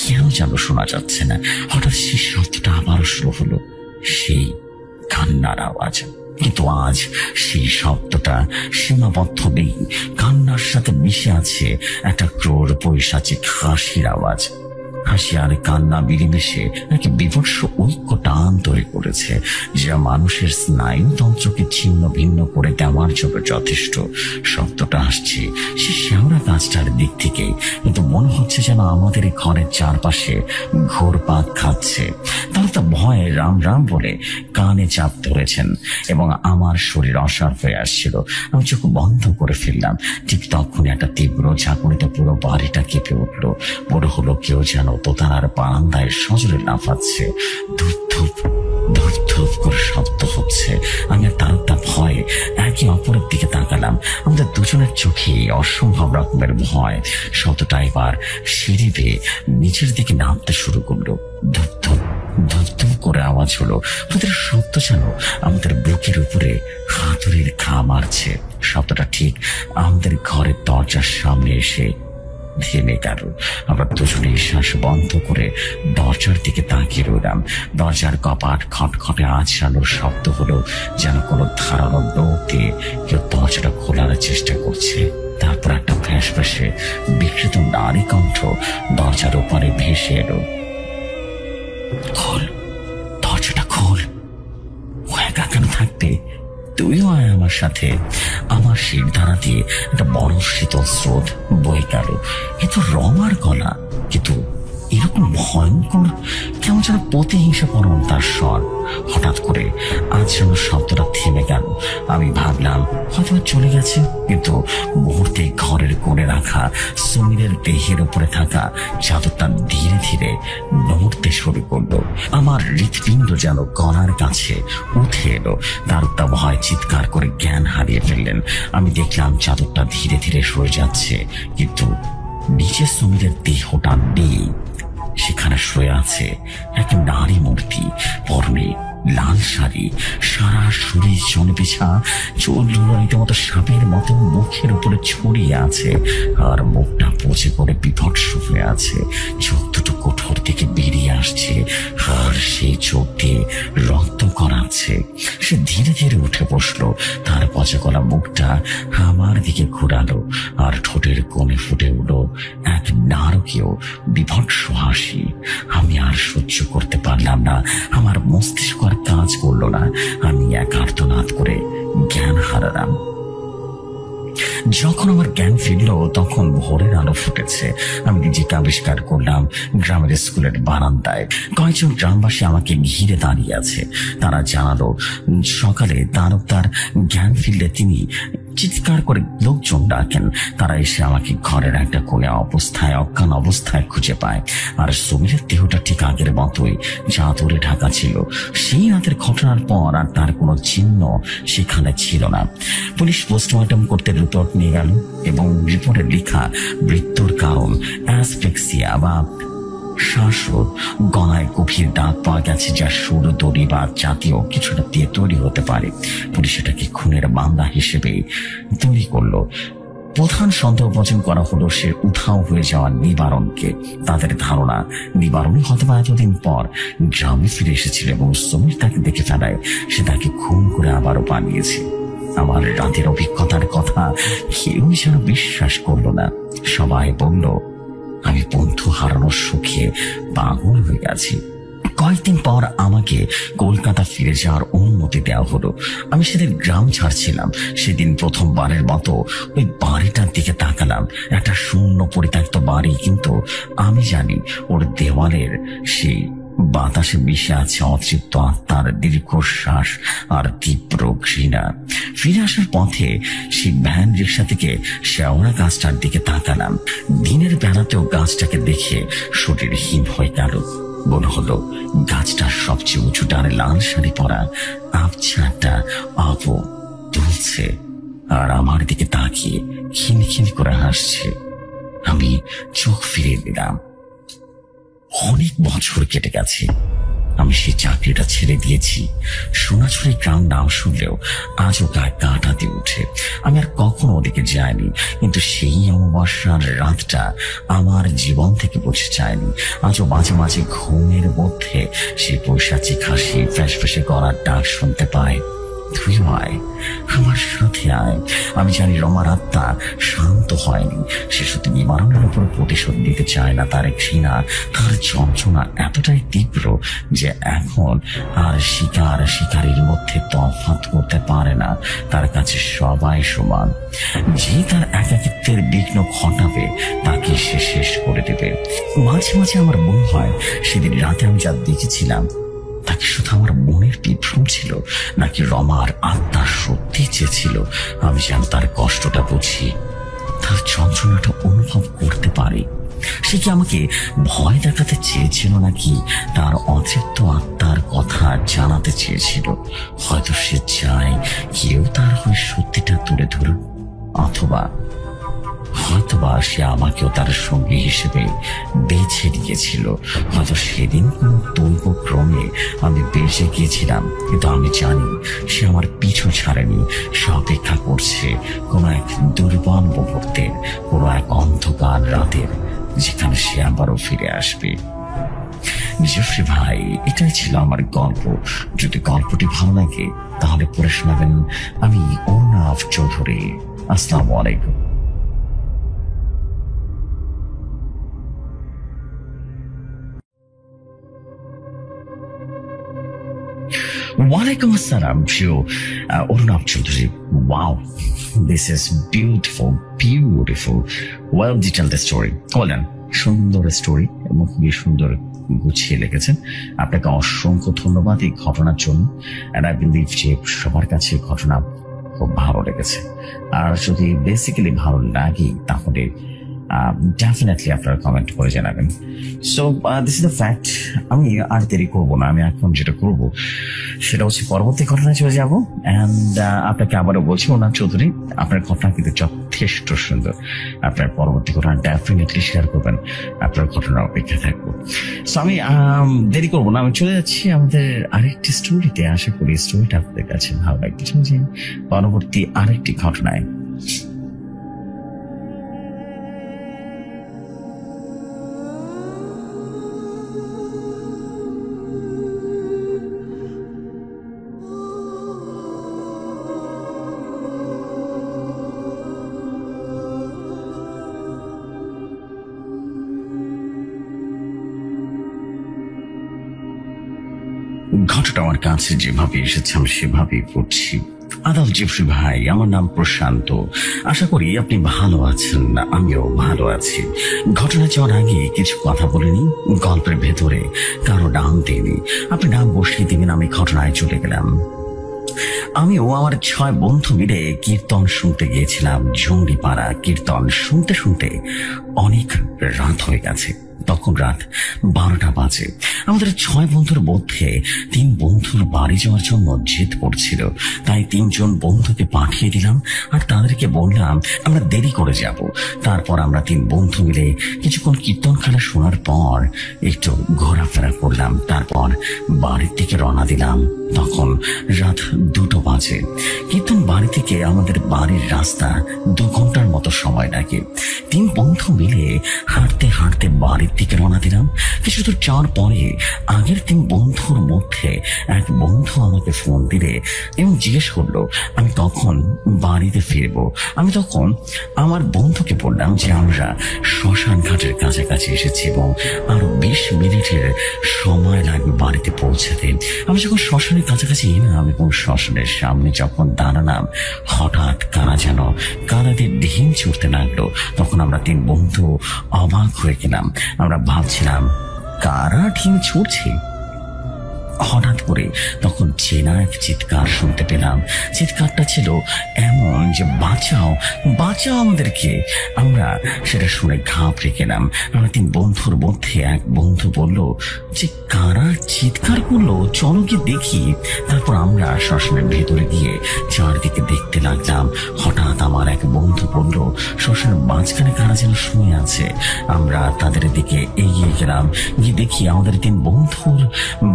কেন যেন শোনা যাচ্ছে না। হঠাৎ সেই শব্দটা আবারও শুরু হলো, সেই কান্নার আওয়াজ। কিন্তু আজ সেই শব্দটা সীমাবদ্ধ নেই, কান্নার সাথে মিশে আছে একটা ক্রোড় পৈশাচিক হাসির আওয়াজ। হাসি আর কান্না মিলেমিশে এক বিভৎস ঐক্য টান তৈরি করেছে, যা মানুষের স্নায়ুতন্ত্রকে ছিন্ন ভিন্ন করে দেওয়ার জন্য যথেষ্ট। শব্দটা আসছে সে শেওড়া গাছটার দিক থেকে, কিন্তু মনে হচ্ছে যেন আমাদের এই ঘরের চারপাশে ঘোরপাক খাচ্ছে। তারা তো ভয়ে রাম রাম বলে কানে চাপ ধরেছেন এবং আমার শরীর অসাড় হয়ে আসছিল। আমি চোখ বন্ধ করে ফেললাম। ঠিক তখনই একটা তীব্র ঝাঁকুনিতে পুরো বাড়িটা কেঁপে উঠল। মনে হলো কেউ যেন দোতলার বারান্দায় সজোরে লাফাচ্ছে। ধূপ ধূপ ধূপ ধূপ করে শব্দ হচ্ছে। আমি আর তারকটা ভয়ে একে অপরের দিকে তাকালাম। আমাদের দুজনের চোখে অসম্ভব রকমের ভয়। শব্দটা এবার সিঁড়ি বেয়ে নিচের দিকে নামতে শুরু করলো। ধূপ ধূপ ধূপ ধূপ করে আওয়াজ হলো। প্রতিটা শব্দ যেন আমাদের বুকের উপরে হাতুড়ির ঘা মারছে। শব্দটা ঠিক আমাদের ঘরের দরজার সামনে এসে থেমে গেল। আমরা দুজনে শ্বাস বন্ধ করে দরজার দিকে তাকিয়ে রইলাম। দরজার কপাট খটখটে আঁচড়ানোর শব্দ হলো, যেন কোনো ধারালো লোক দিয়ে কেউ দরজাটা খোলার চেষ্টা করছে। তারপর একটা ফ্যাঁস ফ্যাঁসে বিকৃত নারী কণ্ঠ দরজার ওপারে ভেসে এলো, খোল, দরজাটা খোল, ও একা কেন থাকবে, তুইও আয় আমার সাথে। আমার শির ধারা দিয়ে একটা বড় শীতল স্রোত বয়ে গেল। এ তো রমার গলা, কিন্তু এরকম ভয়ঙ্কর কেমন যেন প্রতিহিংসা পরণ তার স্বর। হঠাৎ করে আজ যেন শব্দটা থেমে গেল। আমি ভাবলাম হয়তো চলে গেছে, কিন্তু মুহূর্তে ঘরের কোণে রাখা সমীরের দেহের উপরে থাকা চাদরটা ধীরে ধীরে নড়তে শুরু করলো। আমার হৃৎপিণ্ড যেন গলার কাছে উঠে এলো। তারটা ভয় চিৎকার করে জ্ঞান হারিয়ে ফেললেন। আমি দেখলাম চাদরটা ধীরে ধীরে সরে যাচ্ছে, কিন্তু নিচে সমীরের দেহটা নেই। সেখানে শুয়ে আছে এক নারী মূর্তি, পরনে লাল শাড়ি, সারা শরীর জনবিছা, চুল রীতিমতো সাপের মতো মুখের উপরে ছড়িয়ে আছে, আর মুখটা পচে পড়ে বিভৎস হয়ে আছে। চোখ দুটো কোঠর থেকে বেরিয়ে আসছে, আর সেই চোখ দিয়ে রক্ত করাচ্ছে। সে ধীরে ধীরে উঠে বসলো। তার পচা গলা মুখটা আমার দিকে ঘুরালো, আর ঠোঁটের কোণে ফুটে উঠল এক নারকীয় বিভৎস হাসি। আমি আর সহ্য করতে পারলাম না। আমার মস্তিষ্ক আর কাজ করলো না। আমি এক আর্তনাদ করে জ্ঞান হারালাম। যখন আমার জ্ঞান ফিরল তখন ভোরের আলো ফুটেছে। আমি নিজেকে আবিষ্কার করলাম গ্রামের স্কুলের বারান্দায়। কয়েকজন গ্রামবাসী আমাকে ঘিরে দাঁড়িয়ে আছে। তারা জানালো সকালে তার জ্ঞান ফিরলে তিনি চিৎকার করে লোকজন ডাকেন। তারা এসে আমাকে ঘরের একটা কোণে অজ্ঞান অবস্থায় খুঁজে পায়। আর সমীরের দেহটা ঠিক আগের মতোই চাদরে ঢাকা ছিল। সেই রাতের ঘটনার পর আর তার কোনো চিহ্ন সেখানে ছিল না। পুলিশ পোস্টমর্টম করতে রিপোর্ট নিয়ে গেল এবং রিপোর্টে লেখা মৃত্যুর কারণ অ্যাসফিক্সিয়া বা শ্বাসরোধ। গলায় গভীর দাগ পাওয়া গেছে, যা সরু দড়ি বা জাতীয় কিছুটা দিয়ে তৈরি হতে পারে। পুলিশ এটাকে খুনের মামলা হিসেবে তৈরি করলো। প্রধান সন্দেহভাজন করা হলো সে উধাও হয়ে যাওয়া নিবারণকে। তাদের ধারণা নিবারণই হয়তো এতদিন পর গ্রামে ফিরে এসেছিল এবং সমীর তাকে দেখে ফেলায় সে তাকে খুন করে আবারও পালিয়েছে। আমার রাতের অভিজ্ঞতার কথা কেউই যেন বিশ্বাস করলো না। সবাই বলল আমি বন্ধু হারানোর সুখে পাগল হয়ে গেছি। কয়েকদিন পর আমাকে কলকাতা ফিরে যাওয়ার অনুমতি দেওয়া হলো। আমি সেদিন গ্রাম ছাড়ছিলাম। সেদিন প্রথমবারের মতো ওই বাড়িটার দিকে তাকালাম। একটা শূন্য পরিত্যক্ত বাড়ি, কিন্তু আমি জানি ওর দেওয়ালের সেই বাতাসে মিশে আছে অতৃপ্ত আত্মার দীর্ঘশ্বাস আর তীব্র ঘৃণা। ফিরে আসার পথে সেই ভ্যান রিক্সা থেকে শেওড়া গাছটার দিকে তাকালাম। দিনের বেলাতেও গাছটাকে দেখে শরীর হিম হয়ে গেল। মনে হলো গাছটার সবচেয়ে উঁচু ডালে লাল শাড়ি পরা আবছাটা আপু দুলছে আর আমার দিকে তাকিয়ে খিনখিন করে হাসছে। আমি চোখ ফিরিয়ে দিলাম। অনেক বছর কেটে গেছে। আমি সেই চাকরিটা ছেড়ে দিয়েছি। সোনাঝুরি গ্রাম নাম শুনলেও আজও গায়ে কাঁটা দিয়ে উঠে। আমি আর কখনো ওদিকে যাইনি, কিন্তু সেই অমাবস্যার রাতটা আমার জীবন থেকে মুছে যায়নি। আজও মাঝে মাঝে ঘুমের মধ্যে সেই পৈশাচিক হাসি, ফ্যাসফ্যাসে গলার ডাক শুনতে পাই। তুই আয়, আমার সাথে আয়। আমি জানি রমার আত্মা শান্ত হয়নি। সে শুধু নিবারণের উপর প্রতিশোধ দিতে চায় না। তার ঘৃণা, তার যন্ত্রণা এতটাই তীব্র যে এখন আর শিকারীর মধ্যে তফাৎ করতে পারে না। তার কাছে সবাই সমান। যে তার একাকিত্বের বিঘ্ন ঘটাবে তাকে সে শেষ করে দেবে। মাঝে মাঝে আমার মনে হয় সেদিন রাতে আমি যা দেখেছিলাম তাকে শুধু আমার মনের বিভ্রম ছিল, নাকি রমার আত্মা সত্যি চেয়েছিল আমি যেন তার কষ্টটা বুঝি, তার যন্ত্রণাটা অনুভব করতে পারি। সে কি আমাকে ভয় দেখাতে চেয়েছিল, নাকি তার অতৃপ্ত আত্মার কথা জানাতে চেয়েছিল? হয়তো সে চায় কেউ তার হয়ে সত্যিটা তুলে ধরুক, অথবা হয়তোবা সে আমাকেও তার সঙ্গী হিসেবে বেছে নিয়েছিল। হয়তো সেদিন কোনো দৈবক্রমে আমি বেঁচে গিয়েছিলাম, কিন্তু আমি জানি সে আমার পিছু ছাড়েনি। সে অপেক্ষা করছে কোনো এক দুর্বল মুহূর্তের, কোনো এক অন্ধকার রাতের, যেখানে সে আবারও ফিরে আসবে। জেফরি ভাই, এটাই ছিল আমার গল্প। যদি গল্পটি ভালো লাগে তাহলে পড়ে শোনাবেন। আমি অর্ণব চৌধুরী। আসসালামু আলাইকুম। Walaikum assalam, প্রিয় Arnab Chowdhury. Wow, this is beautiful, well detailed story. বলেন, সুন্দর স্টোরি এবং খুবই সুন্দর গুছিয়ে লিখেছেন। আপনাকে অসংখ্য ধন্যবাদ এই ঘটনার জন্য। and I believe যে সবার কাছে ঘটনা খুব ভালো লেগেছে। আর যদি বেসিক্যালি ভালো লাগে তাহলে ডেফিনেটলি আপনারা কমেন্ট করে জানাবেন। So this is the fact. আমি আর দেরি করবো না। আমি এখন যেটা করবো সেটা হচ্ছে পরবর্তী ঘটনায় চলে যাবো। অ্যান্ড আপনাকে আবারও বলছি অর্ণব চৌধুরী, আপনার ঘটনা কিন্তু যথেষ্ট সুন্দর। আপনার পরবর্তী ঘটনা ডেফিনেটলি শেয়ার করবেন। আপনার ঘটনার অপেক্ষা থাকবো। সো আমি দেরি করবো না, আমি চলে যাচ্ছি আমাদের আরেকটি স্টোরিতে। আশা করি স্টোরিটা আপনাদের কাছে ভালো লাগবে। চলছি পরবর্তী আরেকটি ঘটনায়। ঘটনাটা আমার কাছে যেভাবে এসেছে আমি সেভাবেই পড়ছি। আদাব জিপসি ভাই, আমার নাম প্রশান্ত। আশা করি আপনি ভালো আছেন। আমিও ভালো আছি। ঘটনা যাওয়ার আগে কিছু কথা বলিনি, গল্পের ভেতরে কারো নাম দিইনি। আপনি নাম বসিয়ে দিবেন, আমি ঘটনায় চলে গেলাম। আমিও আমার 6 বন্ধু মিলে কীর্তন শুনতে গিয়েছিলাম জঙ্গিপাড়া। কীর্তন শুনতে শুনতে অনেক রাত হয়ে গেছে। তখন রাত 12টা বাজে। আমাদের 6 বন্ধুর মধ্যে 3 বন্ধুর বাড়ি যাওয়ার জন্য জেদ করছিল, তাই 3 জন বন্ধুকে পাঠিয়ে দিলাম আর তাদেরকে বললাম আমরা দেরি করে যাব। তারপর আমরা 3 বন্ধু মিলে কিছুক্ষণ কীর্তন খেলা শোনার পর একটু ঘোরাফেরা করলাম, তারপর বাড়ির দিকে রওনা দিলাম। তখন রাত 2টো বাজে। কীর্তন বাড়ি থেকে আমাদের বাড়ির রাস্তা 2 ঘন্টার মতো সময় লাগে। 3 বন্ধু মিলে হাঁটতে হাঁটতে বাড়ির দিকে রওনা দিলাম। কিছু দূর যাওয়ার পরে আগের 3 বন্ধুর মধ্যে এক বন্ধু আমাকে ফোন দিলে এবং জিজ্ঞেস করলো আমি কখন বাড়িতে ফিরবো। আমি তখন আমার বন্ধুকে বললাম যে আমরা শ্মশান ঘাটের কাছাকাছি এসেছি এবং আরো 20 মিনিটের সময় লাগবে বাড়িতে পৌঁছাতে। আমি যখন শ্মশানের কাছাকাছি এলাম এবং শ্মশানের সামনে যখন দাঁড়ালাম, হঠাৎ কারা যেন কারাতে ঢিম ছুটতে লাগলো। তখন আমরা 3 বন্ধু অবাক হয়ে গেলাম। আমরা ভাবছিলাম কারা ঢিম ছুটছে। হঠাৎ করে তখন চেনা এক চিৎকার শুনতে পেলাম। চিৎকারটা ছিল এমন যে বাঁচাও বাঁচাও আমাদেরকে। আমরা সেটা শুনে ঘাবড়ে গেলাম। আমরা 3 বন্ধুর মধ্যে এক বন্ধু বলল যে কারা চিৎকার করলো, চলো কি দেখি। তারপর আমরা শ্মশানের ভেতরে গিয়ে চারদিকে দেখতে লাগলাম। হঠাৎ আমার এক বন্ধু বলল শ্মশানের মাঝখানে কারা যেন শুয়ে আছে। আমরা তাদের দিকে এগিয়ে গেলাম, গিয়ে দেখি আমাদের 3 বন্ধুর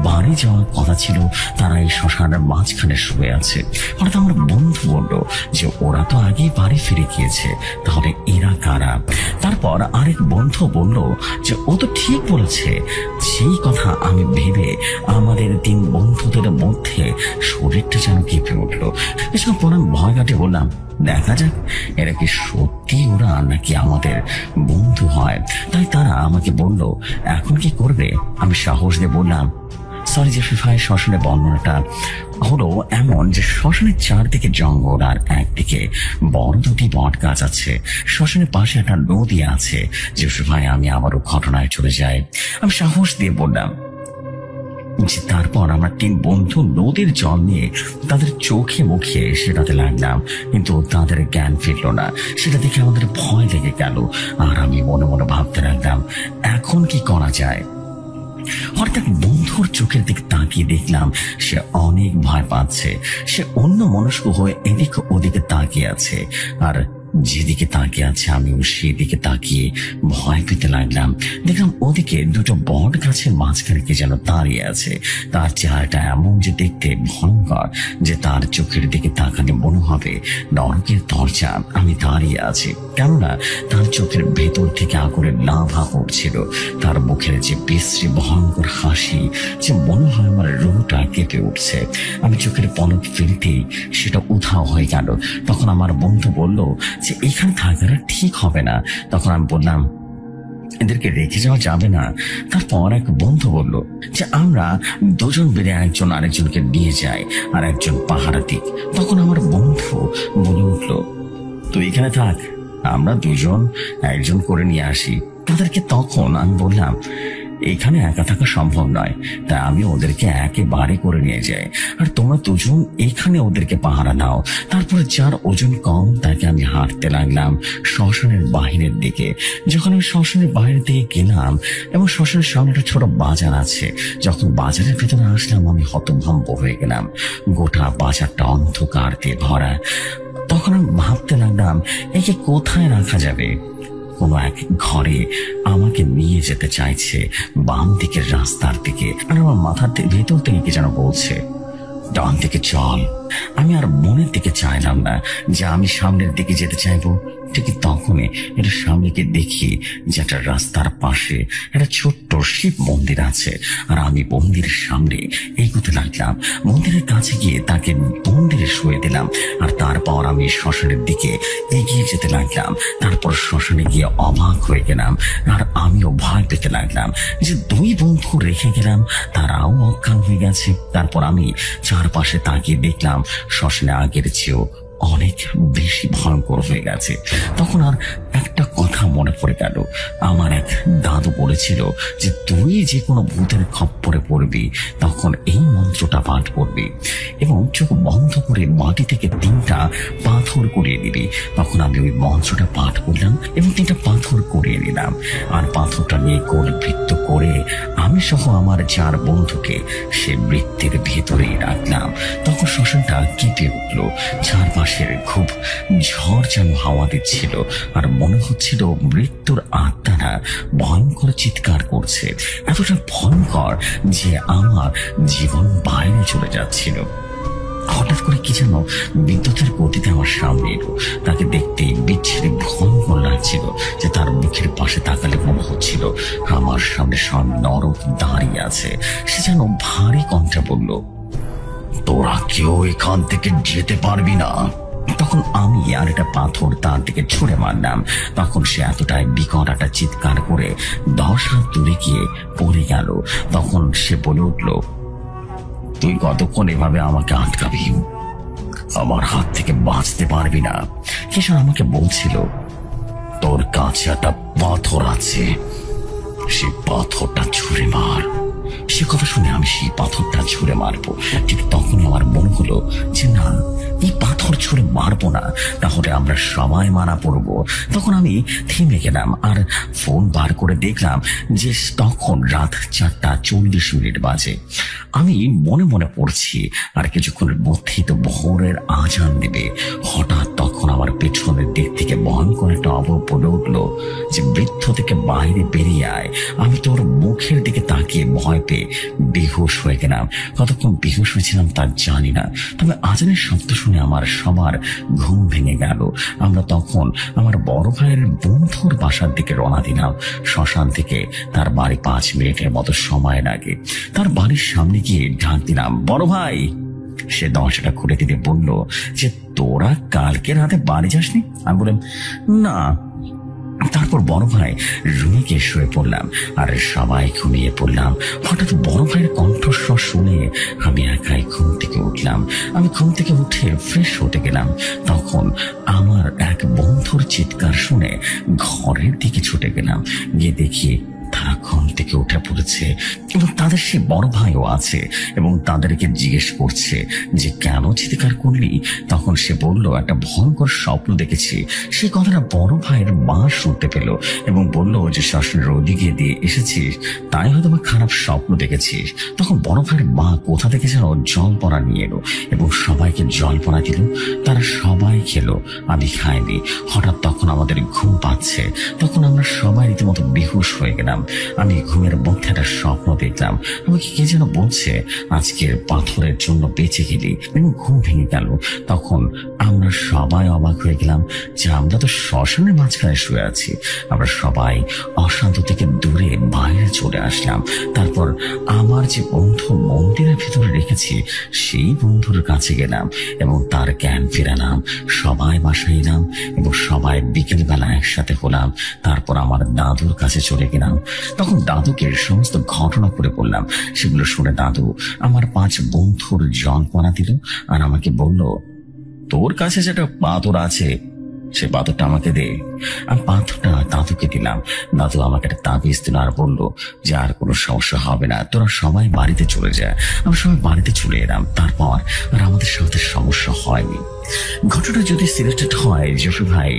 বাড়ি যাওয়ার কথা ছিল, তারা এই শ্মশানের মাঝখানে শুয়ে আছে। হঠাৎ আমার বন্ধু বলল যে ওরা তো আগেই বাড়ি ফিরে গিয়েছে, তাহলে এরা কারা। তারপর আরেক বন্ধু বলল যে ও তো ঠিক বলেছে। সেই কথা আমি ভেবে আমাদের 3 বন্ধুদের মধ্যে শরীরটা যেন কেঁপে উঠলো। এসব পর আমি ভয় কাটে বললাম দেখা যাক এরা কি সত্যি ওরা নাকি আমাদের বন্ধু হয়। তাই তারা আমাকে বলল এখন কি করবে। আমি সাহস দিয়ে বললাম সরি জেফরি ভাই, শ্মশানের বর্ণনাটা হলো এমন যে শ্মশানের চারদিকে জঙ্গল আর একদিকে বড় 2টি বট গাছ আছে। শ্মশানের পাশে একটা নদী আছে। জেফরি ভাই আমি আবারও ঘটনায় চলে যাই। আমি সাহস দিয়ে বললাম যে তারপর আমরা 3 বন্ধু নদীর জল নিয়ে তাদের চোখে মুখে সেটাতে লাগলাম, কিন্তু তাদের জ্ঞান ফিরল না। সেটা দেখে আমাদের ভয় লেগে গেল আর আমি মনে মনে ভাবতে লাগলাম এখন কি করা যায়। হঠাৎ বন্ধুর চোখের দিকে তাকিয়ে দেখলাম সে অনেক ভয় পাচ্ছে। সে অন্য মনস্ক হয়ে এদিকে ওদিকে তাকিয়ে আছে আর যেদিকে তাকিয়ে আছে আমিও সেদিকে তাকিয়ে ভয় পেতে লাগলাম। দেখলাম ওদিকে 2টো বট গাছের মাঝখানে কে যেন দাঁড়িয়ে আছে। তার চেহারাটা এমন যে দেখতে ভয়ঙ্কর যে তার চোখের দিকে তাকালে মনে হবে নরকের দরজা আমি দাঁড়িয়ে আছি, কেননা তার চোখের ভেতর থেকে আগুনের লাভা পড়ছিল। তার মুখের যে বিশ্রী ভয়ঙ্কর হাসি যে মনে হয় আমার রুহটা কেঁপে উঠছে। আমি চোখের পলক ফেলতেই সেটা উধাও হয়ে গেল। তখন আমার বন্ধু বলল যে এখানে থাকাটা ঠিক হবে না। তখন আমি বললাম এদেরকে রেখে যাওয়া যাবে না। তারপর এক বন্ধু বলল যে আমরা 2 জন বেড়ে একজন আরেকজনকে নিয়ে যাই আর একজন পাহারা দিক। তখন আমার বন্ধু বলে উঠল তুই এখানে থাক, আমরা 2 জন একজন করে নিয়ে আসি তাদেরকে। তখন আমি বললাম এখানে একা থাকা সম্ভব নয়, তাই আমি ওদেরকে একেবারে করে নিয়ে যাই আর তোমরা 2 জন এখানে ওদেরকে পাহারা নাও। তারপরে যার ওজন কম তাকে আমি হাঁটতে লাগলাম শ্মশানের বাহিরের দিকে। যখন আমি শ্মশানের বাইরের দিকে গেলাম এবং শ্মশানের সামনে একটা ছোট বাজার আছে, যখন বাজারের ভেতরে আসলাম আমি হতভম্ব হয়ে গেলাম। গোটা বাজারটা অন্ধকার দিয়ে ভরা। তখন আমি ভাবতে লাগলাম একে কোথায় রাখা যাবে। কোনো এক ঘরে আমাকে নিয়ে যেতে চাইছে বাম দিকের রাস্তার দিকে, আর আমার মাথার ভেতর থেকে কি যেন বলছে ডান দিকে চল। আমি আর মনের দিকে চাইলাম না যে আমি সামনের দিকে যেতে চাইবো। ঠিক তখনই এটা সামনেকে দেখি যে একটা রাস্তার পাশে একটা ছোট্ট শিব মন্দির আছে আর আমি মন্দিরের সামনে এগোতে এগোতে লাগলাম। মন্দিরের কাছে গিয়ে তাকে মন্দিরে শুয়ে দিলাম, আর তারপর আমি শ্মশানের দিকে এগিয়ে যেতে লাগলাম। তারপর শ্মশানে গিয়ে অবাক হয়ে গেলাম, আর আমিও ভয় পেতে লাগলাম যে দুই বন্ধু রেখে গেলাম, তারাও অজ্ঞান হয়ে গেছে। তারপর আমি চারপাশে তাকিয়ে দেখলাম শ্মশানে আগের চেয়েও অনেক বেশি ভয়ঙ্কর হয়ে গেছে। তখন আর একটা কথা মনে পড়ে গেল। আমার এক দাদু বলেছিল যে তুই যে কোনো ভূতের খপ্পরে পড়বি তখন এই মন্ত্রটা পাঠ করবি এবং চোখ বন্ধ করে মাটি থেকে 3টা পাথর কুড়িয়ে দিবি। তখন আমি ওই মন্ত্রটা পাঠ করলাম এবং 3টা পাথর কুড়িয়ে নিলাম, আর পাথরটা নিয়ে গোল বৃত্ত করে আমি সহ আমার 4 বন্ধুকে সে বৃত্তের ভেতরেই রাখলাম। তখন শ্মশানটা কেঁপে উঠল, চারপাশে খুব ঝড় যেন হাওয়া দিচ্ছিল, আর মনে হচ্ছিল মৃত্যুর আত্মারা ভয়ঙ্কর চিৎকার করছে, এতটা ভয়ঙ্কর যে আমার জীবন বাইরে চলে যাচ্ছিল। হঠাৎ করে কি যেন বিদ্যুতের গতিতে আমার সামনে এলো। তাকে দেখতে বিচ্ছিরি ভয়ঙ্কর লাগছিল যে তার মুখের পাশে তাকালে মনে হচ্ছিল আমার সামনে সব নরক দাঁড়িয়ে আছে। সে যেন ভারী কণ্ঠে বলল, তোরা কেউ এখান থেকে যেতে পারবি না। তখন আমি আর একটা পাথর তার দিকে ছুঁড়ে মারলাম। তখন সে এতটাই বিকট একটা চিৎকার করে 10 হাত দূরে গিয়ে পড়ে গেল। তখন সে বলে উঠল, তুই কতক্ষণ এভাবে আমাকে আটকাবি? আমার হাত থেকে বাঁচতে পারবি না। কিশোর আমাকে বলছিল, তোর কাছে একটা পাথর আছে, সেই পাথরটা ছুঁড়ে মার। সে কথা শুনে আমি সেই পাথরটা ছুঁড়ে মারবো, ঠিক তখনই আমার মনে হলো যে না, এই পাথর ছুঁড়ে মারবো না, তাহলে আমরা সবাই মারা পড়বো। তখন আমি থেমে গেলাম আর ফোন বার করে দেখলাম যে তখন রাত 4:40 বাজে। আমি মনে মনে পড়ছি আর কিছুক্ষণের মধ্যেই তো ভোরের আজান দেবে। হঠাৎ তখন আমার পেছনের দিক থেকে ভয়ঙ্কর একটা অবয়ব বলে উঠলো যে বৃদ্ধ থেকে বাইরে বেরিয়ে আয়। আমি তোর মুখের দিকে তাকিয়ে ভয় পেয়ে বেহুশ হয়ে গেলাম। কতক্ষণ বেহুশ হয়েছিলাম তা জানি না, তবে আজানের শব্দ শুনে আমার সবার ঘুম ভেঙে গেল। আমরা তখন আমার বড় ভাইয়ের বন্ধুর বাসার দিকে রওনা দিলাম। শ্মশান থেকে তার বাড়ি 5 মিনিটের মতো সময় লাগে। তার বাড়ির সামনে গিয়ে ডাক দিলাম, বড় ভাই। সে দরজাটা খুলে দিতে বলল যে তোরা কালকে রাতে বাড়ি যাসনি? আমি বললাম না। তারপর বড় ভাই রুমে গিয়ে শুয়ে পড়লাম আর সবাই ঘুমিয়ে পড়লাম। হঠাৎ বড় ভাইয়ের কণ্ঠস্বর শুনে আমি একাই ঘুম থেকে উঠলাম। আমি ঘুম থেকে উঠে ফ্রেশ হতে গেলাম। তখন আমার এক বন্ধুর চিৎকার শুনে ঘরের দিকে ছুটে গেলাম। গিয়ে দেখি তারা ঘুম থেকে উঠে পড়েছে এবং তাদের সে বড় ভাইও আছে এবং তাদেরকে জিজ্ঞেস করছে যে কেন চিৎকার করলি? তখন সে বলল, একটা ভয়ঙ্কর স্বপ্ন দেখেছি। সেই কথাটা বড় ভাইয়ের মা শুনতে পেল এবং বলল যে শ্মশানের ওদিকে দিয়ে এসেছিস, তাই হয়তো খারাপ স্বপ্ন দেখেছিস। তখন বড় ভাইয়ের মা কোথা থেকে যেন জলপড়া নিয়ে এলো এবং সবাইকে জলপড়া দিল। তারা সবাই খেলো, আমি খাইনি। হঠাৎ তখন আমাদের ঘুম পাচ্ছে। তখন আমরা সবাই রীতিমতো বেহুশ হয়ে গেলাম। আমি ঘুমের মধ্যে একটা স্বপ্ন দেখলাম, আমাকে কে যেন বলছে আজকের পাথরের জন্য বেঁচে গেলি, এবং ঘুম ভেঙে গেল। তখন আমরা সবাই অবাক হয়ে গেলাম যে আমরা তো শ্মশানের মাঝখানে শুয়ে আছি। আমরা সবাই অশান্ত থেকে দূরে বাইরে চলে আসলাম। তারপর আমার যে বন্ধু মন্দিরের ভিতরে রেখেছি সেই বন্ধুর কাছে গেলাম এবং তার জ্ঞান ফেরালাম। সবাই বাসায় এলাম এবং সবাই বিকেলবেলা একসাথে হলাম। তারপর আমার দাদুর কাছে চলে গেলাম। তখন দাদুকে সমস্ত ঘটনা করে বললাম। সেগুলো শুনে দাদু আমার 5 বন্ধুর জলপনা দিল আর আমাকে বলল, তোর কাছে যেটা পাথর আছে সে পাথরটা আমাকে দে। আমি পাথরটা দাদুকে দিলাম। দাদু আমাকে একটা তাবিজ দিল আর বললো যে আর কোনো সমস্যা হবে না, তোরা সবাই বাড়িতে চলে যায়। আমরা সবাই বাড়িতে চলে এলাম। তারপর আর আমাদের সাথে সমস্যা হয়নি। ঘটনা যদি সিলেক্টেড হয় জেফরি ভাই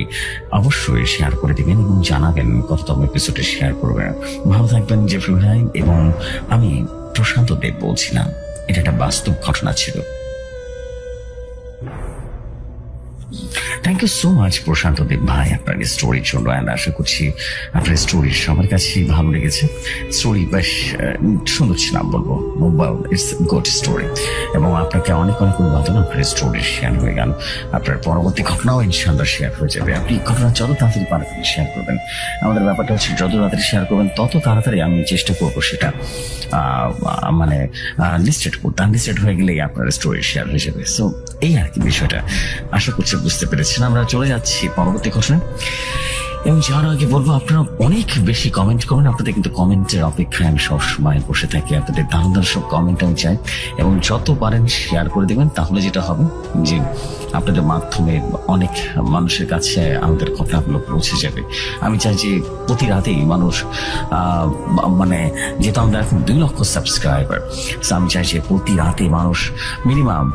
অবশ্যই শেয়ার করে দিবেন এবং জানাবেন কততম এপিসোডে শেয়ার করবেন। ভালো থাকবেন জেফরি ভাই। এবং আমি প্রশান্ত দেব বলছিলাম, এটা একটা বাস্তব ঘটনা ছিল। থ্যাংক ইউ সো মাচ প্রশান্ত দেব ভাই আপনার স্টোরির জন্য। আশা করছি আপনার স্টোরি সবার কাছে ভালো লেগেছে। স্টোরি বেশ সুন্দর ছিল, বলবো ইটস গুড স্টোরি, এবং আপনাকে অনেক অনেক অভিবাদন। আপনার স্টোরি শেয়ার হয়ে গেল, আপনার পরবর্তী ঘটনাও ইনশাআল্লাহ শেয়ার হয়ে যাবে। আপনি ঘটনা যত তাড়াতাড়ি পারেন শেয়ার করবেন। আমাদের ব্যাপারটা হচ্ছে যত তাড়াতাড়ি শেয়ার করবেন তত তাড়াতাড়ি আমি চেষ্টা করবো সেটা মানে লিস্টেড করতে। আনলিস্টেড হয়ে গেলেই আপনার স্টোরি শেয়ার হয়ে যাবে। সো এই আর কি বিষয়টা, আশা করছি বুঝতে পেরেছেন। আমরা চলে যাচ্ছি পরবর্তী ঘটনা, এবং যার আগে বলবো আপনারা অনেক বেশি কমেন্ট করবেন। আপনাদের কিন্তু কমেন্টের অপেক্ষায় আমি সবসময় বসে থাকি। আপনাদের দারুণ দারুণ সব কমেন্ট আমি চাই, এবং যত পারেন শেয়ার করে দেবেন। তাহলে যেটা হবে যে আপনাদের মাধ্যমে অনেক মানুষের কাছে আমাদের কথাগুলো পৌঁছে যাবে। আমি চাই যে প্রতি রাতেই মানুষ মানে যেহেতু আমরা এখন 2 লক্ষ সাবস্ক্রাইবার, আমি চাই যে প্রতি রাতে মানুষ মিনিমাম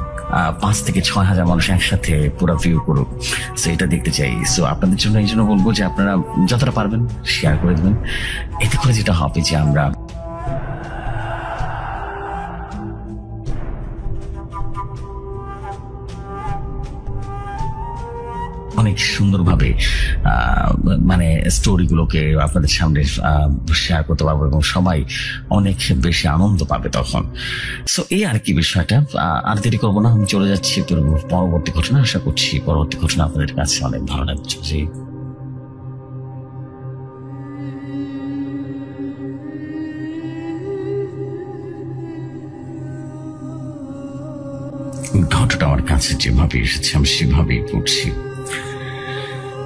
5 থেকে 6 হাজার মানুষ একসাথে পুরো ভিউ করুক। সো এটা দেখতে চাই। সো আপনাদের জন্য এই জন্য বলবো যে আপনারা যতটা পারবেন শেয়ার করে দেবেন। এতে করে যেটা হবে যে আমরা অনেক সুন্দরভাবে মানে স্টোরিগুলোকে আপনাদের সামনে শেয়ার করতে পারবো, এবং সবাই অনেক বেশি আনন্দ পাবে তখন। সো এই আর কি বিষয়টা। আর দেরি করবো না, আমি চলে যাচ্ছি পরবর্তী ঘটনা। আশা করছি পরবর্তী ঘটনা আপনাদের কাছে অনেক ভালো লাগছে। জি, ঘটনাটা আমার কাছে যেভাবে এসেছে আমি সেভাবেই পড়ছি।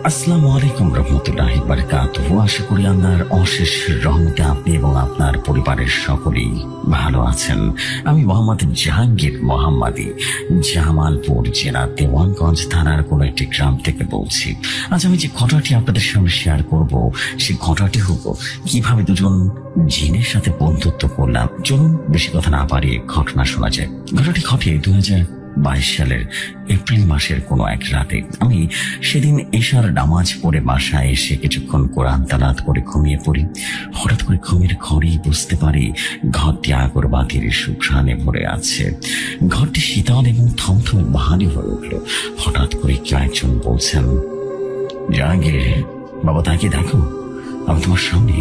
আসসালামু আলাইকুম রহমতুল্লাহি বারাকাতুহু। আশা করি আল্লাহর অশেষ রহমতে আপনি এবং আপনার পরিবারের সকলেই ভালো আছেন। আমি মোহাম্মদ জাহাঙ্গীর মোহাম্মদী, জামালপুর জেলা দেওয়ানগঞ্জ থানার কোন একটি গ্রাম থেকে বলছি। আজ আমি যে ঘটনাটি আপনাদের সামনে শেয়ার করব, সেই ঘটনাটি হলো কিভাবে দুজন জিনের সাথে বন্ধুত্ব করলাম। চলুন বেশি কথা না বাড়িয়ে ঘটনা শোনা যায়। ঘটনাটি ঘটে 2022 সালের এপ্রিল মাসের কোনো এক রাতে। আমি সেদিন এশার নামাজ পড়ে বাসায় এসে কিছুক্ষণ কোরআন তালাত করে ঘুমিয়ে পড়ি। হঠাৎ করে ঘুমের ঘরেই বুঝতে পারি ঘরটি আগরবাতির সুঘ্রাণে ভরে আছে। ঘরটি শীতল এবং থমথমে ভারী হয়ে উঠল। হঠাৎ করে কেউ একজন বলছেন, জাহাঙ্গীর বাবা তাকিয়ে দেখো, আমি তোমার সামনে।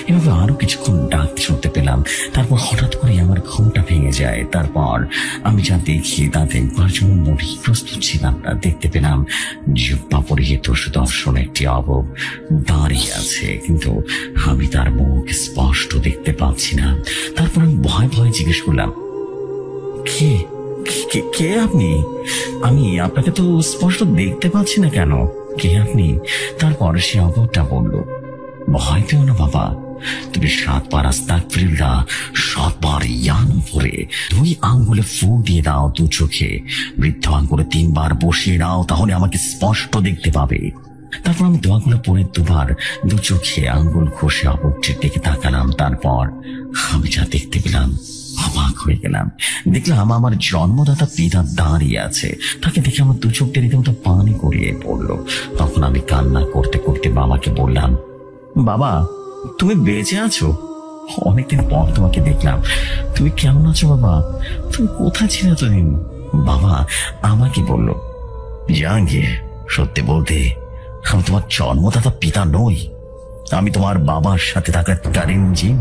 এভাবে আরো কিছুক্ষণ ডাক শুনতে পেলাম। তারপর হঠাৎ করে আমার ঘুমটা ভেঙে যায়। তারপর আমি যা দেখি তা দেখবার জন্য মোটেই প্রস্তুত ছিলাম না। দেখতে পেলাম জুব্বা পরিহিত সুদর্শন একটি অবক দাঁড়িয়ে আছে, কিন্তু আমি তার মুখ স্পষ্ট দেখতে পাচ্ছি না। তারপর আমি ভয় ভয়ে জিজ্ঞেস করলাম, কে কে আপনি? আমি আপনাকে তো স্পষ্ট দেখতে পাচ্ছি না, কেন? কে আপনি? তারপর সে অবকটা বলল, ভয় পেও না বাবা, তুমি 7 বার আস্তাগফিরুল্লাহ, 7 বার ইয়ান পড়ে 2 আঙ্গুলে ফু দিয়ে দাও 2 চোখে, বৃদ্ধ আঙ্গুলে 3 বার বসিয়ে দাও, তাহলে আমাকে স্পষ্ট দেখতে পাবে। তারপর আমি দোয়াগুলো পড়ে 2 বার 2 চোখে আঙ্গুল ঘষে অবকটির দিকে তাকালাম। তারপর আমি যা দেখতে পেলাম অবাক হয়ে গেলাম। দেখলাম আমার জন্মদাতা পিতা দাঁড়িয়ে আছে। তাকে দেখে আমার 2 চোখটা রীতিমতো পানি গড়িয়ে পড়লো। তখন আমি কান্না করতে করতে বাবাকে বললাম, বাবা তুমি বেঁচে আছো? অনেকদিন পর তোমাকে দেখলাম, তুমি কেমন আছো বাবা? তুমি কোথায় ছিলে এতদিন? বাবা আমাকে বলল, জাহাঙ্গীর সত্যি বলতে আমি তোমার জন্মদাতা পিতা নই, আমি তোমার বাবার সাথে থাকা কারিম জিন।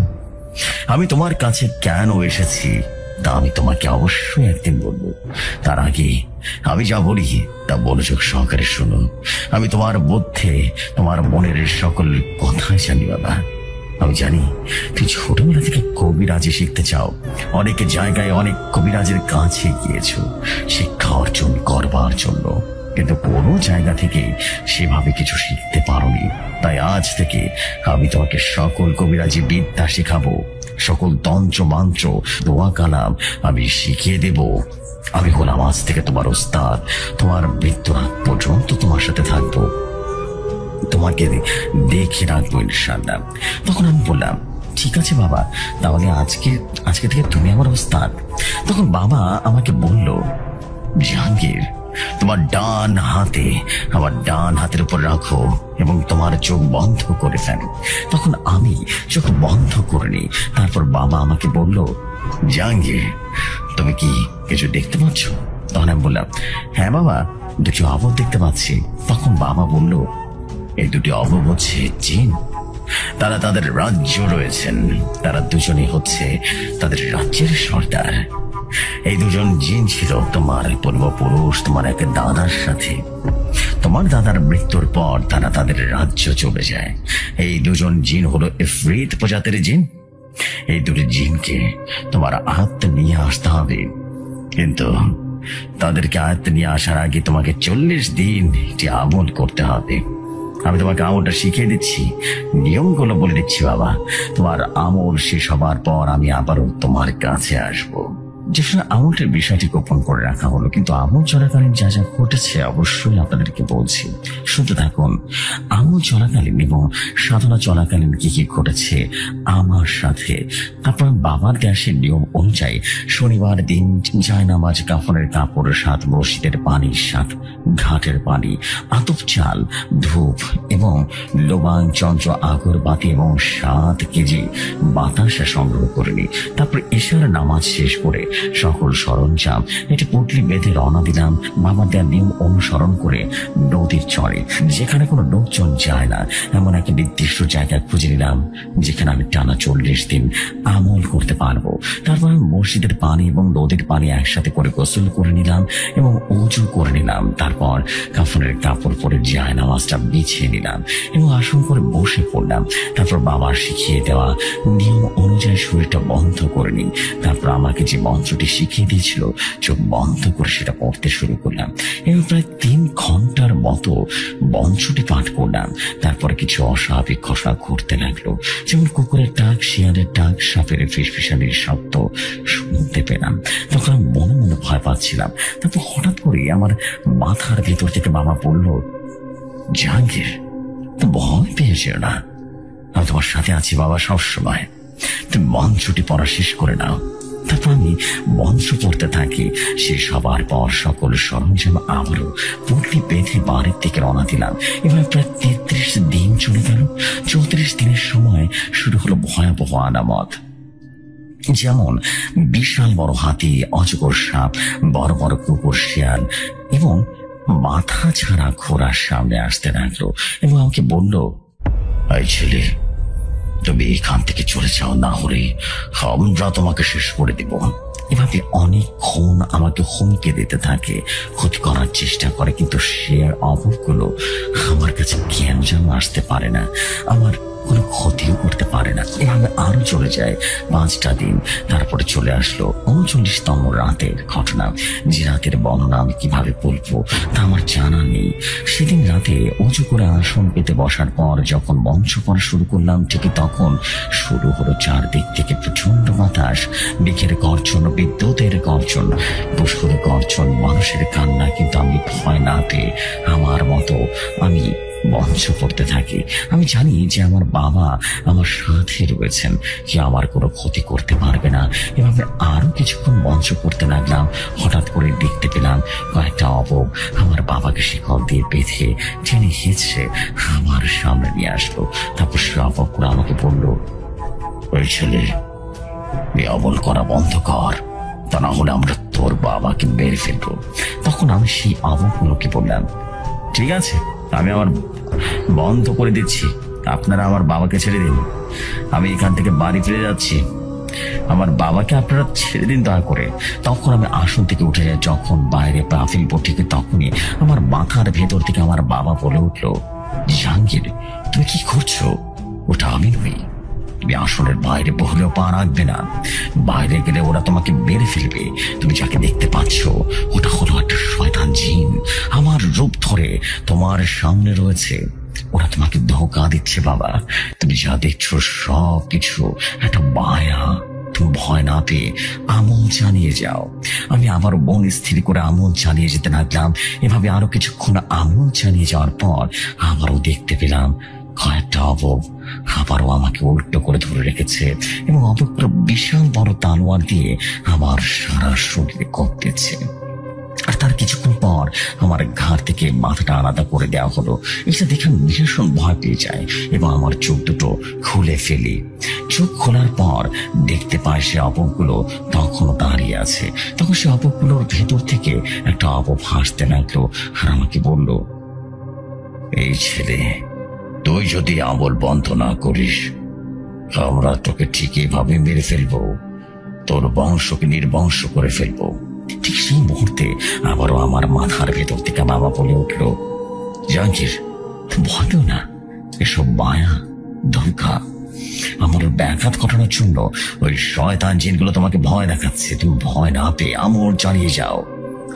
আমি তোমার কাছে কেন এসেছি তা আমি তোমাকে অবশ্যই একদিন বলবো। তার আগে আমি যা বলি তা মনোযোগ সহকারে শুনো। আমি তোমার মধ্যে তোমার মনের সকল কথাই জানি বাবা। আমি জানি তুই ছোটবেলা থেকে কবিরাজি শিখতে চাও, অনেক জায়গায় অনেক কবিরাজের কাছে গিয়েছো শিক্ষা অর্জন করবার জন্য, কিন্তু কোনো জায়গা থেকে সেভাবে কিছু শিখতে পারোনি। তাই আজ থেকে আমি তোমাকে সকল কবিরাজি বিদ্যা শেখাবো, সকল তন্ত্র মন্ত্র দোয়া কালাম আমি শিখিয়ে দেব। আমি হলাম আজ থেকে তোমার ওস্তাদ, তোমার মৃত্যুর আগ পর্যন্ত তোমার সাথে থাকবো, তোমাকে দেখে রাখবো ইনশাআল্লাহ। তখন আমি বললাম, ঠিক আছে বাবা, তাহলে আজকে থেকে তুমি আমার ওস্তাদ। তখন বাবা আমাকে বলল, জাহাঙ্গীর তোমার ডান হাতে আমার ডান হাতের উপর রাখো এবং তোমার চোখ বন্ধ করে ফেলো। তখন আমি চোখ বন্ধ করে নি। তারপর বাবা আমাকে বলল, জাহাঙ্গীর তুমি কি কিছু দেখতে পাচ্ছ? তখন আমি বললাম, হ্যাঁ বাবা দুটি অবর দেখতে পাচ্ছি। তখন বাবা বলল, এই দুটি অবর হচ্ছে জিন। তারা তাদের রাজ্য রয়েছেন, তারা দুজনই হচ্ছে তাদের রাজ্যের সর্দার। এই দুজন জিন ছিল তোমার পূর্বপুরুষ, তোমার এক দাদার সাথে। তোমার দাদার মৃত্যুর পর তারা তাদের রাজ্য চলে যায়। এই দুজন জিন হলো ইফরিত প্রজাতির জিন। এই দুটি জিনকে তোমার আয়ত্তে নিয়ে আসতে হবে, কিন্তু তাদেরকে আয়ত্তে নিয়ে আসার আগে তোমাকে 40 দিন একটি আমল করতে হবে। আমি তোমাকে আমলটা শিখিয়ে দিচ্ছি, নিয়মগুলো বলে দিচ্ছি বাবা। তোমার আমল শেষ হবার পর আমি আবারও তোমার কাছে আসবো। যেখানে আমলটার বিষয়টি গোপন করে রাখা হলো, কিন্তু আমল চলাকালীন যা যা ঘটেছে অবশ্যই আপনাদেরকে বলছি, শুনতে থাকুন। আমল চলাকালীন এবং সাধনা চলাকালীন কি কি ঘটেছে আমার সাথে। তারপর বাবার দেশের নিয়ম অনুযায়ী শনিবার দিন জায়নামাজ, কাফনের কাপড়, 7 মসজিদের পানি, 7 ঘাটের পানি, আতপ চাল, ধূপ এবং লোবাং, চন্দ্র, আগরবাতি এবং 7 কেজি বাতাসা সংগ্রহ করে নি। তারপর ঈশার নামাজ শেষ করে সকল সরঞ্জাম এটি পুটলি বেঁধে রওনা দিলাম। বাবার দেওয়ার নিয়ম অনুসরণ করে নদীর চরে, যেখানে কোনো লোকজন যায় না, এমন একটা নির্দিষ্ট জায়গা খুঁজে নিলাম যেখানে আমি টানা 40 দিন আমল করতে পারবো। তারপর আমি মসজিদের পানি এবং নদীর পানি একসাথে করে গোসল করে নিলাম এবং উজু করে নিলাম। তারপর কাফনের কাপড় পরে জায়নামাজটা বিছিয়ে নিলাম এবং আসন করে বসে পড়লাম। তারপর বাবার শিখিয়ে দেওয়া নিয়ম অনুযায়ী শরীরটা বন্ধ করে নিই। তারপর আমাকে যে মন্ত্রটি শিখিয়ে দিয়েছিল চোখ বন্ধ করে সেটা পড়তে শুরু করলাম এবং প্রায় 3 ঘন্টার মতো মন্ত্রটি পাঠ করলাম। তারপরে কিছু অস্বাভাবিক ঘটনা ঘটতে লাগলো, যেমন কুকুরের ডাক, শিয়ালের ডাক, সাপের ফিসফিসানির শব্দ শুনতে পেলাম। তখন আমি মনে মনে ভয় পাচ্ছিলাম। তারপর হঠাৎ করে আমার মাথার ভেতর থেকে বাবা বলল, জাহাঙ্গীর, তো ভয় পেয়েছ না, আমি তোমার সাথে আছি বাবা সবসময়। তুমি মন্ত্রটি পড়া শেষ করে নাও। তারপর আমি মন্ত্র পড়তে থাকি। শেষ হবার পর সকল সরঞ্জাম আবারও পুটলি বেঁধে বাড়ির দিকে রওনা দিলাম। এবার প্রায় 33 দিন চলে গেল। 34 দিনের সময় শুরু হলো ভয়াবহ আলামত, যেমন বিশাল বড় হাতি, অজগর সাপ, বড় বড় কুকুর, শিয়াল এবং মাথা ছাড়া ঘোড়ার সামনে আসতে লাগলো এবং আমাকে বলল, এই ছেলে, তুমি এখান থেকে চলে যাও, না হলে আমরা তোমাকে শেষ করে দিব। এভাবে অনেকক্ষণ আমাকে হুমকে দিতে থাকে, ক্ষতি করার চেষ্টা করে, কিন্তু সে অবগুলো আমার কাছে কেন যেন আসতে পারে না, আমার কোনো ক্ষতিও করতে পারে না। এভাবে আরো চলে যায় 5টা দিন। তারপরে চলে আসলো 39তম রাতের ঘটনা। যে রাতের বর্ণনা আমি কিভাবে বলবো তা আমার জানা নেই। সেদিন রাতে উঁচু করে আসন পেতে বসার পর যখন মঞ্চ পড়া শুরু করলাম, ঠিকই তখন শুরু হলো চারদিক থেকে প্রচন্ড বাতাস, মেঘের গর্জন, বিদ্যুতের গর্জন, পশুর গর্জন, মানুষের কান্না। কিন্তু আমি ভয় না পেয়ে আমার মতো আমি মঞ্চ পড়তে থাকি। আমি জানি যে আমার বাবা আমার সাথে রয়েছেন, যে আমার কোনো ক্ষতি করতে পারবে না। এভাবে আরো কিছুক্ষণ মঞ্চ করতে লাগলাম। হঠাৎ করে দেখতে পেলাম কয়েকটা অবক আমার বাবাকে শিকল দিয়ে বেঁধে টেনে হেঁচড়ে আমার সামনে নিয়ে আসলো। তারপর সে অবকরা আমাকে বলল, ওই ছেলে, এই অবল করা বন্ধ কর, তা না হলে আমরা তোর বাবাকে মেরে ফেলবো। তখন আমি সেই অবকগুলোকে বললাম, ঠিক আছে, আমি আমার বন্ধ করে দিচ্ছি, আপনারা আমার বাবাকে ছেড়ে দিন। আমি এখান থেকে বাড়ি ফিরে যাচ্ছি, আমার বাবাকে আপনারা ছেড়ে দিন দয়া করে। তখন আমি আসন থেকে উঠে যাই। যখন বাইরে পা ফেলবো ঠিক তখনই আমার মাথার ভেতর থেকে আমার বাবা বলে উঠলো, জাহাঙ্গীর, তুমি কি করছো? ওটা আমি নই। তুমি আসনের বাইরে বহলেও পা রাখবে না, বাইরে গেলে ওরা তোমাকে মেরে ফেলবে। তুমি যাকে দেখতে পাচ্ছ ওটা হলো একটা শয়তান জিন, আমার রূপ ধরে তোমার সামনে রয়েছে। ওরা তোমাকে ধোঁকা দিচ্ছে বাবা। তুমি যা দেখছো সব কিছু একটা মায়া। তুমি ভয় না পেয়ে আমল চালিয়ে যাও। আমি আবার মন স্থির করে আমল চালিয়ে যেতে লাগলাম। এভাবে আরো কিছুক্ষণ আমল চালিয়ে যাওয়ার পর আবারও দেখতে পেলাম কয়েকটা অবক আবারও আমাকে উল্টো করে ধরে রেখেছে এবং অবকরা বিশাল বড় তালোয়ার দিয়ে আমার সারা শরীরে কোপ দিচ্ছে। আর তার কিছুক্ষণ পর আমার ঘাড় থেকে মাথাটা আলাদা করে দেওয়া হলো। এটা দেখে আমি ভীষণ ভয় পেয়ে যাই এবং আমার চোখ দুটো খুলে ফেলি। চোখ খোলার পর দেখতে পাই সে অপগুলো তখনও দাঁড়িয়ে আছে। তখন সে অপগুলোর ভেতর থেকে একটা অপপ হাসতে লাগলো আর আমাকে বলল, এই ছেলে, তুই যদি আমল বন্ধ না করিস আমরা তোকে ঠিকই ভাবে মেরে ফেলবো, তোর বংশকে নির্বংশ করে ফেলবো। ঠিক সেই মুহূর্তে আবারও আমার মাথার ভেতর থেকে বাবা বলে উঠল, জাহাঙ্গীর, ভয় পেও না, এসব মায়া ধোঁকা। আমার ব্যাঘাত ঘটানোর জন্য ওই শয়তান জিনগুলো তোমাকে ভয় দেখাচ্ছে। তুমি ভয় না পেয়ে আমল চালিয়ে যাও,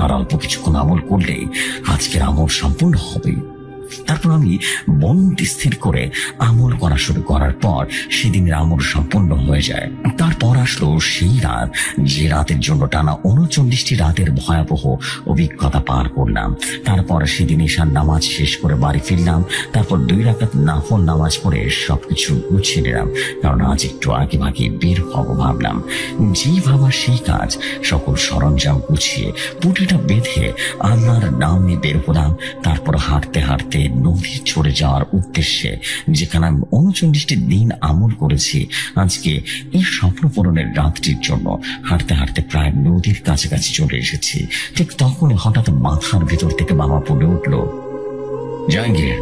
আর অল্প কিছুক্ষণ আমল করলেই আজকের আমল সম্পূর্ণ হবে। তারপর আমি মন স্থির করে আমল করা শুরু করার পর সেদিনের আমল সম্পূর্ণ হয়ে যায়। তারপর আসলো সেই রাত, যে রাতের জন্য টানা 39টি রাতের ভয়াবহ অভিজ্ঞতা পার করলাম। তারপর সেদিন ঈশার নামাজ শেষ করে বাড়ি ফিরলাম। তারপর 2 রাকাত নফল নামাজ পড়ে সবকিছু গুছিয়ে নিলাম, কারণ আজ একটু আগে ভাগে বের হবো ভাবলাম। যেই ভাবা সেই কাজ, সকল সরঞ্জাম গুছিয়ে পুঁটিটা বেঁধে আল্লাহর নামে বের হলাম। তারপর হাঁটতে হাঁটতে নদীর চড়ে যাওয়ার উদ্দেশ্যে, যেখানে আমি 39টি দিন আমল করেছি, আজকে এই স্বপ্ন পূরণের রাতটির জন্য হাঁটতে হাঁটতে প্রায় নদীর কাছাকাছি চলে এসেছি। ঠিক তখনই হঠাৎ মাথার ভেতর থেকে বাবা বলে উঠল, জাহাঙ্গীর,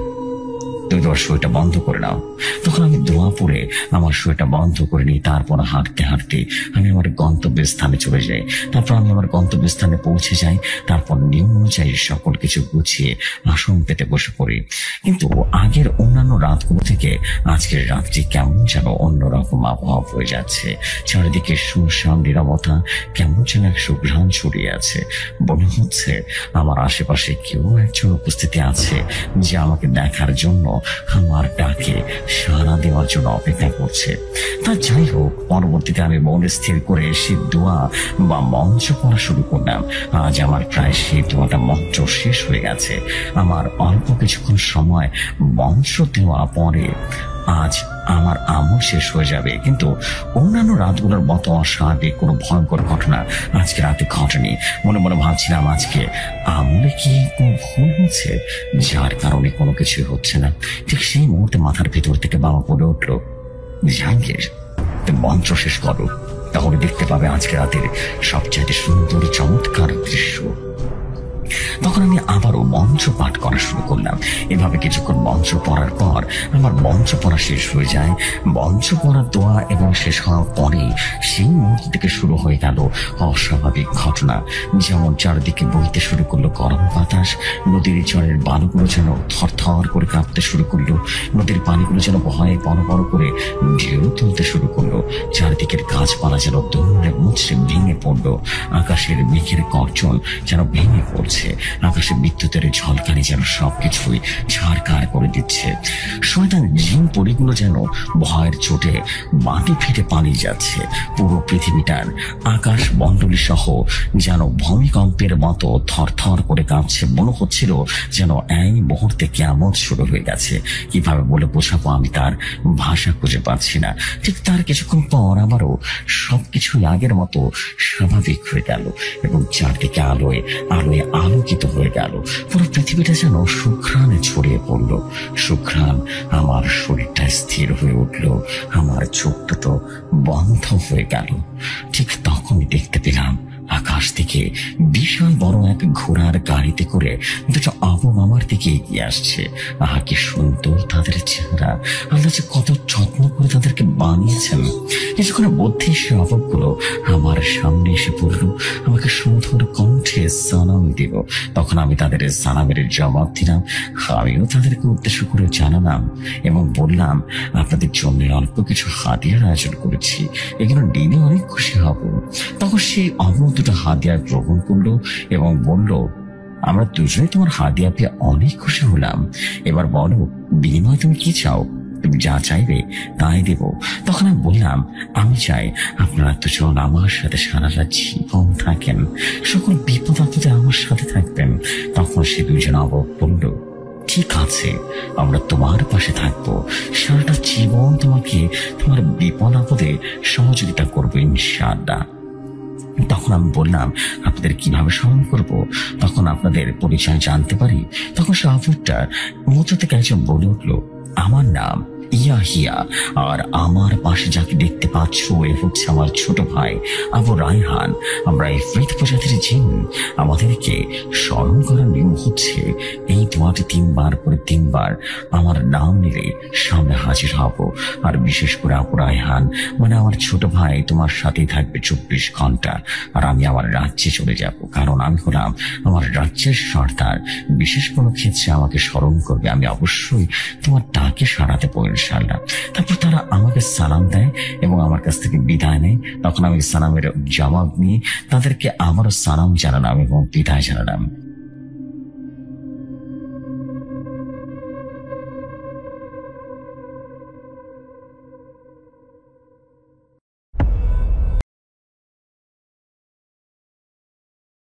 তুমি তোমার শরীরটা বন্ধ করে নাও। তখন আমি দোয়া পড়ে আমার শরীরটা বন্ধ করে নিই। তারপর হাঁটতে হাঁটতে আমি আমার গন্তব্যের স্থানে চলে যাই। তারপর আমি আমার গন্তব্যের স্থানে পৌঁছে যাই। তারপর নিয়ম অনুযায়ী সকল কিছু গুছিয়ে আসন পেতে বসে পড়ি। কিন্তু আগের অন্যান্য রাতগুলো থেকে আজকের রাতটি কেমন যেন অন্যরকম আবহাওয়া হয়ে যাচ্ছে। চারিদিকে শুনশান নীরবতা, কেমন যেন এক সুঘ্রাণ ছড়িয়ে আছে। মনে হচ্ছে আমার আশেপাশে কেউ একজন উপস্থিতি আছে, যে আমাকে দেখার জন্য, আমার ডাকে সাড়া দেওয়ার জন্য অপেক্ষা করছে। তা যাই হোক, পরবর্তীতে আমি মন স্থির করে সেই দোয়া বা মন্ত্র পড়া শুরু করলাম। আজ আমার প্রায় সেই দোয়াটা মন্ত্র শেষ হয়ে গেছে। আমার অল্প কিছুক্ষণ সময় মন্ত্র দেওয়া পরে আজ আমার আমল শেষ হয়ে যাবে। কিন্তু অন্যান্য রাতগুলোর মতো অস্বাভাবিক কোনো ভয়ঙ্কর ঘটনা আজকে রাতে ঘটেনি। মনে মনে ভাবছিলাম, আজকে আমলে কি কোনো ভুল হচ্ছে, যার কারণে কোনো কিছুই হচ্ছে না। ঠিক সেই মুহূর্তে মাথার ভেতর থেকে বাবা বলে উঠল, জাহাঙ্গীর, তুমি মন্ত্র শেষ করো, তাহলে দেখতে পাবে আজকে রাতের সবচাইতে সুন্দর চমৎকার দৃশ্য। তখন আমি আবারও মন্ত্র পাঠ করা শুরু করলাম। এভাবে কিছুক্ষণ মন্ত্র পড়ার পর আমার মন্ত্র পড়া শেষ হয়ে যায়। মন্ত্র পড়ার দোয়া এবং শেষ হওয়ার পরে সেই মুহূর্ত থেকে শুরু হয়ে গেল অস্বাভাবিক ঘটনা। যেমন চারদিকে বইতে শুরু করলো গরম বাতাস, নদীর চরের বালুগুলো যেন থরথর করে কাঁপতে শুরু করলো, নদীর পানিগুলো যেন ভয়ে বড় বড় করে ঢেউ তুলতে শুরু করলো, চারদিকের গাছপালা যেন দৌড়ে মুচড়ে ভেঙে পড়লো, আকাশের মেঘের গর্জন যেন ভেঙে পড়ছে, আকাশে বিদ্যুতের ঝলকানি যেন সবকিছুই ছাড়খাড় করে দিচ্ছে। শয়তান জিন পরিগুলো যেন ভয়ের চোটে মাটি ফেটে পালিয়ে যাচ্ছে। পুরো পৃথিবীটার আকাশ মণ্ডলী সহ যেন ভূমিকম্পের মতো থরথর করে কাঁপছে। মনে হচ্ছিল যেন এই মুহূর্তে কিয়ামত শুরু হয়ে গেছে। কিভাবে বলে বোঝাবো, আমি তার ভাষা খুঁজে পাচ্ছি না। ঠিক তার কিছুক্ষণ পর আবারও সবকিছুই আগের মতো স্বাভাবিক হয়ে গেল এবং চারদিকে আলোয় আলোয় আলোকিত হয়ে গেল। পুরো পৃথিবীটা যেন সুঘ্রাণে ছড়িয়ে পড়ল। সুঘ্রাণ আমার শরীরটা স্থির হয়ে উঠল, আমার চোখ দুটো বন্ধ হয়ে গেল। ঠিক তখনই দেখতে পেলাম আকাশ থেকে বিশাল বড় এক ঘোড়ার গাড়িতে করে দুটো আবম আমার দিকে এগিয়ে আসছে। আহা, কি সুন্দর তাদের চেহারা! আল্লাহ যে কত যত্ন করে তাদেরকে বানিয়েছেন। কিছুক্ষণের মধ্যে সে আবমগুলো আমার সামনে এসে পড়ল, আমাকে সুন্দর কণ্ঠে সালাম দিল। তখন আমি তাদের সালামের জবাব দিলাম। আমিও তাদেরকে উদ্দেশ্য করে জানালাম এবং বললাম, আপনাদের জন্য অল্প কিছু হাদিয়ার আয়োজন করেছি, এগুলো নিলে অনেক খুশি হব। তখন সেই আবম দুটো হাদিয়া গ্রহণ করলো এবং বলল, আমরা দুজনে তোমার হাদিয়া পেয়ে অনেক খুশি হলাম। এবার বলো, বিনিময় তুমি কি চাও? তুমি যা চাইবে তাই দেব। তখন আমি বললাম, আমি চাই আপনারা দুজন আমার সাথে সারা রাত জীবন থাকেন, সকল বিপদ আপদে আমার সাথে থাকবেন। তখন সে দুজন অবাক বলল, ঠিক আছে, আমরা তোমার পাশে থাকবো, সারাটা জীবন তোমাকে তোমার বিপদ আপদে সহযোগিতা করবো ইনশাআল্লাহ। তখন আমি বললাম, আপনাদের কিভাবে স্মরণ করব? তখন আপনাদের পরিচয় জানতে পারি? তখন শাহপুরটার মধ্য থেকে একজন বলে উঠল, আমার নাম ইয়াহিয়া, আর আমার পাশে যাকে দেখতে পাচ্ছ এ হচ্ছে আমার ছোট ভাই আবু রায়হান। আমরা এই ফ্রিত প্রজাতির জিন। আমাদেরকে স্মরণ করার নিয়ম হচ্ছে এই দোয়াটি 3 বার করে 3 বার আমার নাম নিলে সামনে হাজির হব। আর বিশেষ করে আবু রায়হান মানে আমার ছোট ভাই তোমার সাথেই থাকবে 24 ঘন্টা। আর আমি আমার রাজ্যে চলে যাব, কারণ আমি হলাম আমার রাজ্যের সর্দার। বিশেষ কোনো ক্ষেত্রে আমাকে স্মরণ করবে, আমি অবশ্যই তোমার ডাকে সাড়া দেবো ইনশাআল্লাহ। তারপর তারা আমাকে সালাম দেয় এবং আমার কাছ থেকে বিদায় নেয়। তখন আমি সালামের জবাব নিয়ে তাদেরকে আমারও সালাম জানালাম এবং বিদায় জানালাম।